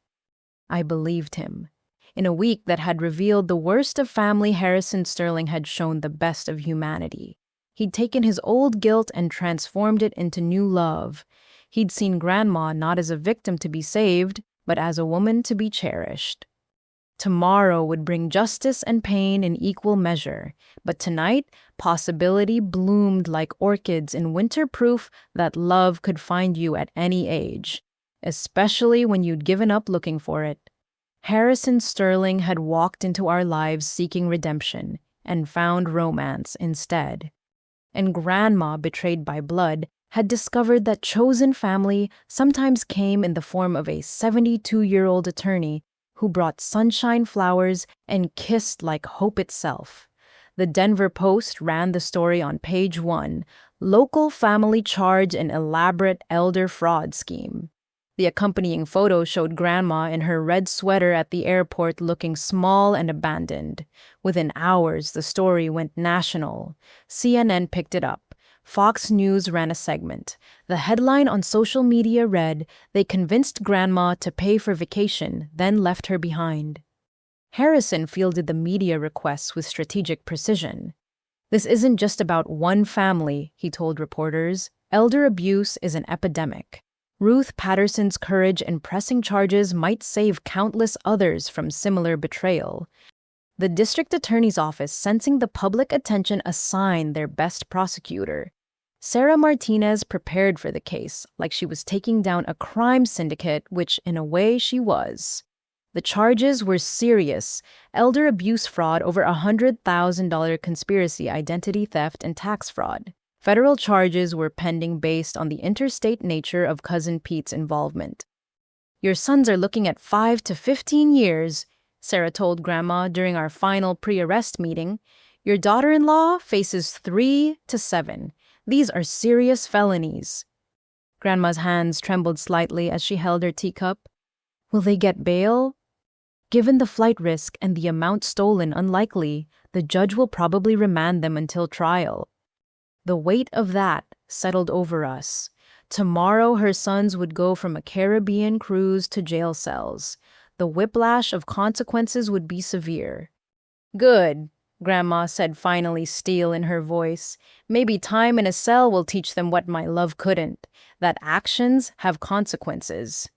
I believed him. In a week that had revealed the worst of family, Harrison Sterling had shown the best of humanity. He'd taken his old guilt and transformed it into new love. He'd seen Grandma not as a victim to be saved, but as a woman to be cherished. Tomorrow would bring justice and pain in equal measure, but tonight, possibility bloomed like orchids in winter, proof that love could find you at any age, especially when you'd given up looking for it. Harrison Sterling had walked into our lives seeking redemption and found romance instead. And Grandma, betrayed by blood, had discovered that chosen family sometimes came in the form of a 72-year-old attorney who brought sunshine flowers and kissed like hope itself. The Denver Post ran the story on page 1, "Local Family Charge an Elaborate Elder Fraud Scheme." The accompanying photo showed Grandma in her red sweater at the airport looking small and abandoned. Within hours, the story went national. CNN picked it up. Fox News ran a segment. The headline on social media read, "They convinced Grandma to pay for vacation, then left her behind." Harrison fielded the media requests with strategic precision. "This isn't just about one family," he told reporters. "Elder abuse is an epidemic. Ruth Patterson's courage in pressing charges might save countless others from similar betrayal." The district attorney's office, sensing the public attention, assigned their best prosecutor. Sarah Martinez prepared for the case like she was taking down a crime syndicate, which in a way she was. The charges were serious: elder abuse fraud, over $100,000 conspiracy, identity theft, and tax fraud. Federal charges were pending based on the interstate nature of Cousin Pete's involvement. "Your sons are looking at 5 to 15 years, Sarah told Grandma during our final pre-arrest meeting. "Your daughter-in-law faces 3 to 7. These are serious felonies." Grandma's hands trembled slightly as she held her teacup. "Will they get bail?" "Given the flight risk and the amount stolen unlikely, the judge will probably remand them until trial." The weight of that settled over us. Tomorrow her sons would go from a Caribbean cruise to jail cells. The whiplash of consequences would be severe. "Good," Grandma said, finally, steel in her voice. "Maybe time in a cell will teach them what my love couldn't, that actions have consequences."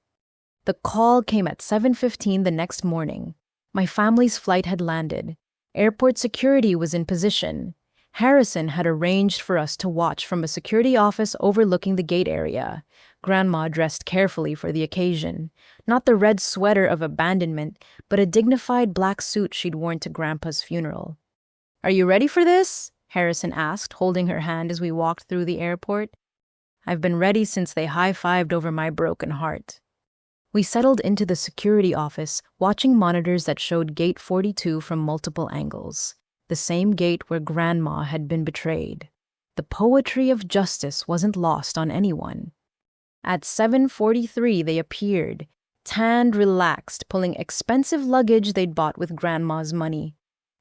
The call came at 7:15 the next morning. My family's flight had landed. Airport security was in position. Harrison had arranged for us to watch from a security office overlooking the gate area. Grandma dressed carefully for the occasion. Not the red sweater of abandonment, but a dignified black suit she'd worn to Grandpa's funeral. "Are you ready for this?" Harrison asked, holding her hand as we walked through the airport. "I've been ready since they high-fived over my broken heart." We settled into the security office, watching monitors that showed Gate 42 from multiple angles. The same gate where Grandma had been betrayed. The poetry of justice wasn't lost on anyone. At 7:43 they appeared, tanned, relaxed, pulling expensive luggage they'd bought with Grandma's money.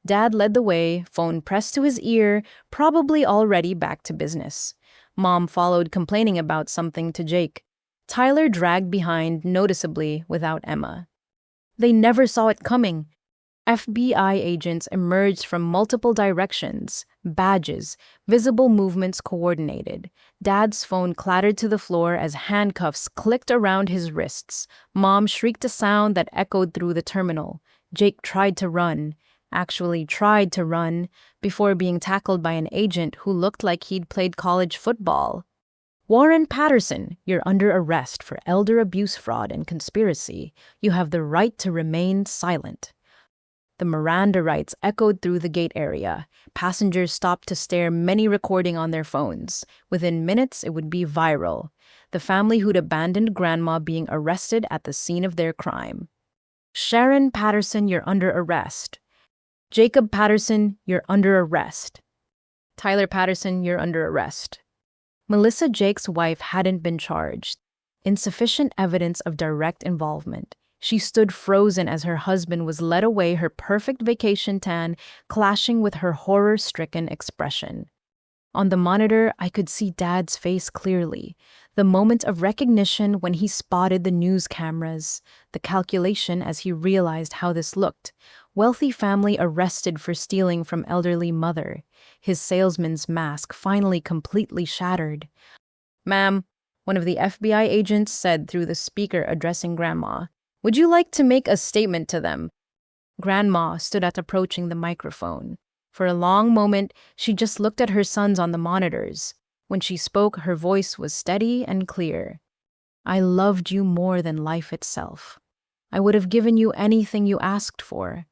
Dad led the way, phone pressed to his ear, probably already back to business. Mom followed, complaining about something to Jake. Tyler dragged behind, noticeably without Emma. They never saw it coming. FBI agents emerged from multiple directions, badges, visible movements coordinated. Dad's phone clattered to the floor as handcuffs clicked around his wrists. Mom shrieked a sound that echoed through the terminal. Jake tried to run, before being tackled by an agent who looked like he'd played college football. "Warren Patterson, you're under arrest for elder abuse, fraud, and conspiracy. You have the right to remain silent." The Miranda rights echoed through the gate area. Passengers stopped to stare, many recording on their phones. Within minutes, it would be viral. The family who'd abandoned Grandma being arrested at the scene of their crime. "Sharon Patterson, you're under arrest." "Jacob Patterson, you're under arrest." "Tyler Patterson, you're under arrest." Melissa, Jake's wife, hadn't been charged. Insufficient evidence of direct involvement. She stood frozen as her husband was led away, her perfect vacation tan clashing with her horror-stricken expression. On the monitor, I could see Dad's face clearly. The moment of recognition when he spotted the news cameras. The calculation as he realized how this looked. Wealthy family arrested for stealing from elderly mother. His salesman's mask finally completely shattered. "Ma'am," one of the FBI agents said through the speaker addressing Grandma, "would you like to make a statement to them?" Grandma stood at approaching the microphone. For a long moment, she just looked at her sons on the monitors. When she spoke, her voice was steady and clear. "I loved you more than life itself. I would have given you anything you asked for.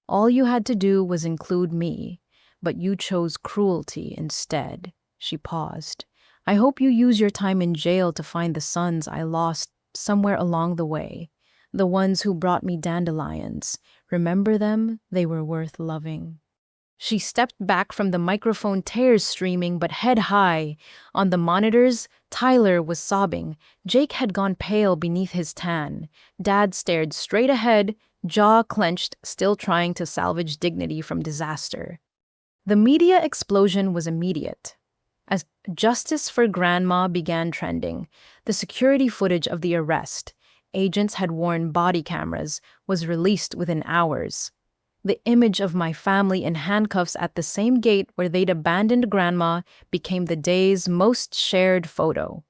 All you had to do was include me, but you chose cruelty instead." She paused. "I hope you use your time in jail to find the sons I lost somewhere along the way. The ones who brought me dandelions. Remember them? They were worth loving." She stepped back from the microphone, tears streaming but head high. On the monitors, Tyler was sobbing. Jake had gone pale beneath his tan. Dad stared straight ahead, jaw clenched, still trying to salvage dignity from disaster. The media explosion was immediate. As justice for Grandma began trending, the security footage of the arrest, agents had worn body cameras, was released within hours. The image of my family in handcuffs at the same gate where they'd abandoned Grandma became the day's most shared photo.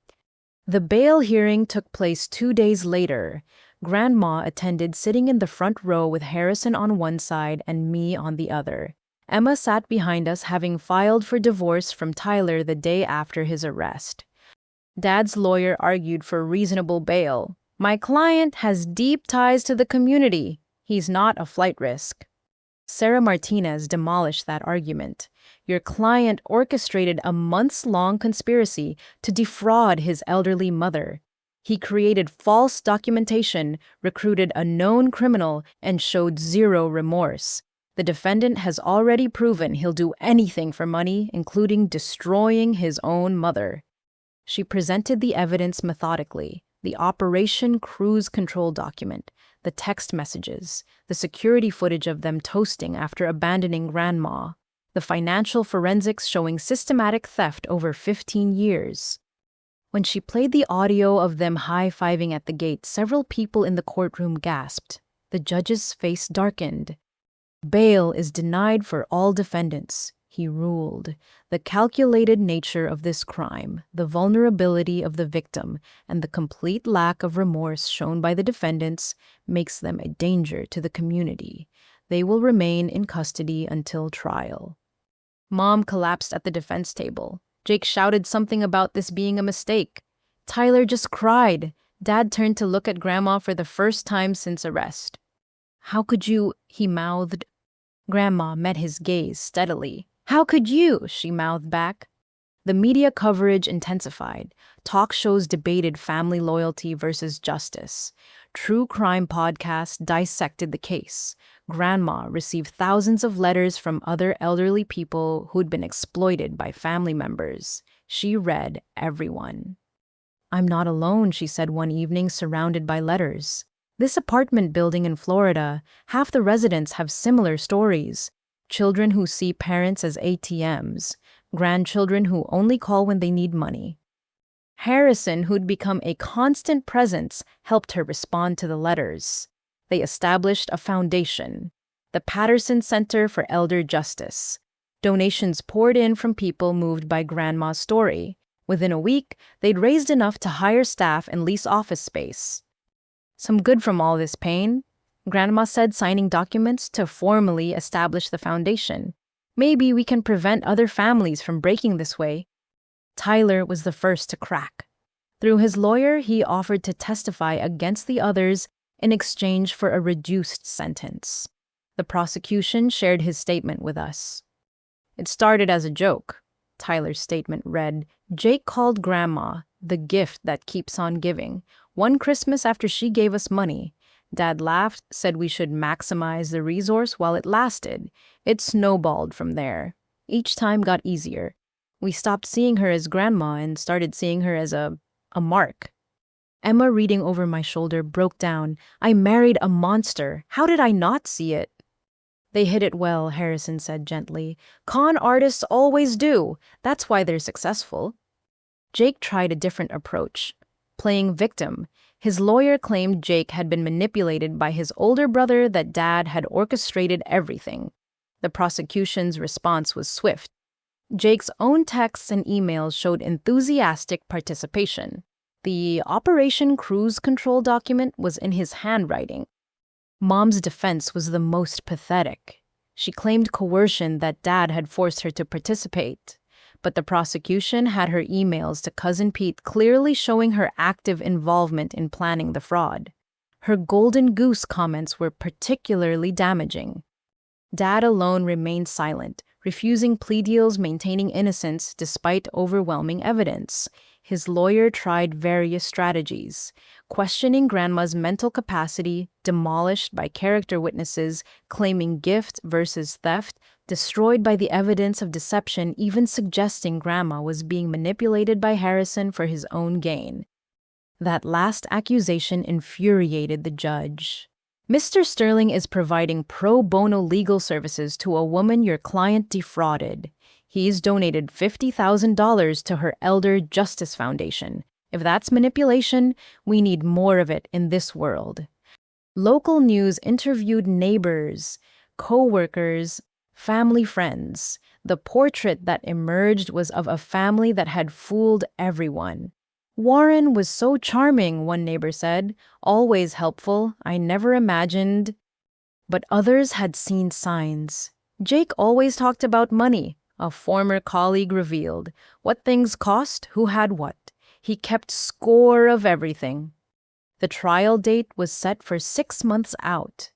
The bail hearing took place 2 days later. Grandma attended, sitting in the front row with Harrison on one side and me on the other. Emma sat behind us, having filed for divorce from Tyler the day after his arrest. Dad's lawyer argued for reasonable bail. "My client has deep ties to the community. He's not a flight risk." Sarah Martinez demolished that argument. Your client orchestrated a months-long conspiracy to defraud his elderly mother. He created false documentation, recruited a known criminal, and showed zero remorse. The defendant has already proven he'll do anything for money, including destroying his own mother. She presented the evidence methodically: the Operation Cruise Control document, the text messages, the security footage of them toasting after abandoning Grandma, the financial forensics showing systematic theft over 15 years. When she played the audio of them high-fiving at the gate, several people in the courtroom gasped. The judge's face darkened. Bail is denied for all defendants, he ruled. The calculated nature of this crime, the vulnerability of the victim, and the complete lack of remorse shown by the defendants makes them a danger to the community. They will remain in custody until trial. Mom collapsed at the defense table. Jake shouted something about this being a mistake. Tyler just cried. Dad turned to look at Grandma for the first time since arrest. "How could you?" he mouthed. Grandma met his gaze steadily. "How could you?" she mouthed back. The media coverage intensified. Talk shows debated family loyalty versus justice. True crime podcasts dissected the case. Grandma received thousands of letters from other elderly people who'd been exploited by family members. She read every one. "I'm not alone," she said one evening, surrounded by letters. This apartment building in Florida, half the residents have similar stories. Children who see parents as ATMs, grandchildren who only call when they need money. Harrison, who'd become a constant presence, helped her respond to the letters. They established a foundation, the Patterson Center for Elder Justice. Donations poured in from people moved by Grandma's story. Within a week, they'd raised enough to hire staff and lease office space. "Some good from all this pain," Grandma said, signing documents to formally establish the foundation. "Maybe we can prevent other families from breaking this way." Tyler was the first to crack. Through his lawyer, he offered to testify against the others in exchange for a reduced sentence. The prosecution shared his statement with us. "It started as a joke." Tyler's statement read, "Jake called Grandma the gift that keeps on giving. One Christmas after she gave us money. Dad laughed, said we should maximize the resource while it lasted. It snowballed from there. Each time got easier. We stopped seeing her as Grandma and started seeing her as a mark." Emma, reading over my shoulder, broke down. "I married a monster. How did I not see it?" "They hid it well," Harrison said gently. "Con artists always do. That's why they're successful." Jake tried a different approach, playing victim. His lawyer claimed Jake had been manipulated by his older brother, that Dad had orchestrated everything. The prosecution's response was swift. Jake's own texts and emails showed enthusiastic participation. The Operation Cruise Control document was in his handwriting. Mom's defense was the most pathetic. She claimed coercion, that Dad had forced her to participate. But the prosecution had her emails to Cousin Pete clearly showing her active involvement in planning the fraud. Her golden goose comments were particularly damaging. Dad alone remained silent, refusing plea deals, maintaining innocence despite overwhelming evidence. His lawyer tried various strategies, questioning Grandma's mental capacity, demolished by character witnesses, claiming gift versus theft, destroyed by the evidence of deception, even suggesting Grandma was being manipulated by Harrison for his own gain. That last accusation infuriated the judge. "Mr. Sterling is providing pro bono legal services to a woman your client defrauded. He's donated $50,000 to her Elder Justice Foundation. If that's manipulation, we need more of it in this world." Local news interviewed neighbors, co-workers, family friends. The portrait that emerged was of a family that had fooled everyone. "Warren was so charming," one neighbor said. "Always helpful. I never imagined." But others had seen signs. "Jake always talked about money," a former colleague revealed. "What things cost, who had what. He kept score of everything." The trial date was set for 6 months out.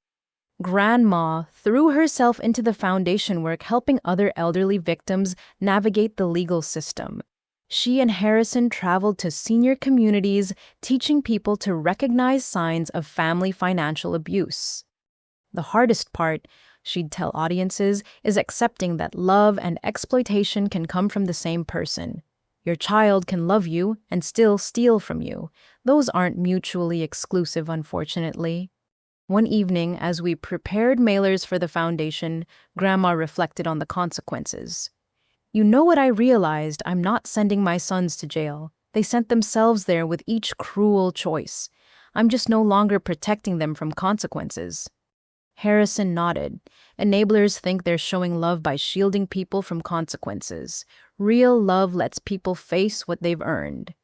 Grandma threw herself into the foundation work helping other elderly victims navigate the legal system. She and Harrison traveled to senior communities, teaching people to recognize signs of family financial abuse. The hardest part, she'd tell audiences, is accepting that love and exploitation can come from the same person. Your child can love you and still steal from you. Those aren't mutually exclusive, unfortunately. One evening, as we prepared mailers for the foundation, Grandma reflected on the consequences. You know what I realized? I'm not sending my sons to jail. They sent themselves there with each cruel choice. I'm just no longer protecting them from consequences. Harrison nodded. Enablers think they're showing love by shielding people from consequences. Real love lets people face what they've earned.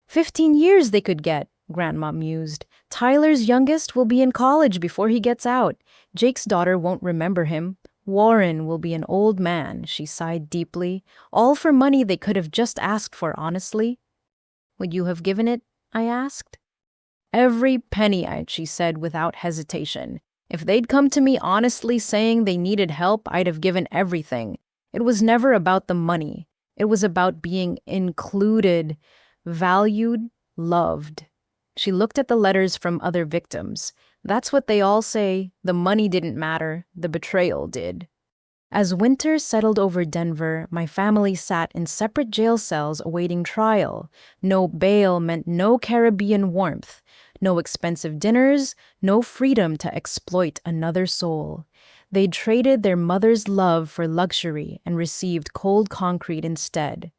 15 years they could get, Grandma mused. Tyler's youngest will be in college before he gets out. Jake's daughter won't remember him. Warren will be an old man, she sighed deeply. All for money they could have just asked for, honestly. Would you have given it? I asked. Every penny, she said without hesitation. If they'd come to me honestly saying they needed help, I'd have given everything. It was never about the money. It was about being included, valued, loved. She looked at the letters from other victims. That's what they all say. The money didn't matter. The betrayal did. As winter settled over Denver, my family sat in separate jail cells awaiting trial. No bail meant no Caribbean warmth. No expensive dinners, no freedom to exploit another soul. They traded their mother's love for luxury and received cold concrete instead.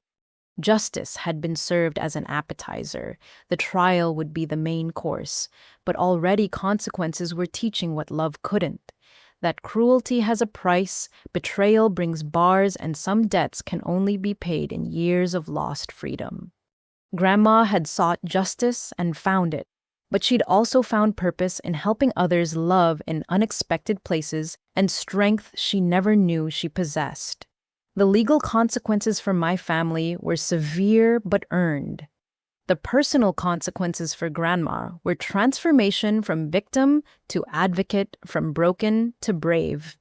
Justice had been served as an appetizer. The trial would be the main course. But already consequences were teaching what love couldn't. That cruelty has a price, betrayal brings bars, and some debts can only be paid in years of lost freedom. Grandma had sought justice and found it. But she'd also found purpose in helping others love in unexpected places and strength she never knew she possessed. The legal consequences for my family were severe but earned. The personal consequences for Grandma were transformation from victim to advocate, from broken to brave.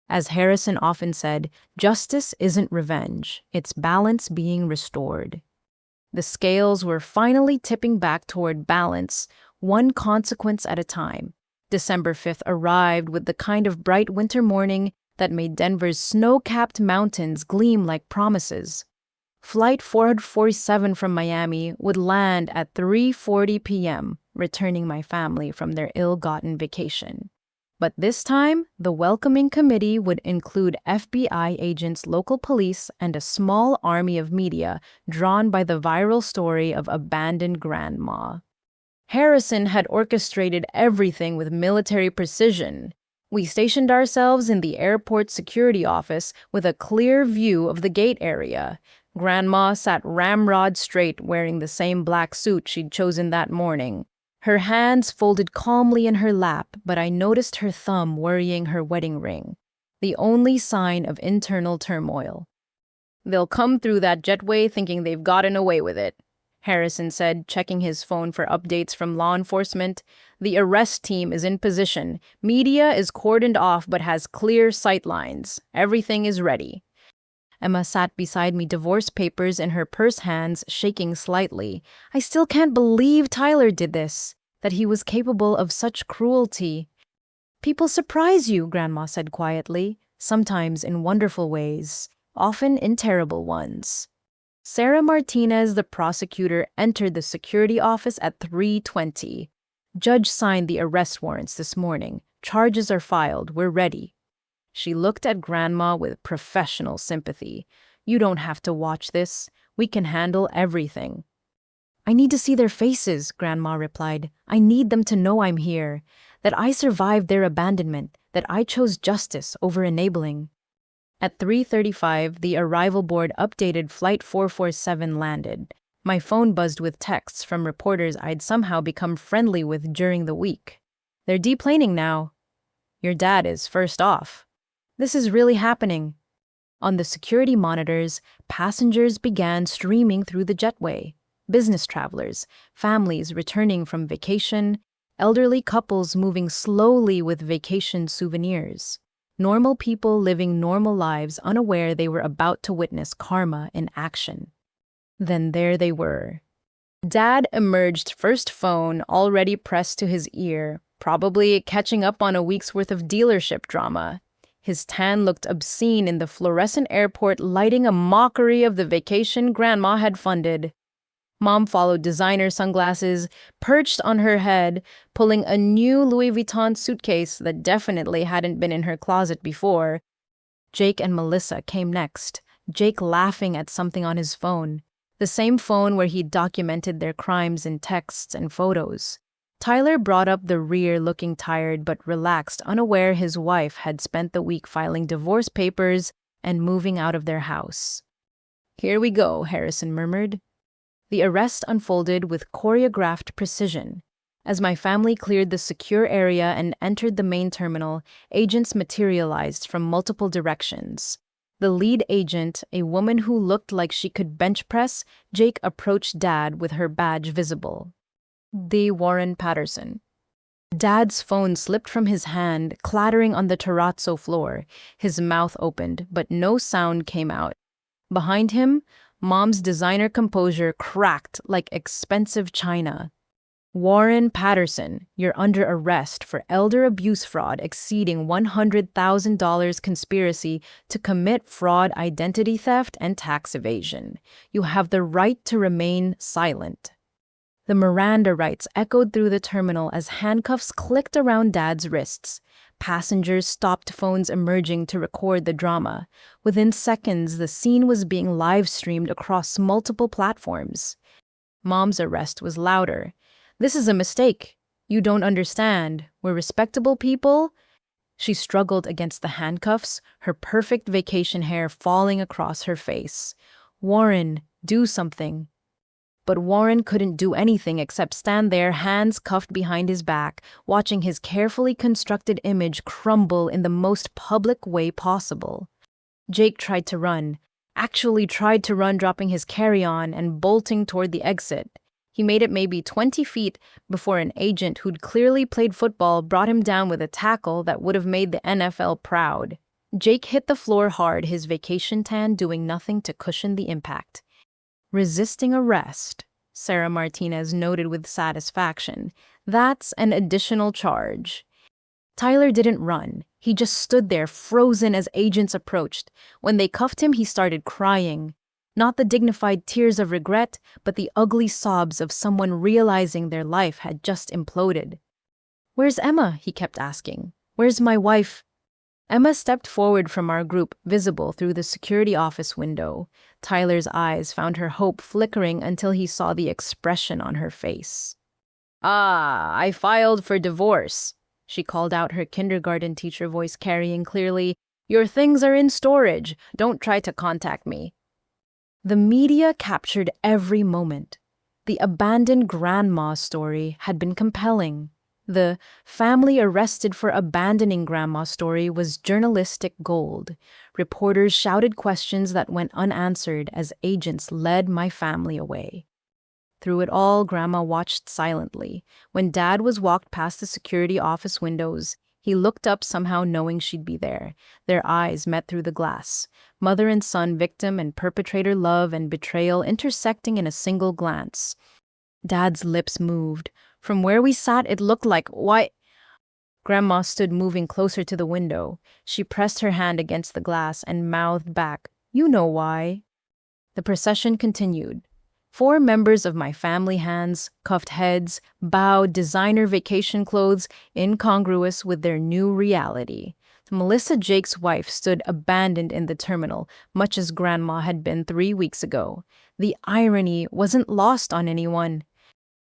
As Harrison often said, justice isn't revenge, it's balance being restored. The scales were finally tipping back toward balance, one consequence at a time. December 5th arrived with the kind of bright winter morning that made Denver's snow-capped mountains gleam like promises. Flight 447 from Miami would land at 3:40 p.m., returning my family from their ill-gotten vacation. But this time, the welcoming committee would include FBI agents, local police, and a small army of media drawn by the viral story of abandoned Grandma. Harrison had orchestrated everything with military precision. We stationed ourselves in the airport security office with a clear view of the gate area. Grandma sat ramrod straight, wearing the same black suit she'd chosen that morning. Her hands folded calmly in her lap, but I noticed her thumb worrying her wedding ring, the only sign of internal turmoil. They'll come through that jetway thinking they've gotten away with it, Harrison said, checking his phone for updates from law enforcement. The arrest team is in position. Media is cordoned off but has clear sight lines. Everything is ready. Emma sat beside me, divorce papers in her purse hands, shaking slightly. I still can't believe Tyler did this, that he was capable of such cruelty. People surprise you, Grandma said quietly, sometimes in wonderful ways, often in terrible ones. Sarah Martinez, the prosecutor, entered the security office at 3:20. Judge signed the arrest warrants this morning. Charges are filed. We're ready. She looked at Grandma with professional sympathy. You don't have to watch this. We can handle everything. I need to see their faces, Grandma replied. I need them to know I'm here, that I survived their abandonment, that I chose justice over enabling. At 3:35, the arrival board updated Flight 447 landed. My phone buzzed with texts from reporters I'd somehow become friendly with during the week. They're deplaning now. Your dad is first off. This is really happening. On the security monitors, passengers began streaming through the jetway. Business travelers, families returning from vacation, elderly couples moving slowly with vacation souvenirs. Normal people living normal lives unaware they were about to witness karma in action. Then there they were. Dad emerged, first phone already pressed to his ear, probably catching up on a week's worth of dealership drama. His tan looked obscene in the fluorescent airport lighting a mockery of the vacation Grandma had funded. Mom followed, designer sunglasses perched on her head, pulling a new Louis Vuitton suitcase that definitely hadn't been in her closet before. Jake and Melissa came next, Jake laughing at something on his phone, the same phone where he'd documented their crimes in texts and photos. Tyler brought up the rear, looking tired but relaxed, unaware his wife had spent the week filing divorce papers and moving out of their house. "Here we go," Harrison murmured. The arrest unfolded with choreographed precision. As my family cleared the secure area and entered the main terminal, agents materialized from multiple directions. The lead agent, a woman who looked like she could bench press, Jake approached Dad with her badge visible. "The Warren Patterson." Dad's phone slipped from his hand, clattering on the terrazzo floor. His mouth opened, but no sound came out. Behind him, Mom's designer composure cracked like expensive china. "Warren Patterson, you're under arrest for elder abuse fraud exceeding $100,000, conspiracy to commit fraud, identity theft, and tax evasion. You have the right to remain silent." The Miranda rights echoed through the terminal as handcuffs clicked around Dad's wrists. Passengers stopped, phones emerging to record the drama. Within seconds, the scene was being live-streamed across multiple platforms. Mom's arrest was louder. "This is a mistake. You don't understand. We're respectable people." She struggled against the handcuffs, her perfect vacation hair falling across her face. "Warren, do something." But Warren couldn't do anything except stand there, hands cuffed behind his back, watching his carefully constructed image crumble in the most public way possible. Jake tried to run, dropping his carry-on and bolting toward the exit. He made it maybe 20 feet before an agent who'd clearly played football brought him down with a tackle that would have made the NFL proud. Jake hit the floor hard, his vacation tan doing nothing to cushion the impact. "Resisting arrest," Sarah Martinez noted with satisfaction. "That's an additional charge." Tyler didn't run. He just stood there, frozen as agents approached. When they cuffed him, he started crying. Not the dignified tears of regret, but the ugly sobs of someone realizing their life had just imploded. "Where's Emma?" he kept asking. "Where's my wife?" Emma stepped forward from our group, visible through the security office window. Tyler's eyes found her hope flickering until he saw the expression on her face. "Ah, I filed for divorce," she called out, her kindergarten teacher voice carrying clearly. "Your things are in storage. Don't try to contact me." The media captured every moment. The abandoned grandma story had been compelling. The family arrested for abandoning grandma story was journalistic gold. Reporters shouted questions that went unanswered as agents led my family away. Through it all, Grandma watched silently. When Dad was walked past the security office windows, he looked up, somehow knowing she'd be there. Their eyes met through the glass. Mother and son, victim and perpetrator, love and betrayal intersecting in a single glance. Dad's lips moved. From where we sat, it looked like, "Why?" Grandma stood, moving closer to the window. She pressed her hand against the glass and mouthed back, "You know why." The procession continued. 4 members of my family, hands, cuffed heads, bowed, designer vacation clothes, incongruous with their new reality. Melissa, Jake's wife, stood abandoned in the terminal, much as Grandma had been 3 weeks ago. The irony wasn't lost on anyone.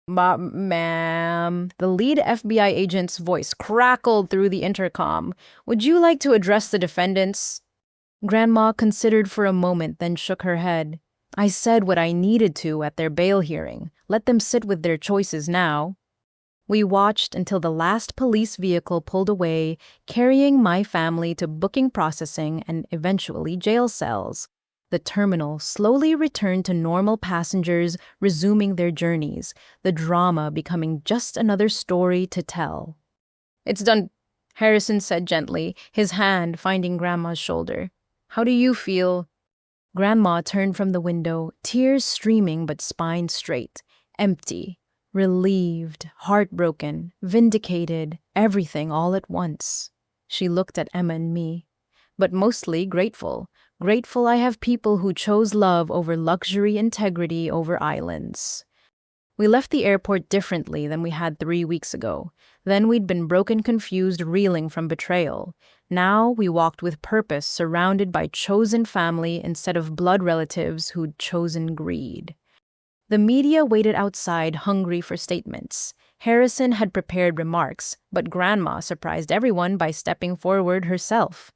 "Ma'am," the lead FBI agent's voice crackled through the intercom. "Would you like to address the defendants?" Grandma considered for a moment, then shook her head. "I said what I needed to at their bail hearing. Let them sit with their choices now." We watched until the last police vehicle pulled away, carrying my family to booking processing and eventually jail cells. The terminal slowly returned to normal passengers resuming their journeys, the drama becoming just another story to tell. "It's done," Harrison said gently, his hand finding Grandma's shoulder. "How do you feel?" Grandma turned from the window, tears streaming but spine straight, empty, relieved, heartbroken, vindicated, everything all at once. She looked at Emma and me, but mostly grateful. Grateful I have people who chose love over luxury, integrity over islands. We left the airport differently than we had 3 weeks ago. Then we'd been broken, confused, reeling from betrayal. Now we walked with purpose, surrounded by chosen family instead of blood relatives who'd chosen greed. The media waited outside, hungry for statements. Harrison had prepared remarks, but Grandma surprised everyone by stepping forward herself.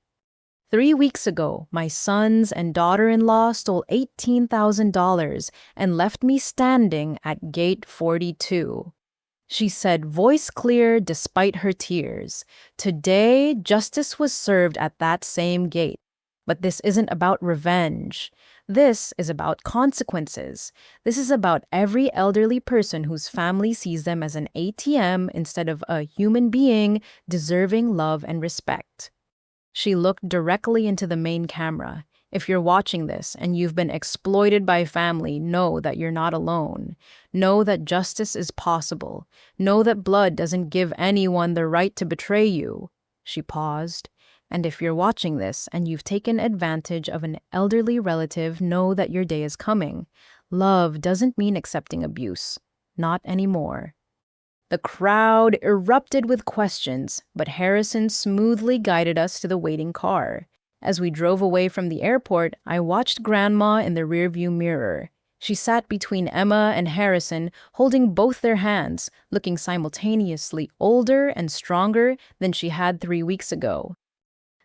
3 weeks ago, my sons and daughter-in-law stole $18,000 and left me standing at gate 42. She said, voice clear despite her tears. Today, justice was served at that same gate. But this isn't about revenge. This is about consequences. This is about every elderly person whose family sees them as an ATM instead of a human being deserving love and respect. She looked directly into the main camera. If you're watching this and you've been exploited by family, know that you're not alone. Know that justice is possible. Know that blood doesn't give anyone the right to betray you. She paused. And if you're watching this and you've taken advantage of an elderly relative, know that your day is coming. Love doesn't mean accepting abuse. Not anymore. The crowd erupted with questions, but Harrison smoothly guided us to the waiting car. As we drove away from the airport, I watched Grandma in the rearview mirror. She sat between Emma and Harrison, holding both their hands, looking simultaneously older and stronger than she had 3 weeks ago.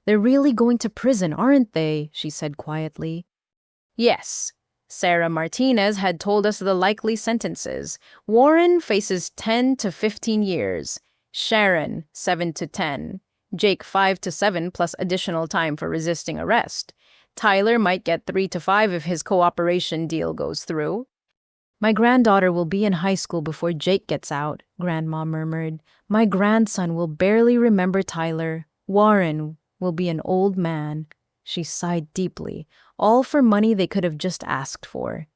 "They're really going to prison, aren't they?" she said quietly. "Yes." Sarah Martinez had told us the likely sentences. Warren faces 10 to 15 years. Sharon, 7 to 10. Jake, 5 to 7 plus additional time for resisting arrest. Tyler might get 3 to 5 if his cooperation deal goes through. "My granddaughter will be in high school before Jake gets out," Grandma murmured. "My grandson will barely remember Tyler. Warren will be an old man." She sighed deeply, all for money they could have just asked for.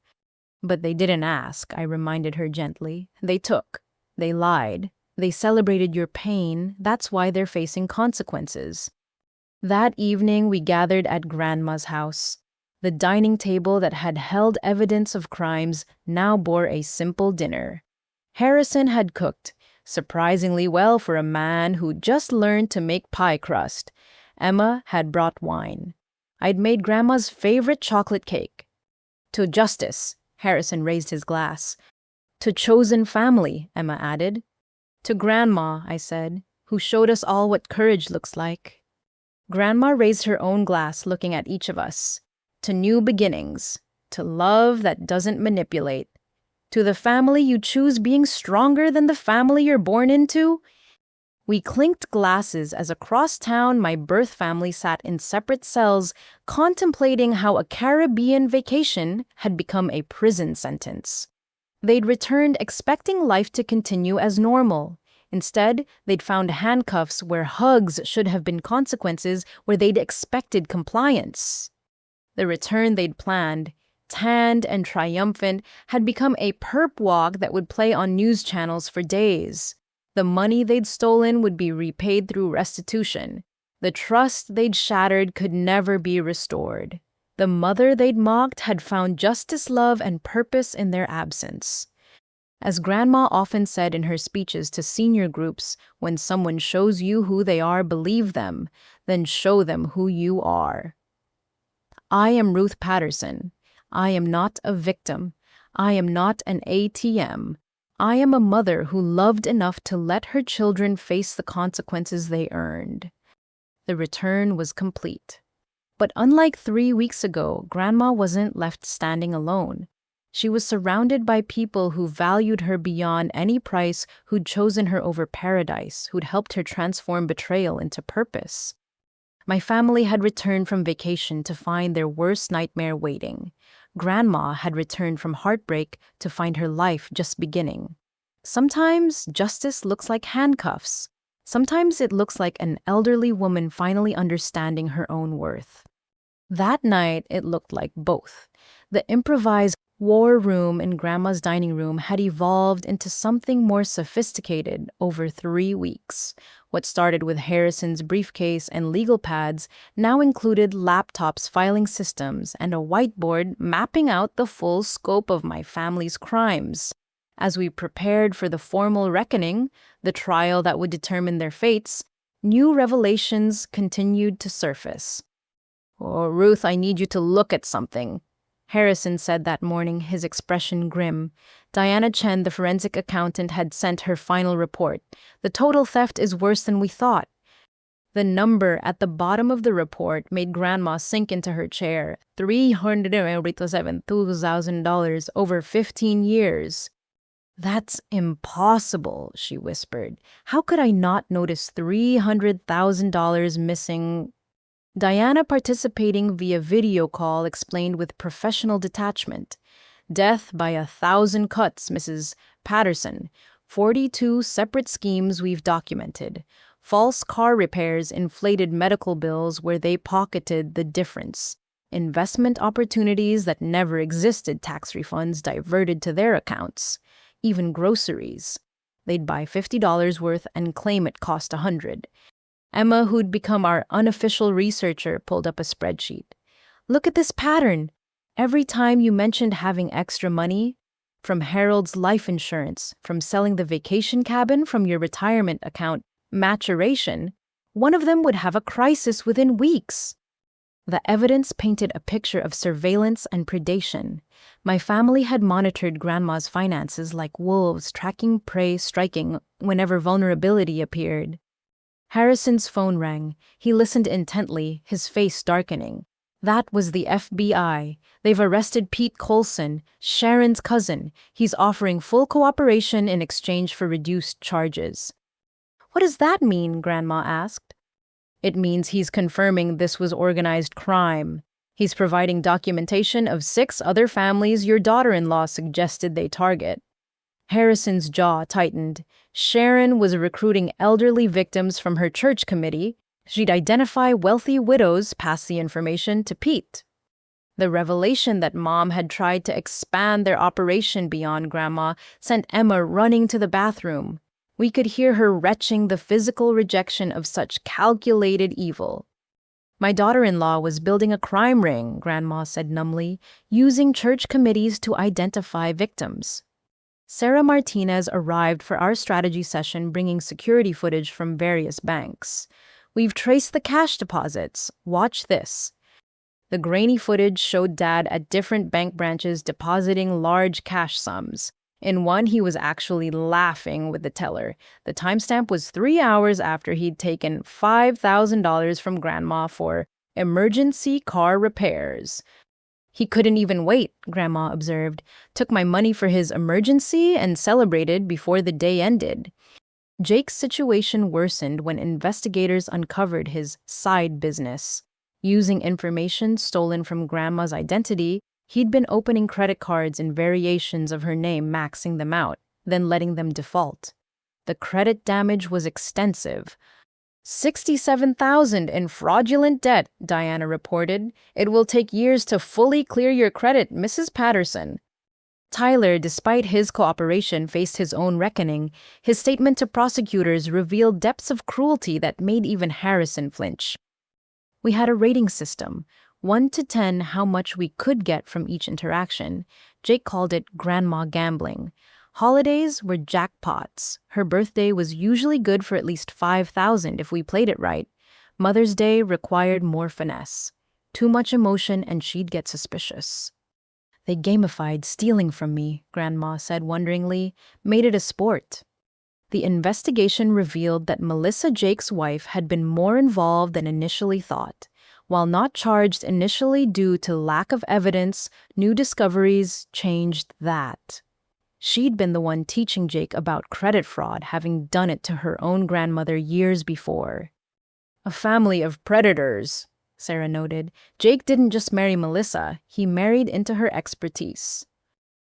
"But they didn't ask," I reminded her gently. "They took. They lied. They celebrated your pain. That's why they're facing consequences." That evening, we gathered at Grandma's house. The dining table that had held evidence of crimes now bore a simple dinner. Harrison had cooked, surprisingly well for a man who'd just learned to make pie crust. Emma had brought wine. I'd made Grandma's favorite chocolate cake. "To justice," Harrison raised his glass. "To chosen family," Emma added. "To Grandma," I said, "who showed us all what courage looks like." Grandma raised her own glass, looking at each of us. "To new beginnings. To love that doesn't manipulate. To the family you choose being stronger than the family you're born into." We clinked glasses as across town my birth family sat in separate cells, contemplating how a Caribbean vacation had become a prison sentence. They'd returned expecting life to continue as normal. Instead, they'd found handcuffs where hugs should have been consequences, where they'd expected compliance. The return they'd planned, tanned and triumphant, had become a perp walk that would play on news channels for days. The money they'd stolen would be repaid through restitution. The trust they'd shattered could never be restored. The mother they'd mocked had found justice, love, and purpose in their absence. As Grandma often said in her speeches to senior groups, when someone shows you who they are, believe them, then show them who you are. I am Ruth Patterson. I am not a victim. I am not an ATM. I am a mother who loved enough to let her children face the consequences they earned. The return was complete. But unlike 3 weeks ago, Grandma wasn't left standing alone. She was surrounded by people who valued her beyond any price, who'd chosen her over paradise, who'd helped her transform betrayal into purpose. My family had returned from vacation to find their worst nightmare waiting. Grandma had returned from heartbreak to find her life just beginning. Sometimes justice looks like handcuffs. Sometimes it looks like an elderly woman finally understanding her own worth. That night, it looked like both. The improvised war room in Grandma's dining room had evolved into something more sophisticated over 3 weeks. What started with Harrison's briefcase and legal pads now included laptops, filing systems, and a whiteboard mapping out the full scope of my family's crimes. As we prepared for the formal reckoning, the trial that would determine their fates, new revelations continued to surface. "Oh, Ruth, I need you to look at something," Harrison said that morning, his expression grim. Diana Chen, the forensic accountant, had sent her final report. "The total theft is worse than we thought." The number at the bottom of the report made Grandma sink into her chair. $387,000 over 15 years. "That's impossible," she whispered. "How could I not notice $300,000 missing?" Diana, participating via video call, explained with professional detachment. "Death by 1,000 cuts, Mrs. Patterson. 42 separate schemes we've documented. False car repairs, inflated medical bills where they pocketed the difference. Investment opportunities that never existed, tax refunds diverted to their accounts. Even groceries. They'd buy $50 worth and claim it cost $100. Emma, who'd become our unofficial researcher, pulled up a spreadsheet. "Look at this pattern. Every time you mentioned having extra money, from Harold's life insurance, from selling the vacation cabin, from your retirement account, maturation, one of them would have a crisis within weeks." The evidence painted a picture of surveillance and predation. My family had monitored Grandma's finances like wolves, tracking prey, striking whenever vulnerability appeared. Harrison's phone rang. He listened intently, his face darkening. "That was the FBI. They've arrested Pete Colson, Sharon's cousin. He's offering full cooperation in exchange for reduced charges." "What does that mean?" Grandma asked. "It means he's confirming this was organized crime. He's providing documentation of 6 other families your daughter-in-law suggested they target." Harrison's jaw tightened. Sharon was recruiting elderly victims from her church committee. She'd identify wealthy widows, pass the information to Pete. The revelation that Mom had tried to expand their operation beyond Grandma sent Emma running to the bathroom. We could hear her retching the physical rejection of such calculated evil. "My daughter-in-law was building a crime ring," Grandma said numbly, "using church committees to identify victims." Sarah Martinez arrived for our strategy session, bringing security footage from various banks. "We've traced the cash deposits. Watch this." The grainy footage showed Dad at different bank branches depositing large cash sums. In one, he was actually laughing with the teller. The timestamp was 3 hours after he'd taken $5,000 from Grandma for emergency car repairs. "He couldn't even wait," Grandma observed. "Took my money for his emergency and celebrated before the day ended." Jake's situation worsened when investigators uncovered his side business. Using information stolen from Grandma's identity, he'd been opening credit cards in variations of her name, maxing them out, then letting them default. The credit damage was extensive. $67,000 in fraudulent debt, Diana reported. "It will take years to fully clear your credit, Mrs. Patterson." Tyler, despite his cooperation, faced his own reckoning. His statement to prosecutors revealed depths of cruelty that made even Harrison flinch. We had a rating system, 1 to 10 how much we could get from each interaction. Jake called it grandma gambling. Holidays were jackpots. Her birthday was usually good for at least $5,000 if we played it right. Mother's Day required more finesse. Too much emotion and she'd get suspicious. "They gamified stealing from me," Grandma said wonderingly, "made it a sport." The investigation revealed that Melissa, Jake's wife, had been more involved than initially thought. While not charged initially due to lack of evidence, new discoveries changed that. She'd been the one teaching Jake about credit fraud, having done it to her own grandmother years before. A family of predators, Sarah noted. Jake didn't just marry Melissa, he married into her expertise.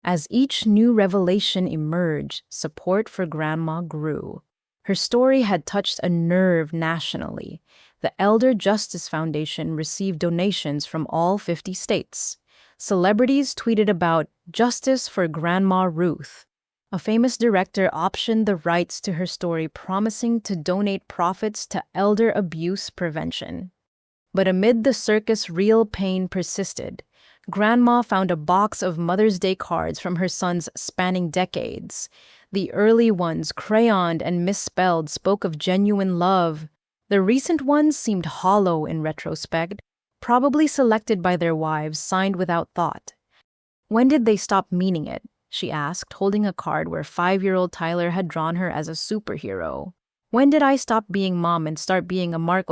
As each new revelation emerged, support for Grandma grew. Her story had touched a nerve nationally. The Elder Justice Foundation received donations from all 50 states. Celebrities tweeted about justice for Grandma Ruth. A famous director optioned the rights to her story, promising to donate profits to elder abuse prevention. But amid the circus, real pain persisted. Grandma found a box of Mother's Day cards from her sons spanning decades. The early ones, crayoned and misspelled, spoke of genuine love. The recent ones seemed hollow in retrospect, probably selected by their wives, signed without thought. When did they stop meaning it? She asked, holding a card where 5-year-old Tyler had drawn her as a superhero. When did I stop being mom and start being a mark?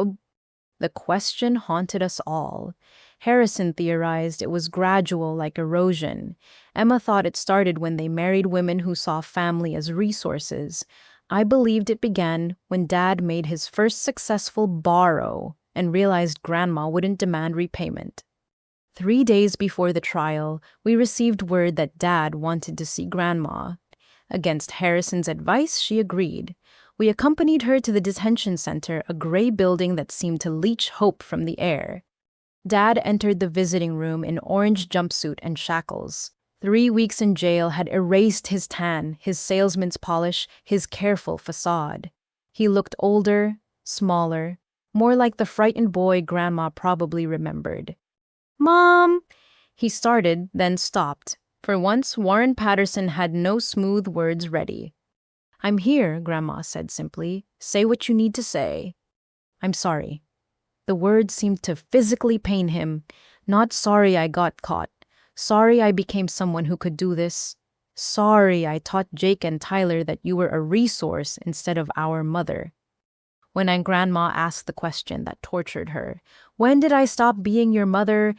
The question haunted us all. Harrison theorized it was gradual, like erosion. Emma thought it started when they married women who saw family as resources. I believed it began when Dad made his first successful borrow and realized Grandma wouldn't demand repayment. 3 days before the trial, we received word that Dad wanted to see Grandma. Against Harrison's advice, she agreed. We accompanied her to the detention center, a gray building that seemed to leach hope from the air. Dad entered the visiting room in orange jumpsuit and shackles. 3 weeks in jail had erased his tan, his salesman's polish, his careful facade. He looked older, smaller, more like the frightened boy Grandma probably remembered. "Mom!" He started, then stopped. For once, Warren Patterson had no smooth words ready. "I'm here," Grandma said simply. "Say what you need to say." "I'm sorry." The words seemed to physically pain him. "Not sorry I got caught. Sorry I became someone who could do this. Sorry I taught Jake and Tyler that you were a resource instead of our mother." When Grandma asked the question that tortured her, "When did I stop being your mother?"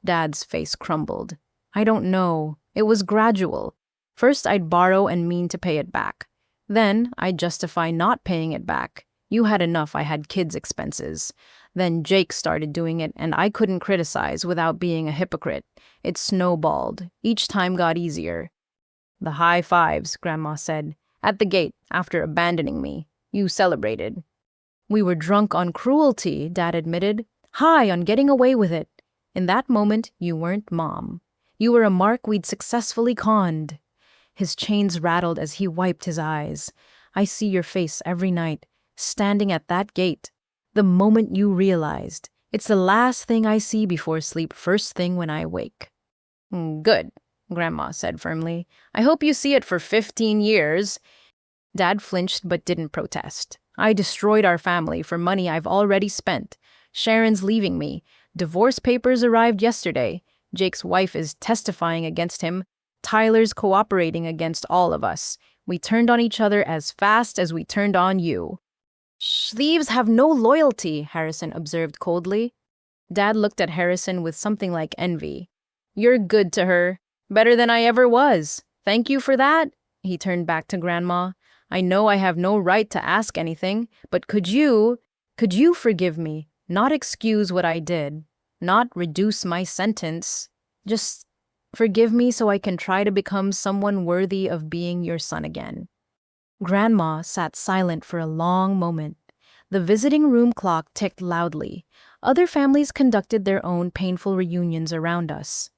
Dad's face crumbled. "I don't know. It was gradual. First I'd borrow and mean to pay it back. Then I'd justify not paying it back. You had enough, I had kids' expenses. Then Jake started doing it, and I couldn't criticize without being a hypocrite. It snowballed. Each time got easier." "The high fives," Grandma said. "At the gate, after abandoning me. You celebrated." "We were drunk on cruelty," Dad admitted. "High on getting away with it. In that moment, you weren't Mom. You were a mark we'd successfully conned." His chains rattled as he wiped his eyes. "I see your face every night, standing at that gate. The moment you realized. It's the last thing I see before sleep, first thing when I wake." "Good," Grandma said firmly. "I hope you see it for 15 years. Dad flinched but didn't protest. "I destroyed our family for money I've already spent. Sharon's leaving me. Divorce papers arrived yesterday. Jake's wife is testifying against him. Tyler's cooperating against all of us. We turned on each other as fast as we turned on you." "Thieves have no loyalty," Harrison observed coldly. Dad looked at Harrison with something like envy. "You're good to her. Better than I ever was. Thank you for that." He turned back to Grandma. "I know I have no right to ask anything, but could you forgive me? Not excuse what I did. Not reduce my sentence. Just forgive me so I can try to become someone worthy of being your son again." Grandma sat silent for a long moment. The visiting room clock ticked loudly. Other families conducted their own painful reunions around us.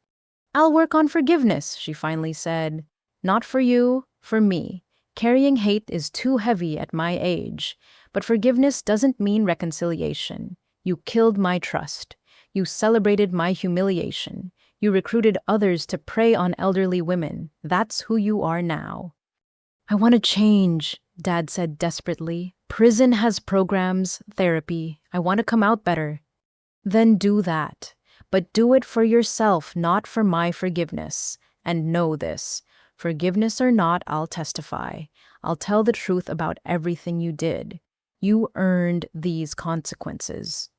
"I'll work on forgiveness," she finally said. "Not for you, for me. Carrying hate is too heavy at my age. But forgiveness doesn't mean reconciliation. You killed my trust. You celebrated my humiliation. You recruited others to prey on elderly women. That's who you are now." "I want to change," Dad said desperately. "Prison has programs, therapy. I want to come out better." "Then do that. But do it for yourself, not for my forgiveness. And know this. Forgiveness or not, I'll testify. I'll tell the truth about everything you did. You earned these consequences."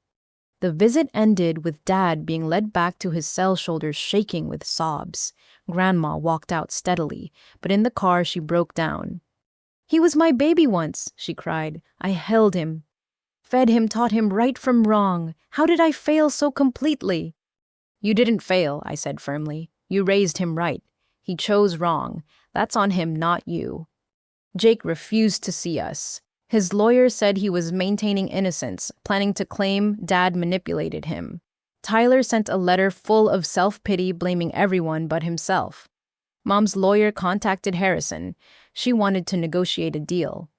The visit ended with Dad being led back to his cell, shoulders shaking with sobs. Grandma walked out steadily, but in the car she broke down. "He was my baby once," she cried. "I held him. fed him, taught him right from wrong. How did I fail so completely?" "You didn't fail," I said firmly. "You raised him right. He chose wrong. That's on him, not you." Jake refused to see us. His lawyer said he was maintaining innocence, planning to claim Dad manipulated him. Tyler sent a letter full of self-pity, blaming everyone but himself. Mom's lawyer contacted Harrison. She wanted to negotiate a deal.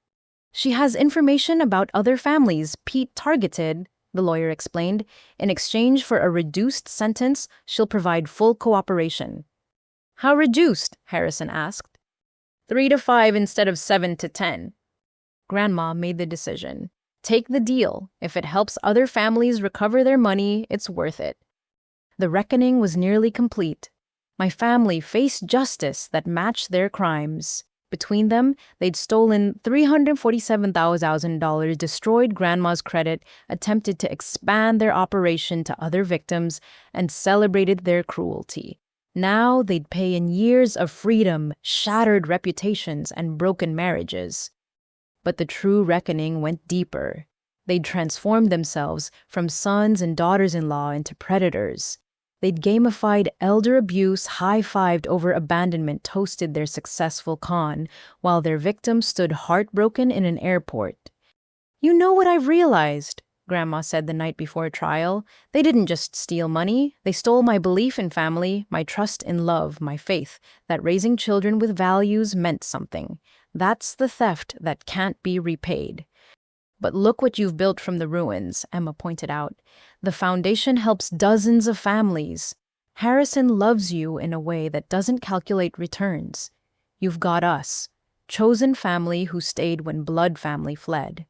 "She has information about other families Pete targeted," the lawyer explained. "In exchange for a reduced sentence, she'll provide full cooperation." "How reduced?" Harrison asked. 3 to 5 instead of 7 to 10. Grandma made the decision. Take the deal. If it helps other families recover their money, it's worth it. The reckoning was nearly complete. My family faced justice that matched their crimes. Between them, they'd stolen $347,000, destroyed Grandma's credit, attempted to expand their operation to other victims, and celebrated their cruelty. Now they'd pay in years of freedom, shattered reputations, and broken marriages. But the true reckoning went deeper. They'd transformed themselves from sons and daughters-in-law into predators. They'd gamified elder abuse, high-fived over abandonment, toasted their successful con, while their victims stood heartbroken in an airport. "You know what I've realized," Grandma said the night before trial. "They didn't just steal money. They stole my belief in family, my trust in love, my faith that raising children with values meant something. That's the theft that can't be repaid." "But look what you've built from the ruins," Emma pointed out. "The foundation helps dozens of families. Harrison loves you in a way that doesn't calculate returns. You've got us, chosen family who stayed when blood family fled."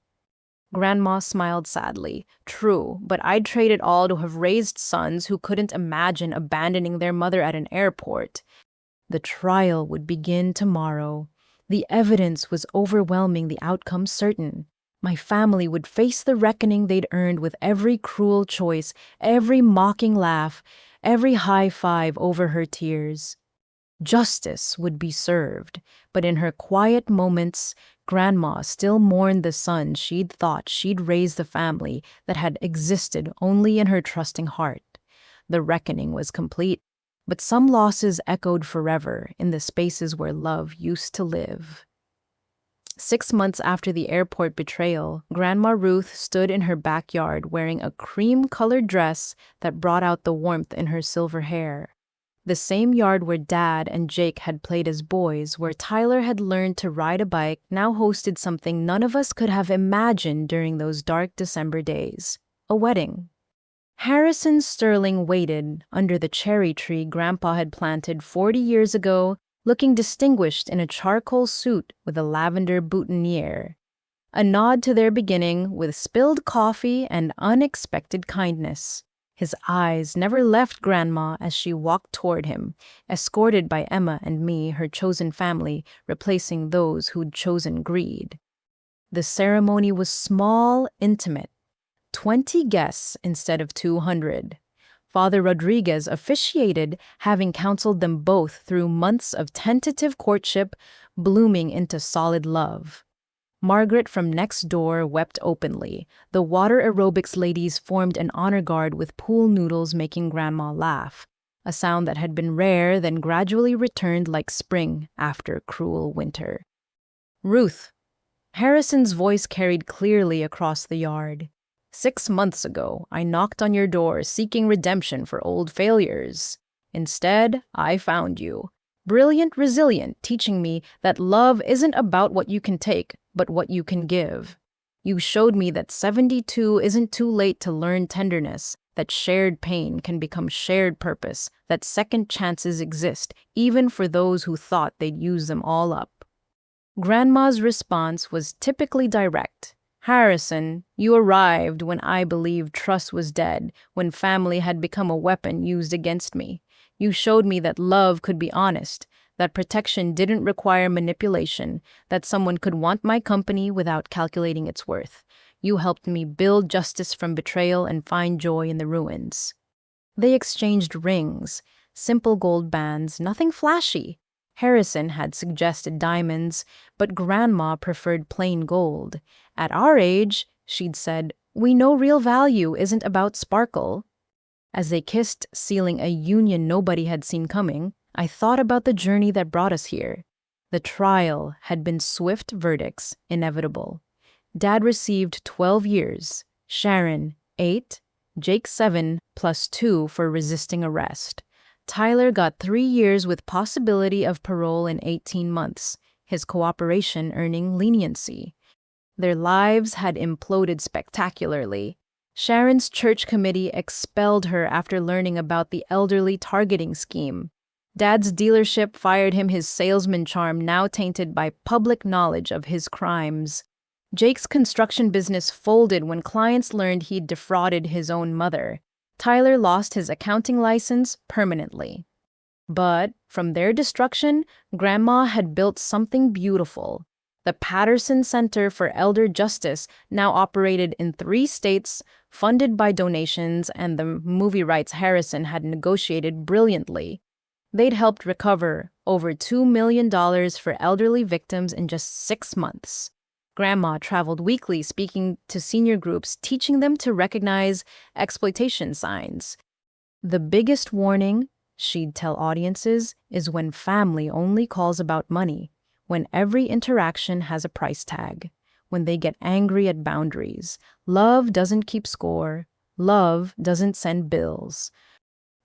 Grandma smiled sadly. "True, but I'd trade it all to have raised sons who couldn't imagine abandoning their mother at an airport." The trial would begin tomorrow. The evidence was overwhelming, the outcome certain. My family would face the reckoning they'd earned with every cruel choice, every mocking laugh, every high five over her tears. Justice would be served, but in her quiet moments, Grandma still mourned the son she'd thought she'd raised the family that had existed only in her trusting heart. The reckoning was complete, but some losses echoed forever in the spaces where love used to live. 6 months after the airport betrayal, Grandma Ruth stood in her backyard wearing a cream-colored dress that brought out the warmth in her silver hair. The same yard where Dad and Jake had played as boys, where Tyler had learned to ride a bike, now hosted something none of us could have imagined during those dark December days: a wedding. Harrison Sterling waited under the cherry tree Grandpa had planted 40 years ago, looking distinguished in a charcoal suit with a lavender boutonniere. A nod to their beginning with spilled coffee and unexpected kindness. His eyes never left Grandma as she walked toward him, escorted by Emma and me, her chosen family, replacing those who'd chosen greed. The ceremony was small, intimate. 20 guests instead of 200. Father Rodriguez officiated, having counseled them both through months of tentative courtship, blooming into solid love. Margaret from next door wept openly. The water aerobics ladies formed an honor guard with pool noodles, making Grandma laugh, a sound that had been rare, then gradually returned like spring after cruel winter. "Ruth." Harrison's voice carried clearly across the yard. 6 months ago, I knocked on your door seeking redemption for old failures. Instead, I found you. Brilliant, resilient, teaching me that love isn't about what you can take, but what you can give. You showed me that 72 isn't too late to learn tenderness, that shared pain can become shared purpose, that second chances exist, even for those who thought they'd use them all up. Grandma's response was typically direct. "Harrison, you arrived when I believed trust was dead, when family had become a weapon used against me. You showed me that love could be honest, that protection didn't require manipulation, that someone could want my company without calculating its worth. You helped me build justice from betrayal and find joy in the ruins." They exchanged rings, simple gold bands, nothing flashy. Harrison had suggested diamonds, but Grandma preferred plain gold. At our age, she'd said, We know real value isn't about sparkle. As they kissed, sealing a union nobody had seen coming, I thought about the journey that brought us here. The trial had been swift verdicts, inevitable. Dad received 12 years, Sharon, 8, Jake 7 plus 2 for resisting arrest. Tyler got 3 years with possibility of parole in 18 months, his cooperation earning leniency. Their lives had imploded spectacularly. Sharon's church committee expelled her after learning about the elderly targeting scheme. Dad's dealership fired him, his salesman charm now tainted by public knowledge of his crimes. Jake's construction business folded when clients learned he'd defrauded his own mother. Tyler lost his accounting license permanently. But from their destruction, Grandma had built something beautiful. The Patterson Center for Elder Justice now operated in 3 states, funded by donations, and the movie rights Harrison had negotiated brilliantly. They'd helped recover over $2 million for elderly victims in just 6 months. Grandma traveled weekly speaking to senior groups, teaching them to recognize exploitation signs. The biggest warning, she'd tell audiences, is when family only calls about money, when every interaction has a price tag, when they get angry at boundaries. Love doesn't keep score. Love doesn't send bills.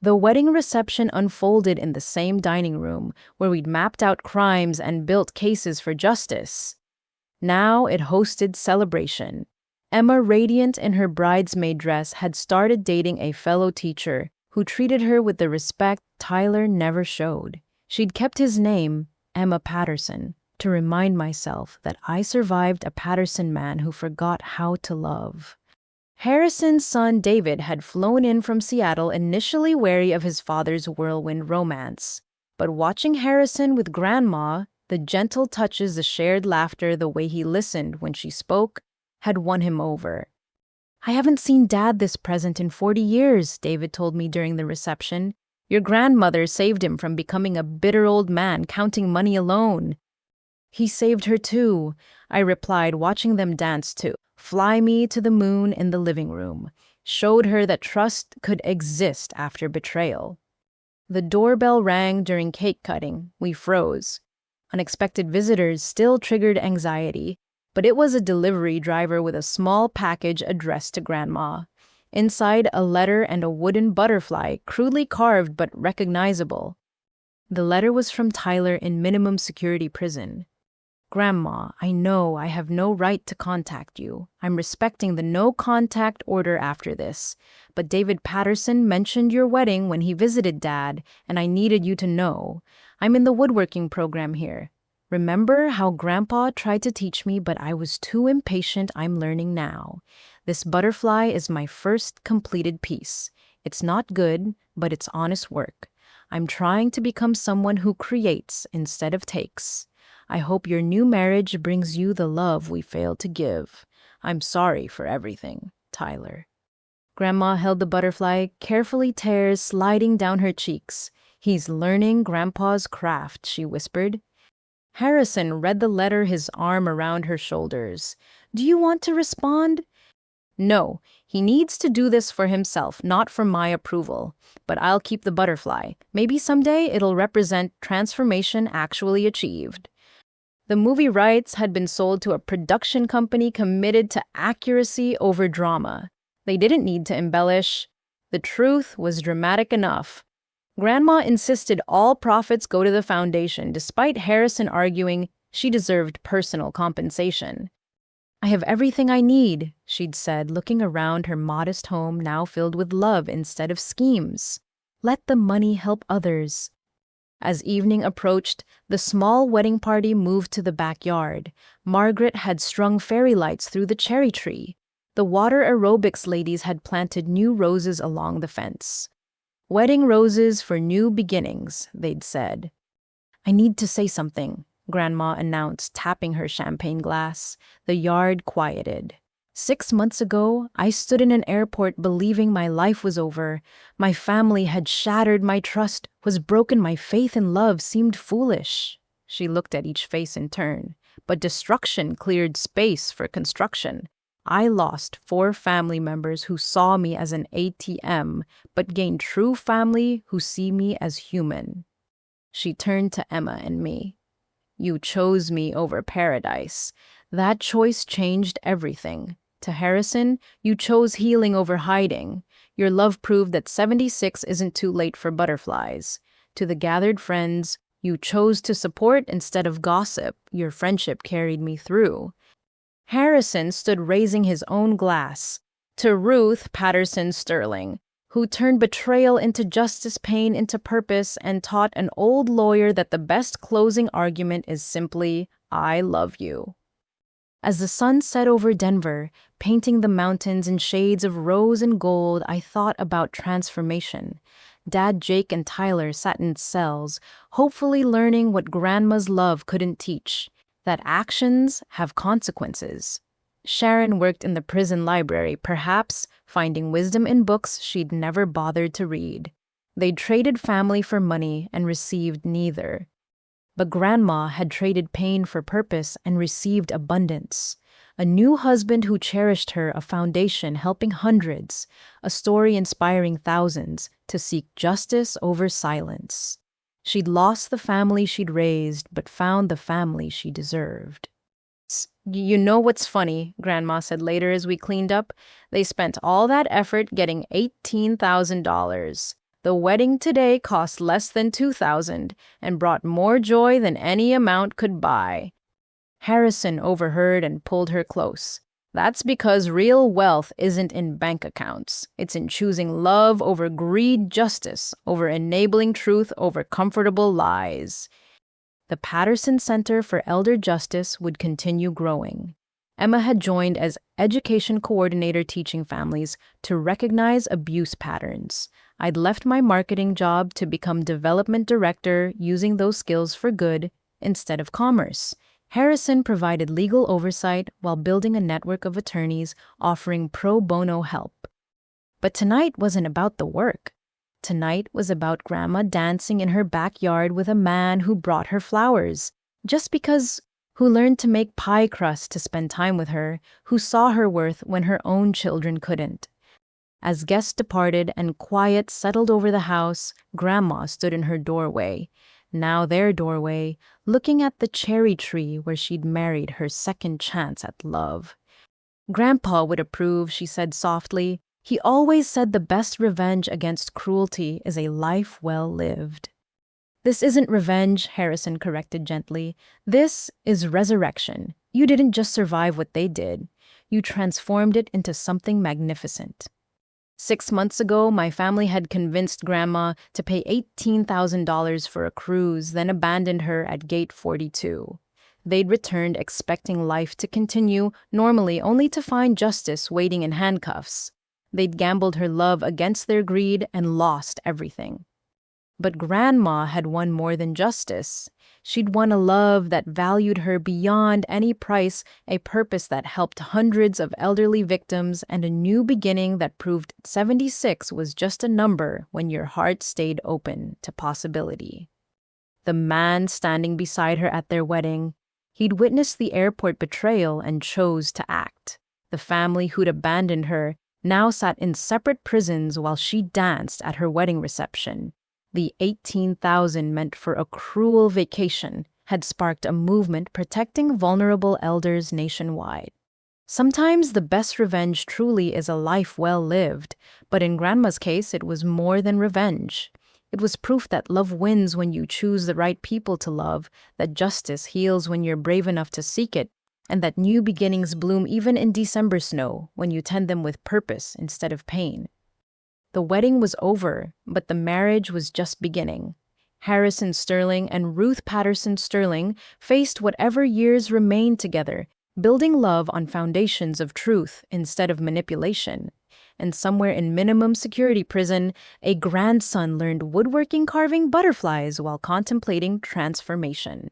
The wedding reception unfolded in the same dining room where we'd mapped out crimes and built cases for justice. Now it hosted celebration. Emma, radiant in her bridesmaid dress, had started dating a fellow teacher who treated her with the respect Tyler never showed. She'd kept his name, Emma Patterson, to remind myself that I survived a Patterson man who forgot how to love. Harrison's son David had flown in from Seattle, initially wary of his father's whirlwind romance. But watching Harrison with Grandma, the gentle touches, the shared laughter, the way he listened when she spoke, had won him over. "I haven't seen Dad this present in 40 years, David told me during the reception. Your grandmother saved him from becoming a bitter old man counting money alone." "He saved her too," I replied, watching them dance to "Fly Me to the Moon" in the living room. Showed her that trust could exist after betrayal. The doorbell rang during cake cutting. We froze. Unexpected visitors still triggered anxiety, but it was a delivery driver with a small package addressed to Grandma. Inside, a letter and a wooden butterfly, crudely carved but recognizable. The letter was from Tyler in minimum security prison. "Grandma, I know I have no right to contact you. I'm respecting the no contact order after this. But David Patterson mentioned your wedding when he visited Dad, and I needed you to know. I'm in the woodworking program here. Remember how Grandpa tried to teach me, but I was too impatient? I'm learning now. This butterfly is my first completed piece. It's not good, but it's honest work. I'm trying to become someone who creates instead of takes. I hope your new marriage brings you the love we failed to give. I'm sorry for everything, Tyler." Grandma held the butterfly, carefully, tears sliding down her cheeks. "He's learning Grandpa's craft," she whispered. Harrison read the letter, his arm around her shoulders. "Do you want to respond?" "No, he needs to do this for himself, not for my approval. But I'll keep the butterfly. Maybe someday it'll represent transformation actually achieved." The movie rights had been sold to a production company committed to accuracy over drama. They didn't need to embellish. The truth was dramatic enough. Grandma insisted all profits go to the foundation, despite Harrison arguing she deserved personal compensation. "I have everything I need," she'd said, looking around her modest home now filled with love instead of schemes. "Let the money help others." As evening approached, the small wedding party moved to the backyard. Margaret had strung fairy lights through the cherry tree. The water aerobics ladies had planted new roses along the fence. "Wedding roses for new beginnings," they'd said. "I need to say something," Grandma announced, tapping her champagne glass. The yard quieted. 6 months ago, I stood in an airport believing my life was over. My family had shattered my trust, was broken, my faith in love seemed foolish. She looked at each face in turn. But destruction cleared space for construction. I lost 4 family members who saw me as an ATM, but gained true family who see me as human. She turned to Emma and me. You chose me over paradise. That choice changed everything. To Harrison, you chose healing over hiding. Your love proved that 76 isn't too late for butterflies. To the gathered friends, you chose to support instead of gossip. Your friendship carried me through. Harrison stood raising his own glass. To Ruth Patterson Sterling, who turned betrayal into justice, pain into purpose, and taught an old lawyer that the best closing argument is simply, I love you. As the sun set over Denver, painting the mountains in shades of rose and gold, I thought about transformation. Dad, Jake, and Tyler sat in cells, hopefully learning what Grandma's love couldn't teach, that actions have consequences. Sharon worked in the prison library, perhaps finding wisdom in books she'd never bothered to read. They traded family for money and received neither. But Grandma had traded pain for purpose and received abundance. A new husband who cherished her, a foundation helping hundreds, a story inspiring thousands to seek justice over silence. She'd lost the family she'd raised, but found the family she deserved. You know what's funny, Grandma said later as we cleaned up? They spent all that effort getting $18,000. The wedding today cost less than $2,000 and brought more joy than any amount could buy. Harrison overheard and pulled her close. That's because real wealth isn't in bank accounts. It's in choosing love over greed, justice over enabling truth over comfortable lies. The Patterson Center for Elder Justice would continue growing. Emma had joined as education coordinator, teaching families to recognize abuse patterns. I'd left my marketing job to become development director, using those skills for good instead of commerce. Harrison provided legal oversight while building a network of attorneys offering pro bono help. But tonight wasn't about the work. Tonight was about Grandma dancing in her backyard with a man who brought her flowers, who learned to make pie crust to spend time with her, who saw her worth when her own children couldn't. As guests departed and quiet settled over the house, Grandma stood in her doorway, now their doorway, looking at the cherry tree where she'd married her second chance at love. Grandpa would approve, she said softly. He always said the best revenge against cruelty is a life well lived. This isn't revenge, Harrison corrected gently. This is resurrection. You didn't just survive what they did. You transformed it into something magnificent. 6 months ago, my family had convinced Grandma to pay $18,000 for a cruise, then abandoned her at gate 42. They'd returned expecting life to continue, normally only to find justice waiting in handcuffs. They'd gambled her love against their greed and lost everything. But Grandma had won more than justice. She'd won a love that valued her beyond any price, a purpose that helped hundreds of elderly victims, and a new beginning that proved 76 was just a number when your heart stayed open to possibility. The man standing beside her at their wedding, he'd witnessed the airport betrayal and chose to act. The family who'd abandoned her now sat in separate prisons while she danced at her wedding reception. The $18,000 meant for a cruel vacation had sparked a movement protecting vulnerable elders nationwide. Sometimes the best revenge truly is a life well lived, but in Grandma's case it was more than revenge. It was proof that love wins when you choose the right people to love, that justice heals when you're brave enough to seek it, and that new beginnings bloom even in December snow when you tend them with purpose instead of pain. The wedding was over, but the marriage was just beginning. Harrison Sterling and Ruth Patterson Sterling faced whatever years remained together, building love on foundations of truth instead of manipulation. And somewhere in minimum security prison, a grandson learned woodworking, carving butterflies while contemplating transformation.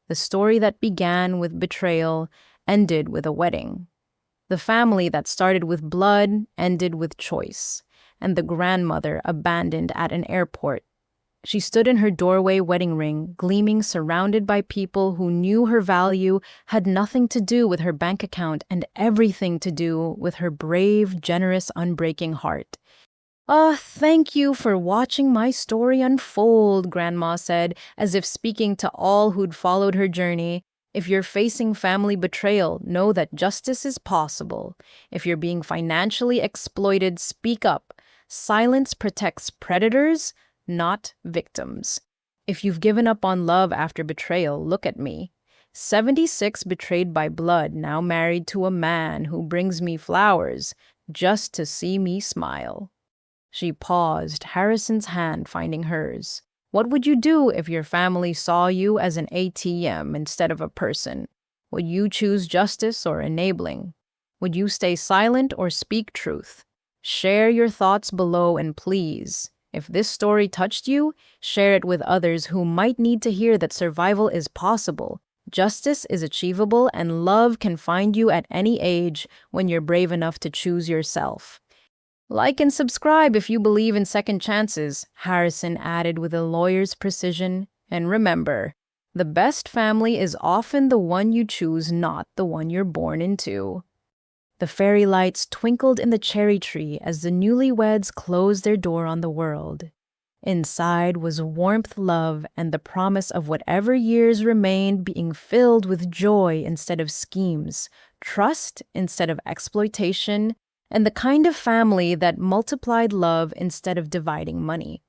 The story that began with betrayal ended with a wedding. The family that started with blood ended with choice. And the grandmother abandoned at an airport She stood in her doorway wedding ring, gleaming, surrounded by people who knew her value had nothing to do with her bank account and everything to do with her brave, generous, unbreaking heart. Thank you for watching my story unfold, Grandma said, as if speaking to all who'd followed her journey. If you're facing family betrayal, know that justice is possible. If you're being financially exploited, speak up. Silence protects predators, not victims. If you've given up on love after betrayal, look at me. 76 betrayed by blood, now married to a man who brings me flowers just to see me smile. She paused, Harrison's hand finding hers. What would you do if your family saw you as an ATM instead of a person? Would you choose justice or enabling? Would you stay silent or speak truth? Share your thoughts below, and please, if this story touched you, share it with others who might need to hear that survival is possible, justice is achievable, and love can find you at any age when you're brave enough to choose yourself. Like and subscribe if you believe in second chances, Harrison added with a lawyer's precision. And remember, the best family is often the one you choose, not the one you're born into. The fairy lights twinkled in the cherry tree as the newlyweds closed their door on the world. Inside was warmth, love, and the promise of whatever years remained being filled with joy instead of schemes, trust instead of exploitation, and the kind of family that multiplied love instead of dividing money.